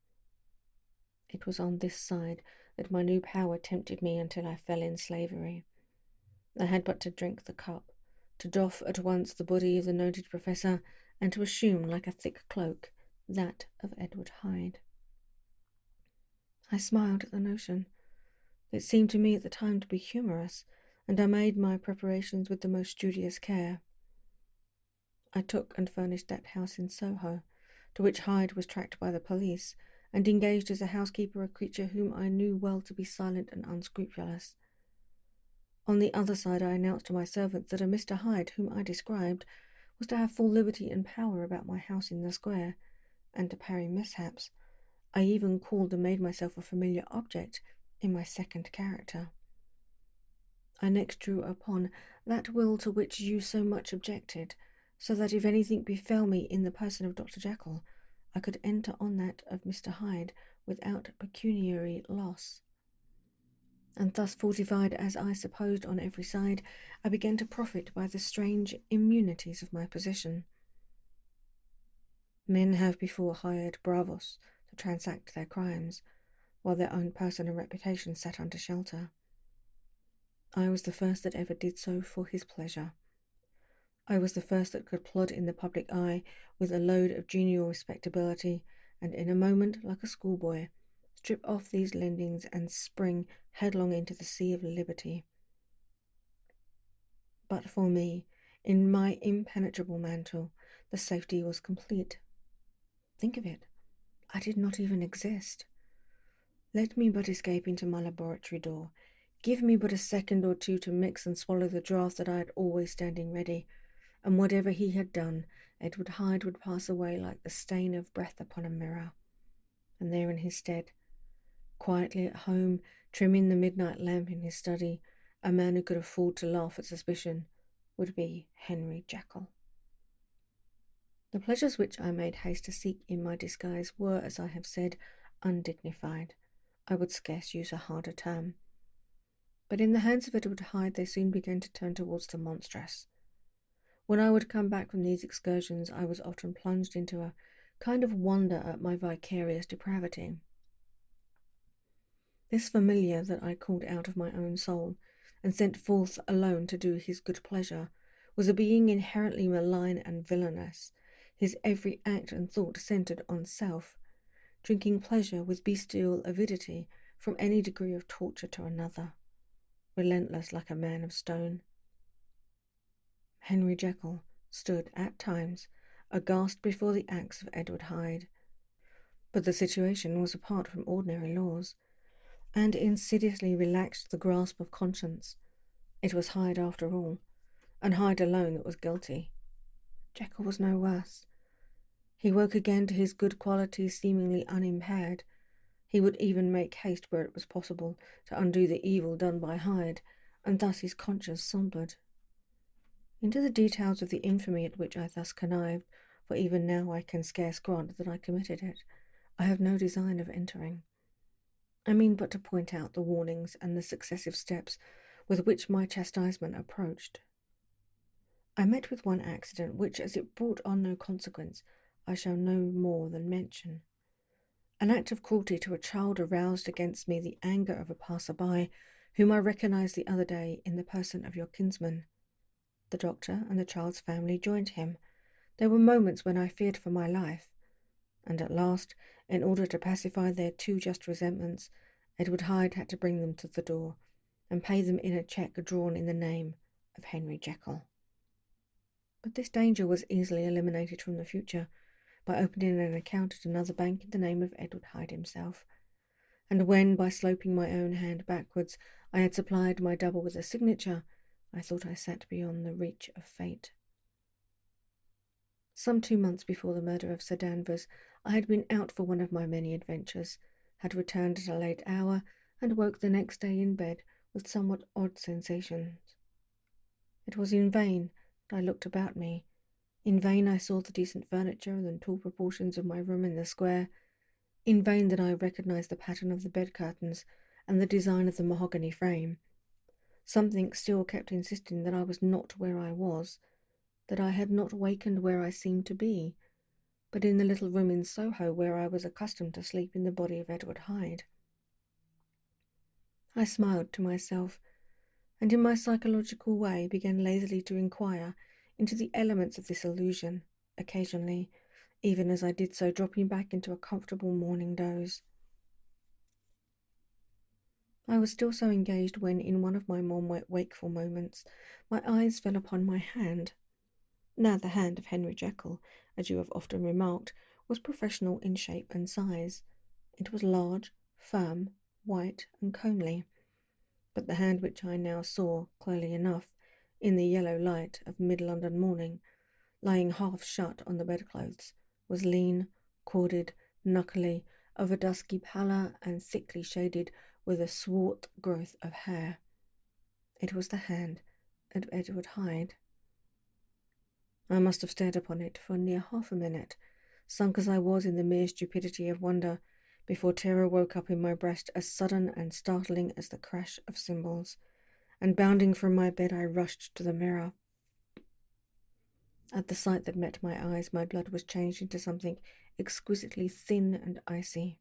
It was on this side that my new power tempted me until I fell in slavery. I had but to drink the cup, to doff at once the body of the noted professor, and to assume, like a thick cloak, that of Edward Hyde. I smiled at the notion. It seemed to me at the time to be humorous, and I made my preparations with the most studious care. I took and furnished that house in Soho, to which Hyde was tracked by the police, and engaged as a housekeeper a creature whom I knew well to be silent and unscrupulous. On the other side I announced to my servants that a Mr. Hyde, whom I described, was to have full liberty and power about my house in the square, and to parry mishaps, I even called and made myself a familiar object in my second character. I next drew upon that will to which you so much objected, so that if anything befell me in the person of Dr. Jekyll, I could enter on that of Mr. Hyde without pecuniary loss. And thus fortified, as I supposed on every side, I began to profit by the strange immunities of my position. Men have before hired bravos to transact their crimes, while their own person and reputation sat under shelter. I was the first that ever did so for his pleasure. I was the first that could plod in the public eye with a load of genial respectability, and in a moment, like a schoolboy, strip off these lendings and spring headlong into the sea of liberty. But for me, in my impenetrable mantle, the safety was complete. Think of it, I did not even exist. Let me but escape into my laboratory door. Give me but a second or two to mix and swallow the draught that I had always standing ready, and whatever he had done, Edward Hyde would pass away like the stain of breath upon a mirror. And there in his stead, quietly at home, trimming the midnight lamp in his study, a man who could afford to laugh at suspicion, would be Henry Jekyll. The pleasures which I made haste to seek in my disguise were, as I have said, undignified. I would scarce use a harder term. But in the hands of Edward Hyde they soon began to turn towards the monstrous. When I would come back from these excursions, I was often plunged into a kind of wonder at my vicarious depravity. This familiar that I called out of my own soul, and sent forth alone to do his good pleasure, was a being inherently malign and villainous, his every act and thought centred on self, drinking pleasure with bestial avidity from any degree of torture to another, relentless like a man of stone. Henry Jekyll stood at times aghast before the acts of Edward Hyde, but the situation was apart from ordinary laws, and insidiously relaxed the grasp of conscience. It was Hyde after all, and Hyde alone that was guilty. Jekyll was no worse. He woke again to his good qualities seemingly unimpaired. He would even make haste where it was possible to undo the evil done by Hyde, and thus his conscience slumbered. Into the details of the infamy at which I thus connived, for even now I can scarce grant that I committed it, I have no design of entering. I mean but to point out the warnings and the successive steps with which my chastisement approached. I met with one accident which, as it brought on no consequence, I shall no more than mention. An act of cruelty to a child aroused against me the anger of a passer-by, whom I recognized the other day in the person of your kinsman. The doctor and the child's family joined him. There were moments when I feared for my life, and at last, in order to pacify their too just resentments, Edward Hyde had to bring them to the door and pay them in a cheque drawn in the name of Henry Jekyll. But this danger was easily eliminated from the future by opening an account at another bank in the name of Edward Hyde himself, and when, by sloping my own hand backwards, I had supplied my double with a signature, I thought I sat beyond the reach of fate. Some 2 months before the murder of Sir Danvers, I had been out for one of my many adventures, had returned at a late hour, and woke the next day in bed with somewhat odd sensations. It was in vain that I looked about me. In vain I saw the decent furniture and tall proportions of my room in the square. In vain that I recognized the pattern of the bed curtains and the design of the mahogany frame. Something still kept insisting that I was not where I was, that I had not wakened where I seemed to be, but in the little room in Soho where I was accustomed to sleep in the body of Edward Hyde. I smiled to myself, and in my psychological way began lazily to inquire into the elements of this illusion, occasionally, even as I did so, dropping back into a comfortable morning doze. I was still so engaged when, in one of my more wakeful moments, my eyes fell upon my hand. Now the hand of Henry Jekyll, as you have often remarked, was professional in shape and size. It was large, firm, white, and comely. But the hand which I now saw, clearly enough, in the yellow light of mid-London morning, lying half shut on the bedclothes, was lean, corded, knuckly, of a dusky pallor and thickly shaded with a swart growth of hair. It was the hand of Edward Hyde. I must have stared upon it for near half a minute, sunk as I was in the mere stupidity of wonder, before terror woke up in my breast as sudden and startling as the crash of cymbals, and bounding from my bed I rushed to the mirror. At the sight that met my eyes, my blood was changed into something exquisitely thin and icy.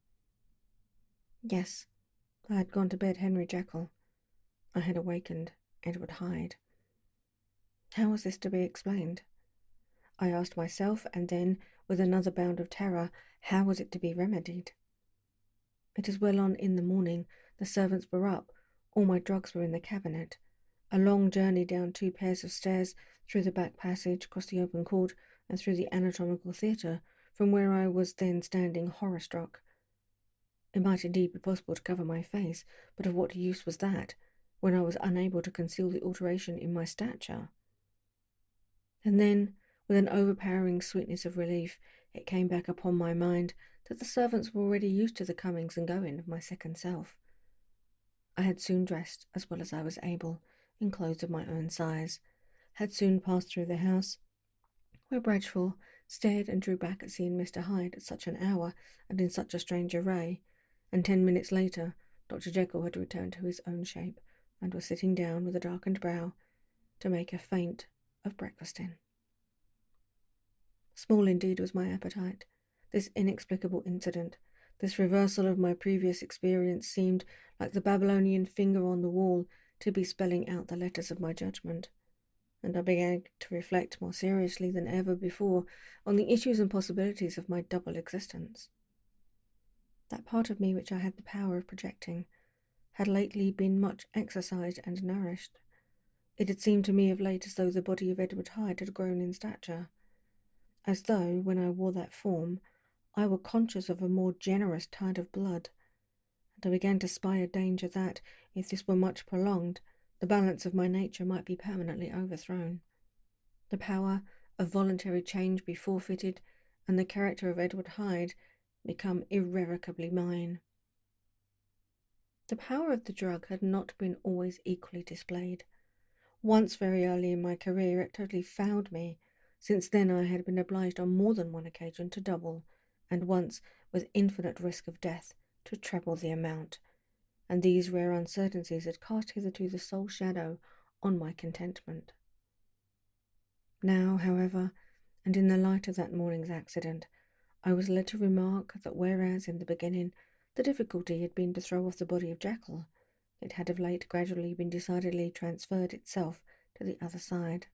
Yes, I had gone to bed Henry Jekyll. I had awakened Edward Hyde. How was this to be explained? I asked myself, and then, with another bound of terror, how was it to be remedied? It was well on in the morning. The servants were up. All my drugs were in the cabinet. A long journey down 2 pairs of stairs, through the back passage, across the open court, and through the anatomical theatre, from where I was then standing horror-struck. It might indeed be possible to cover my face, but of what use was that, when I was unable to conceal the alteration in my stature? And then, with an overpowering sweetness of relief, it came back upon my mind that the servants were already used to the comings and going of my second self. I had soon dressed as well as I was able, in clothes of my own size, had soon passed through the house, where Bradshall stared and drew back at seeing Mr. Hyde at such an hour and in such a strange array, and 10 minutes later Dr. Jekyll had returned to his own shape, and was sitting down with a darkened brow to make a feint of breakfasting. Small indeed was my appetite. This inexplicable incident, this reversal of my previous experience, seemed, like the Babylonian finger on the wall, to be spelling out the letters of my judgment, and I began to reflect more seriously than ever before on the issues and possibilities of my double existence. That part of me which I had the power of projecting had lately been much exercised and nourished. It had seemed to me of late as though the body of Edward Hyde had grown in stature, as though, when I wore that form, I were conscious of a more generous tide of blood, and I began to spy a danger that, if this were much prolonged, the balance of my nature might be permanently overthrown. The power of voluntary change be forfeited, and the character of Edward Hyde become irrevocably mine. The power of the drug had not been always equally displayed. Once, very early in my career, it totally fouled me. Since then I had been obliged on more than one occasion to double, and once, with infinite risk of death, to treble the amount, and these rare uncertainties had cast hitherto the sole shadow on my contentment. Now, however, and in the light of that morning's accident, I was led to remark that whereas in the beginning the difficulty had been to throw off the body of Jekyll, it had of late gradually been decidedly transferred itself to the other side.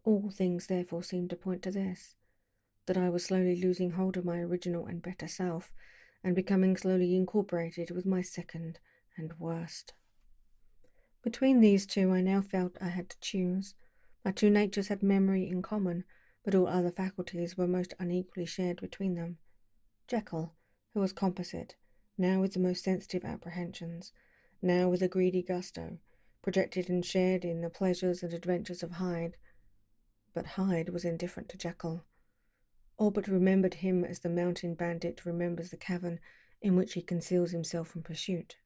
All things therefore seemed to point to this, that I was slowly losing hold of my original and better self, and becoming slowly incorporated with my second and worst. Between these two I now felt I had to choose. My two natures had memory in common, but all other faculties were most unequally shared between them. Jekyll, who was composite, now with the most sensitive apprehensions, now with a greedy gusto, projected and shared in the pleasures and adventures of Hyde. But Hyde was indifferent to Jekyll, all but remembered him as the mountain bandit remembers the cavern in which he conceals himself from pursuit.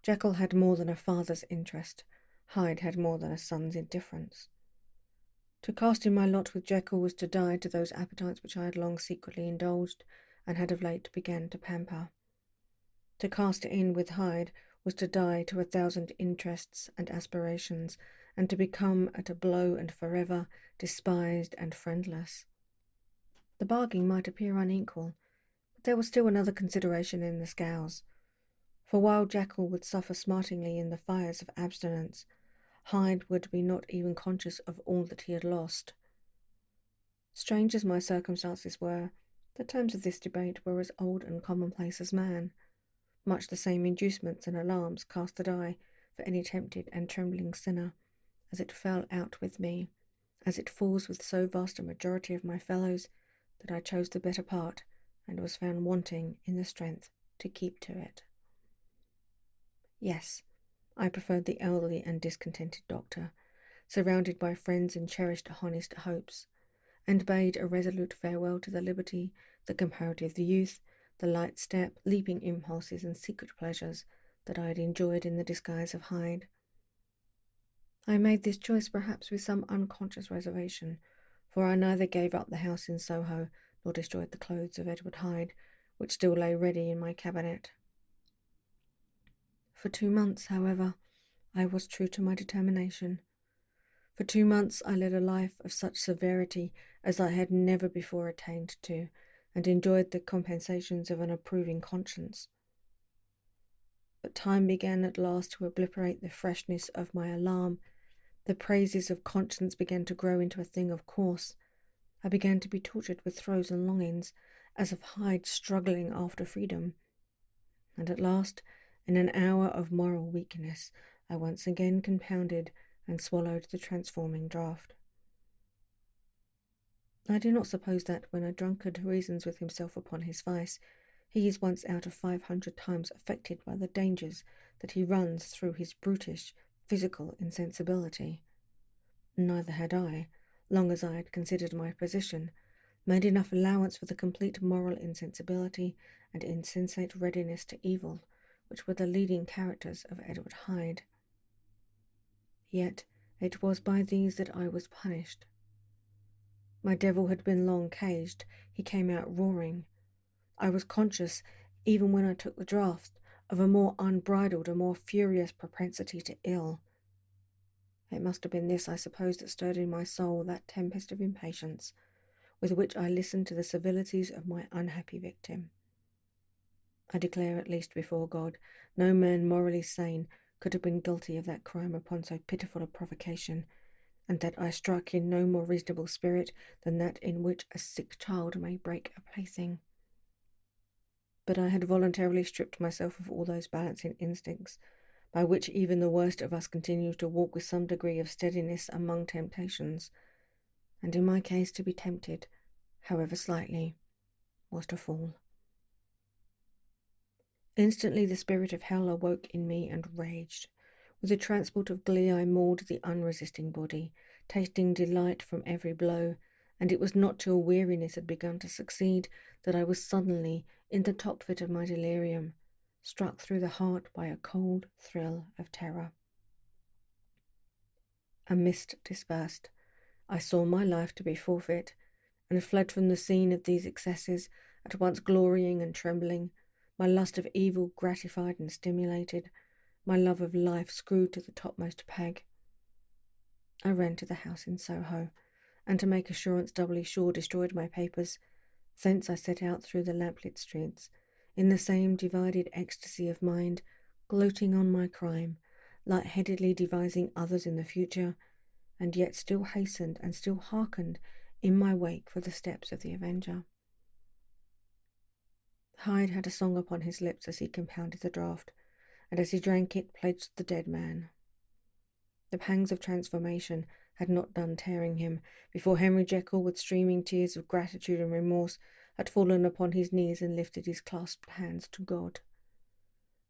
Jekyll had more than a father's interest, Hyde had more than a son's indifference. To cast in my lot with Jekyll was to die to those appetites which I had long secretly indulged, and had of late begun to pamper. To cast in with Hyde was to die to 1,000 interests and aspirations, and to become at a blow and forever despised and friendless. The bargain might appear unequal, but there was still another consideration in the scales. For while Jekyll would suffer smartingly in the fires of abstinence, Hyde would be not even conscious of all that he had lost. Strange as my circumstances were, the terms of this debate were as old and commonplace as man. Much the same inducements and alarms cast the die for any tempted and trembling sinner, as it fell out with me, as it falls with so vast a majority of my fellows, that I chose the better part, and was found wanting in the strength to keep to it. Yes, I preferred the elderly and discontented doctor, surrounded by friends and cherished honest hopes, and bade a resolute farewell to the liberty, the comparative youth, the light step, leaping impulses, and secret pleasures that I had enjoyed in the disguise of Hyde. I made this choice perhaps with some unconscious reservation, for I neither gave up the house in Soho nor destroyed the clothes of Edward Hyde, which still lay ready in my cabinet. For 2 months, however, I was true to my determination. For 2 months I led a life of such severity as I had never before attained to, and enjoyed the compensations of an approving conscience. But time began at last to obliterate the freshness of my alarm. The praises of conscience began to grow into a thing of course. I began to be tortured with throes and longings, as of Hyde struggling after freedom. And at last, in an hour of moral weakness, I once again compounded and swallowed the transforming draught. I do not suppose that, when a drunkard reasons with himself upon his vice, he is once out of 500 times affected by the dangers that he runs through his brutish, physical insensibility. Neither had I, long as I had considered my position, made enough allowance for the complete moral insensibility and insensate readiness to evil, which were the leading characters of Edward Hyde. Yet it was by these that I was punished. My devil had been long caged, he came out roaring. I was conscious, even when I took the draught, of a more unbridled, a more furious propensity to ill. It must have been this, I suppose, that stirred in my soul that tempest of impatience with which I listened to the civilities of my unhappy victim. I declare, at least before God, no man morally sane could have been guilty of that crime upon so pitiful a provocation, and that I struck in no more reasonable spirit than that in which a sick child may break a plaything. But I had voluntarily stripped myself of all those balancing instincts, by which even the worst of us continues to walk with some degree of steadiness among temptations, and in my case to be tempted, however slightly, was to fall. Instantly the spirit of hell awoke in me and raged. With a transport of glee I mauled the unresisting body, tasting delight from every blow, and it was not till weariness had begun to succeed that I was suddenly, in the top fit of my delirium, struck through the heart by a cold thrill of terror. A mist dispersed. I saw my life to be forfeit, and fled from the scene of these excesses, at once glorying and trembling, my lust of evil gratified and stimulated, my love of life screwed to the topmost peg. I ran to the house in Soho, and to make assurance doubly sure, destroyed my papers. Thence I set out through the lamplit streets, in the same divided ecstasy of mind, gloating on my crime, light-headedly devising others in the future, and yet still hastened and still hearkened in my wake for the steps of the avenger. Hyde had a song upon his lips as he compounded the draught, and as he drank it pledged the dead man. The pangs of transformation had not done tearing him, before Henry Jekyll, with streaming tears of gratitude and remorse, had fallen upon his knees and lifted his clasped hands to God.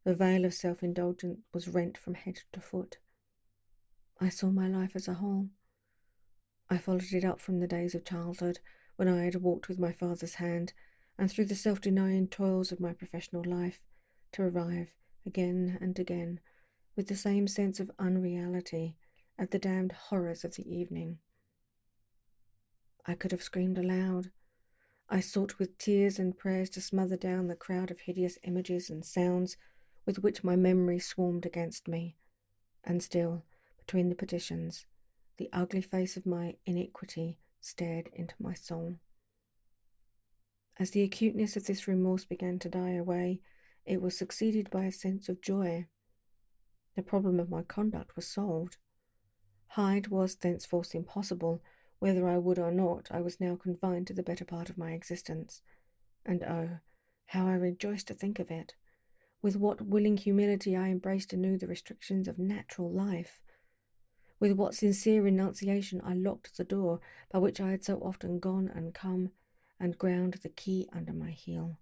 The veil of self-indulgence was rent from head to foot. I saw my life as a whole. I followed it up from the days of childhood, when I had walked with my father's hand, and through the self-denying toils of my professional life, to arrive, again and again, with the same sense of unreality, at the damned horrors of the evening. I could have screamed aloud. I sought with tears and prayers to smother down the crowd of hideous images and sounds with which my memory swarmed against me, and still, between the petitions, the ugly face of my iniquity stared into my soul. As the acuteness of this remorse began to die away, it was succeeded by a sense of joy. The problem of my conduct was solved. Hyde was thenceforth impossible. Whether I would or not, I was now confined to the better part of my existence. And oh, how I rejoiced to think of it! With what willing humility I embraced anew the restrictions of natural life! With what sincere renunciation I locked the door by which I had so often gone and come, and ground the key under my heel.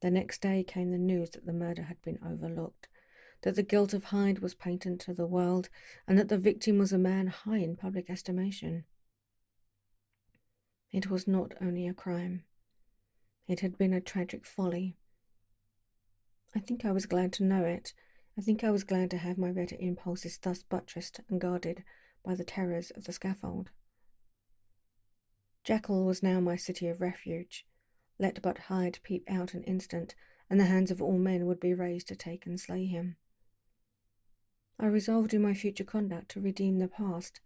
The next day came the news that the murder had been overlooked, that the guilt of Hyde was patent to the world, and that the victim was a man high in public estimation. It was not only a crime. It had been a tragic folly. I think I was glad to know it. I think I was glad to have my better impulses thus buttressed and guarded by the terrors of the scaffold. Jekyll was now my city of refuge. Let but Hyde peep out an instant, and the hands of all men would be raised to take and slay him. I resolved in my future conduct to redeem the past,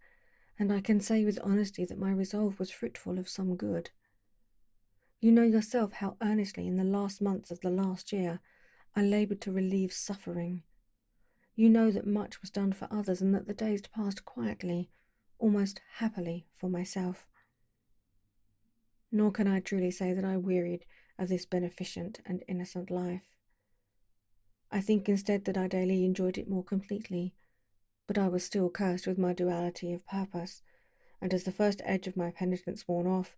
and I can say with honesty that my resolve was fruitful of some good. You know yourself how earnestly in the last months of the last year I laboured to relieve suffering. You know that much was done for others, and that the days passed quietly, almost happily, for myself. Nor can I truly say that I wearied of this beneficent and innocent life. I think instead that I daily enjoyed it more completely, but I was still cursed with my duality of purpose, and as the first edge of my penitence worn off,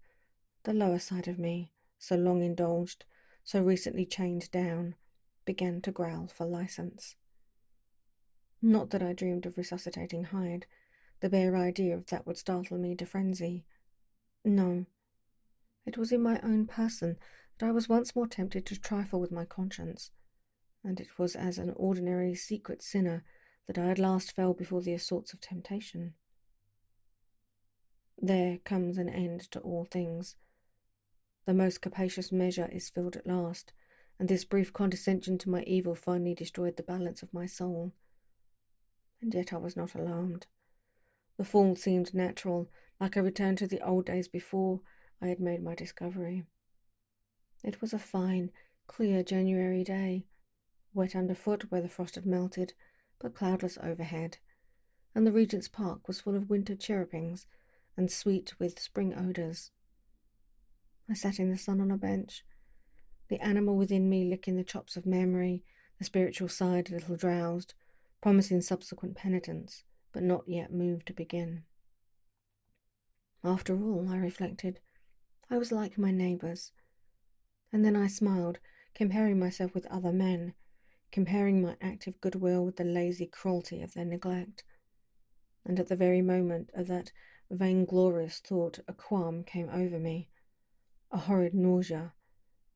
the lower side of me, so long indulged, so recently chained down, began to growl for license. Not that I dreamed of resuscitating Hyde. The bare idea of that would startle me to frenzy. No. It was in my own person that I was once more tempted to trifle with my conscience, and it was as an ordinary secret sinner that I at last fell before the assaults of temptation. There comes an end to all things. The most capacious measure is filled at last, and this brief condescension to my evil finally destroyed the balance of my soul. And yet I was not alarmed. The fall seemed natural, like a return to the old days before I had made my discovery. It was a fine, clear January day, wet underfoot where the frost had melted, but cloudless overhead, and the Regent's Park was full of winter chirrupings and sweet with spring odours. I sat in the sun on a bench, the animal within me licking the chops of memory, the spiritual side a little drowsed, promising subsequent penitence, but not yet moved to begin. After all, I reflected, I was like my neighbours. And then I smiled, comparing myself with other men, comparing my active goodwill with the lazy cruelty of their neglect. And at the very moment of that vainglorious thought, a qualm came over me, a horrid nausea,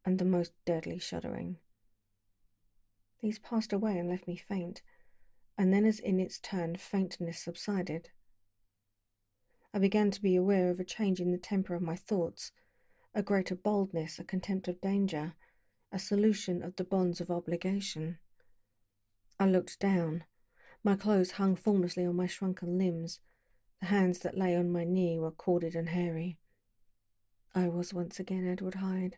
and the most deadly shuddering. These passed away and left me faint, and then as in its turn faintness subsided, I began to be aware of a change in the temper of my thoughts, a greater boldness, a contempt of danger, a solution of the bonds of obligation. I looked down. My clothes hung formlessly on my shrunken limbs. The hands that lay on my knee were corded and hairy. I was once again Edward Hyde.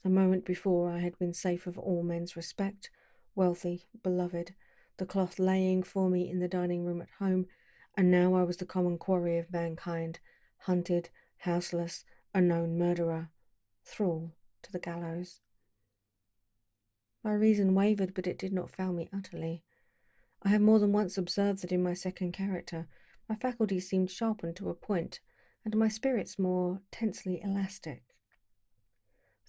A moment before I had been safe of all men's respect, wealthy, beloved, the cloth laying for me in the dining room at home, and now I was the common quarry of mankind, hunted, houseless, a known murderer, thrall to the gallows. My reason wavered, but it did not fail me utterly. I have more than once observed that in my second character my faculties seemed sharpened to a point, and my spirits more tensely elastic.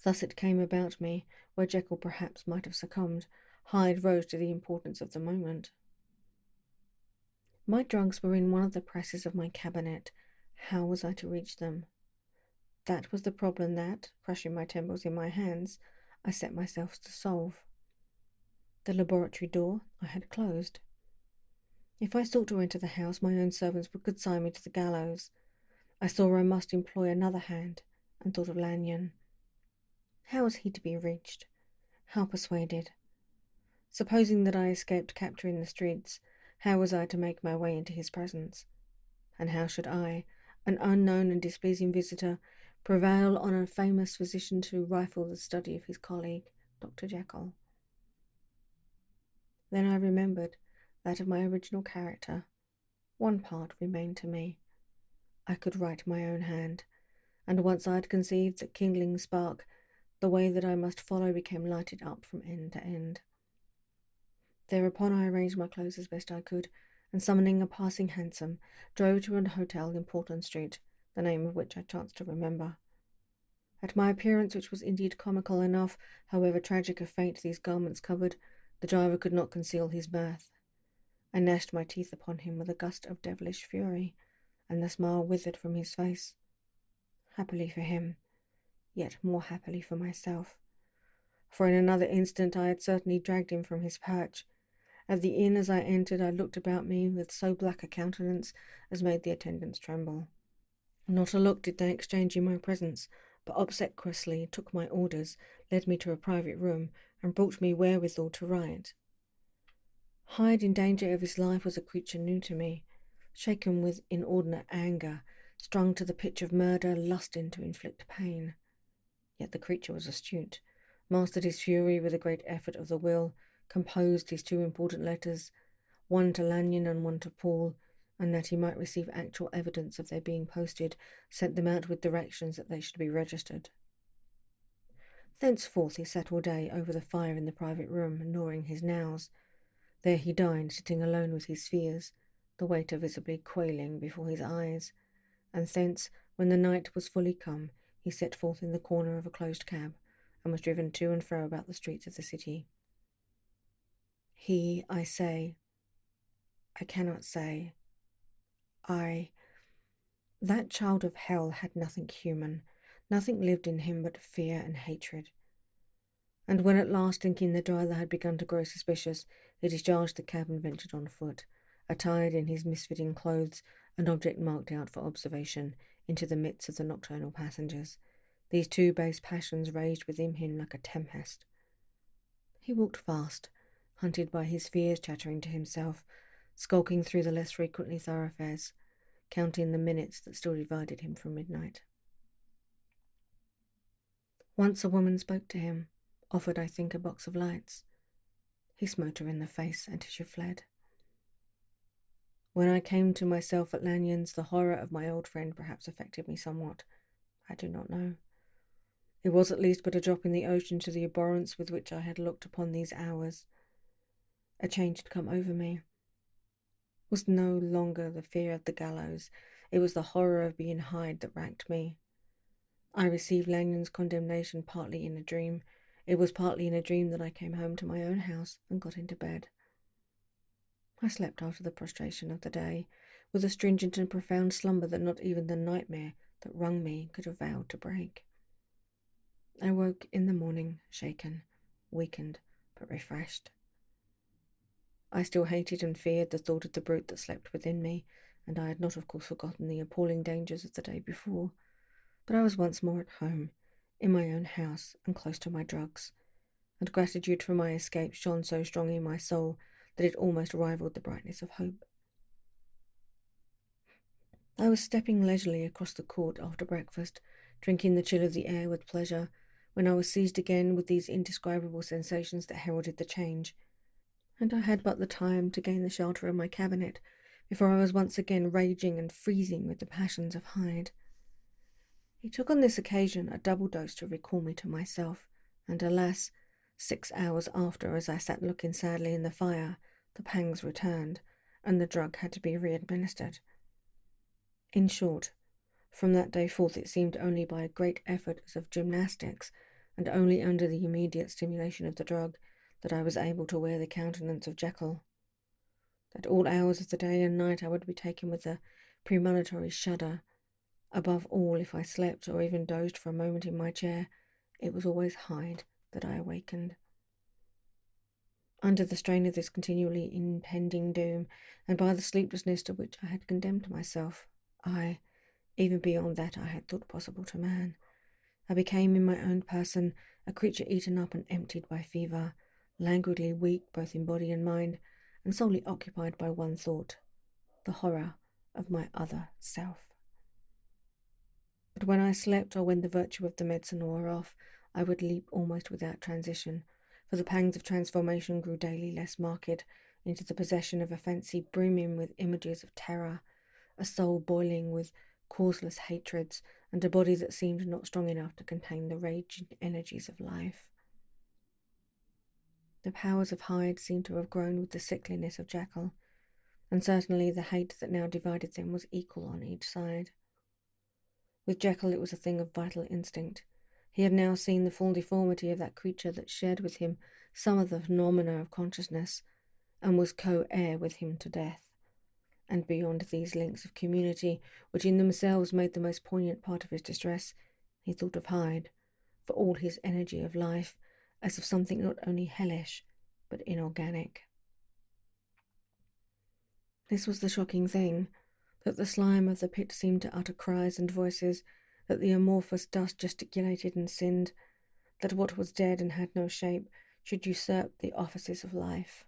Thus it came about me, where Jekyll perhaps might have succumbed, Hyde rose to the importance of the moment. My drugs were in one of the presses of my cabinet. How was I to reach them? That was the problem that, crushing my temples in my hands, I set myself to solve. The laboratory door I had closed. If I sought to enter the house, my own servants would consign me to the gallows. I saw I must employ another hand, and thought of Lanyon. How was he to be reached? How persuaded? Supposing that I escaped capture in the streets, how was I to make my way into his presence? And how should I, an unknown and displeasing visitor, prevail on a famous physician to rifle the study of his colleague, Dr. Jekyll? Then I remembered that of my original character. One part remained to me. I could write my own hand, and once I had conceived that kindling spark, the way that I must follow became lighted up from end to end. Thereupon I arranged my clothes as best I could, and summoning a passing hansom, drove to an hotel in Portland Street, the name of which I chanced to remember. At my appearance, which was indeed comical enough, however tragic a fate these garments covered, the driver could not conceal his mirth. I gnashed my teeth upon him with a gust of devilish fury, and the smile withered from his face. Happily for him, yet more happily for myself, for in another instant I had certainly dragged him from his perch. At the inn as I entered, I looked about me with so black a countenance as made the attendants tremble. Not a look did they exchange in my presence, but obsequiously took my orders, led me to a private room, and brought me wherewithal to write. Hyde in danger of his life was a creature new to me, shaken with inordinate anger, strung to the pitch of murder, lusting to inflict pain. Yet the creature was astute, mastered his fury with a great effort of the will, composed his two important letters, one to Lanyon and one to Paul, and that he might receive actual evidence of their being posted, sent them out with directions that they should be registered. Thenceforth he sat all day over the fire in the private room, gnawing his nails. There he dined, sitting alone with his fears, the waiter visibly quailing before his eyes, and thence, when the night was fully come, he set forth in the corner of a closed cab, and was driven to and fro about the streets of the city. He, I say, I cannot say, that child of hell had nothing human, nothing lived in him but fear and hatred. And when at last, thinking the driver had begun to grow suspicious, he discharged the cab and ventured on foot, attired in his misfitting clothes, an object marked out for observation, into the midst of the nocturnal passengers. These two base passions raged within him like a tempest. He walked fast, hunted by his fears, chattering to himself, skulking through the less frequently thoroughfares, counting the minutes that still divided him from midnight. Once a woman spoke to him, offered, I think, a box of lights. He smote her in the face, and she fled. When I came to myself at Lanyon's, the horror of my old friend perhaps affected me somewhat. I do not know. It was at least but a drop in the ocean to the abhorrence with which I had looked upon these hours. A change had come over me. It was no longer the fear of the gallows. It was the horror of being Hyde that racked me. I received Lanyon's condemnation partly in a dream. It was partly in a dream that I came home to my own house and got into bed. I slept after the prostration of the day, with a stringent and profound slumber that not even the nightmare that wrung me could have vowed to break. I woke in the morning, shaken, weakened, but refreshed. I still hated and feared the thought of the brute that slept within me, and I had not, of course, forgotten the appalling dangers of the day before. But I was once more at home, in my own house, and close to my drugs, and gratitude for my escape shone so strong in my soul that it almost rivaled the brightness of hope. I was stepping leisurely across the court after breakfast, drinking the chill of the air with pleasure, when I was seized again with these indescribable sensations that heralded the change, and I had but the time to gain the shelter of my cabinet before I was once again raging and freezing with the passions of Hyde. He took on this occasion a double dose to recall me to myself, and alas, 6 hours after, as I sat looking sadly in the fire, the pangs returned, and the drug had to be re-administered. In short, from that day forth it seemed only by a great effort as of gymnastics, and only under the immediate stimulation of the drug, that I was able to wear the countenance of Jekyll. At all hours of the day and night I would be taken with a premonitory shudder. Above all, if I slept or even dozed for a moment in my chair, it was always Hyde that I awakened. Under the strain of this continually impending doom, and by the sleeplessness to which I had condemned myself, even beyond that I had thought possible to man, I became in my own person a creature eaten up and emptied by fever, languidly weak both in body and mind, and solely occupied by one thought, the horror of my other self. But when I slept, or when the virtue of the medicine wore off, I would leap almost without transition, for the pangs of transformation grew daily less marked, into the possession of a fancy brimming with images of terror, a soul boiling with causeless hatreds, and a body that seemed not strong enough to contain the raging energies of life. The powers of Hyde seemed to have grown with the sickliness of Jekyll, and certainly the hate that now divided them was equal on each side. With Jekyll it was a thing of vital instinct. He had now seen the full deformity of that creature that shared with him some of the phenomena of consciousness, and was co-heir with him to death. And beyond these links of community, which in themselves made the most poignant part of his distress, he thought of Hyde, for all his energy of life, as of something not only hellish, but inorganic. This was the shocking thing, that the slime of the pit seemed to utter cries and voices, that the amorphous dust gesticulated and sinned, that what was dead and had no shape should usurp the offices of life.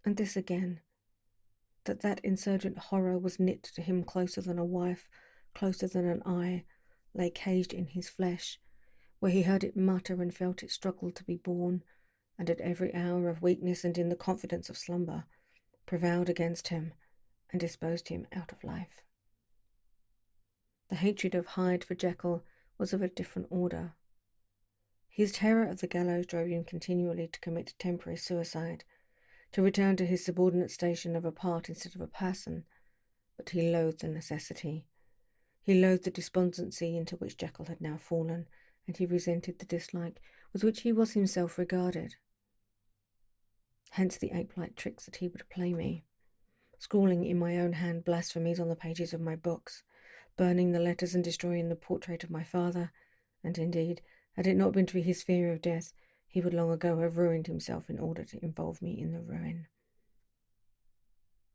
And this again, that insurgent horror was knit to him closer than a wife, closer than an eye, lay caged in his flesh, where he heard it mutter and felt it struggle to be born, and at every hour of weakness and in the confidence of slumber, prevailed against him and disposed him out of life. The hatred of Hyde for Jekyll was of a different order. His terror of the gallows drove him continually to commit temporary suicide, to return to his subordinate station of a part instead of a person, but he loathed the necessity. He loathed the despondency into which Jekyll had now fallen, and he resented the dislike with which he was himself regarded. Hence the ape-like tricks that he would play me, scrawling in my own hand blasphemies on the pages of my books, burning the letters and destroying the portrait of my father, and indeed, had it not been for his fear of death, he would long ago have ruined himself in order to involve me in the ruin.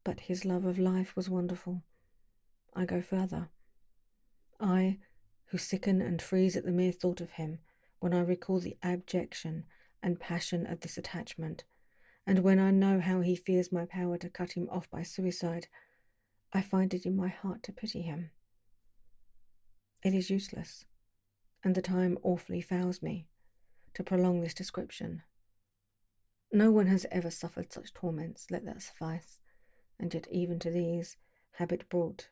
But his love of life was wonderful. I go further. I, who sicken and freeze at the mere thought of him, when I recall the abjection and passion of this attachment, and when I know how he fears my power to cut him off by suicide, I find it in my heart to pity him. It is useless, and the time awfully fails me, to prolong this description. No one has ever suffered such torments, let that suffice, and yet even to these, habit brought,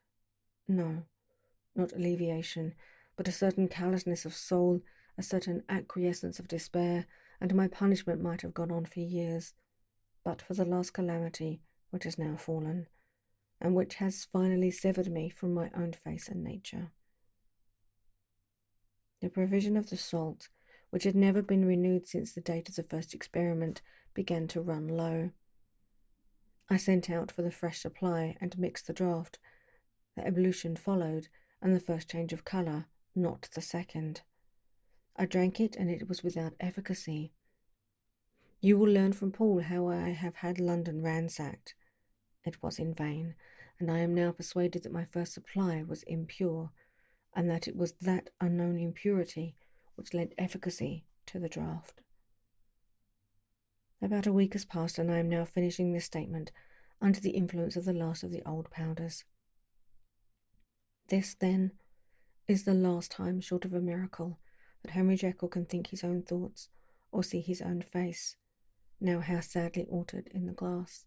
no, not alleviation, but a certain callousness of soul, a certain acquiescence of despair, and my punishment might have gone on for years, but for the last calamity which has now fallen, and which has finally severed me from my own face and nature. The provision of the salt, which had never been renewed since the date of the first experiment, began to run low. I sent out for the fresh supply and mixed the draught. The ebullition followed, and the first change of colour, not the second. I drank it, and it was without efficacy. You will learn from Paul how I have had London ransacked. It was in vain, and I am now persuaded that my first supply was impure, and that it was that unknown impurity which lent efficacy to the draught. About a week has passed, and I am now finishing this statement under the influence of the last of the old powders. This, then, is the last time, short of a miracle, that Henry Jekyll can think his own thoughts or see his own face, now how sadly altered in the glass.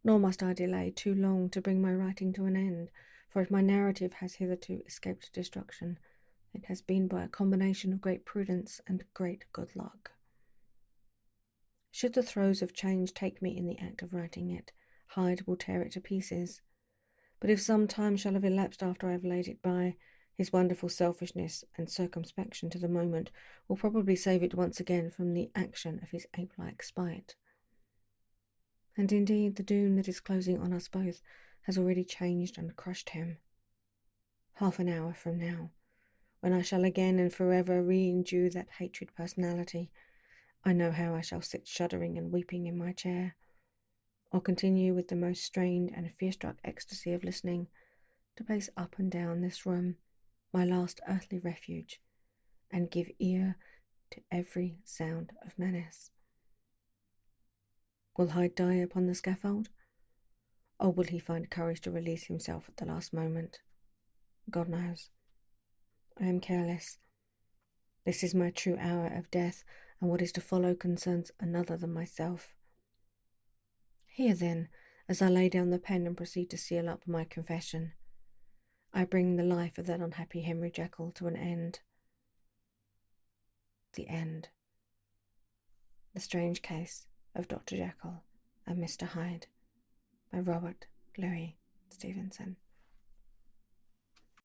Nor must I delay too long to bring my writing to an end, for if my narrative has hitherto escaped destruction, it has been by a combination of great prudence and great good luck. Should the throes of change take me in the act of writing it, Hyde will tear it to pieces. But if some time shall have elapsed after I have laid it by, his wonderful selfishness and circumspection to the moment will probably save it once again from the action of his ape-like spite. And indeed, the doom that is closing on us both has already changed and crushed him. Half an hour from now, when I shall again and forever re-endue that hatred personality, I know how I shall sit shuddering and weeping in my chair, or continue with the most strained and fear-struck ecstasy of listening to pace up and down this room, my last earthly refuge, and give ear to every sound of menace. Will Hyde die upon the scaffold? Or will he find courage to release himself at the last moment? God knows. I am careless. This is my true hour of death, and what is to follow concerns another than myself. Here, then, as I lay down the pen and proceed to seal up my confession, I bring the life of that unhappy Henry Jekyll to an end. The end. The Strange Case of Dr. Jekyll and Mr. Hyde by Robert Louis Stevenson.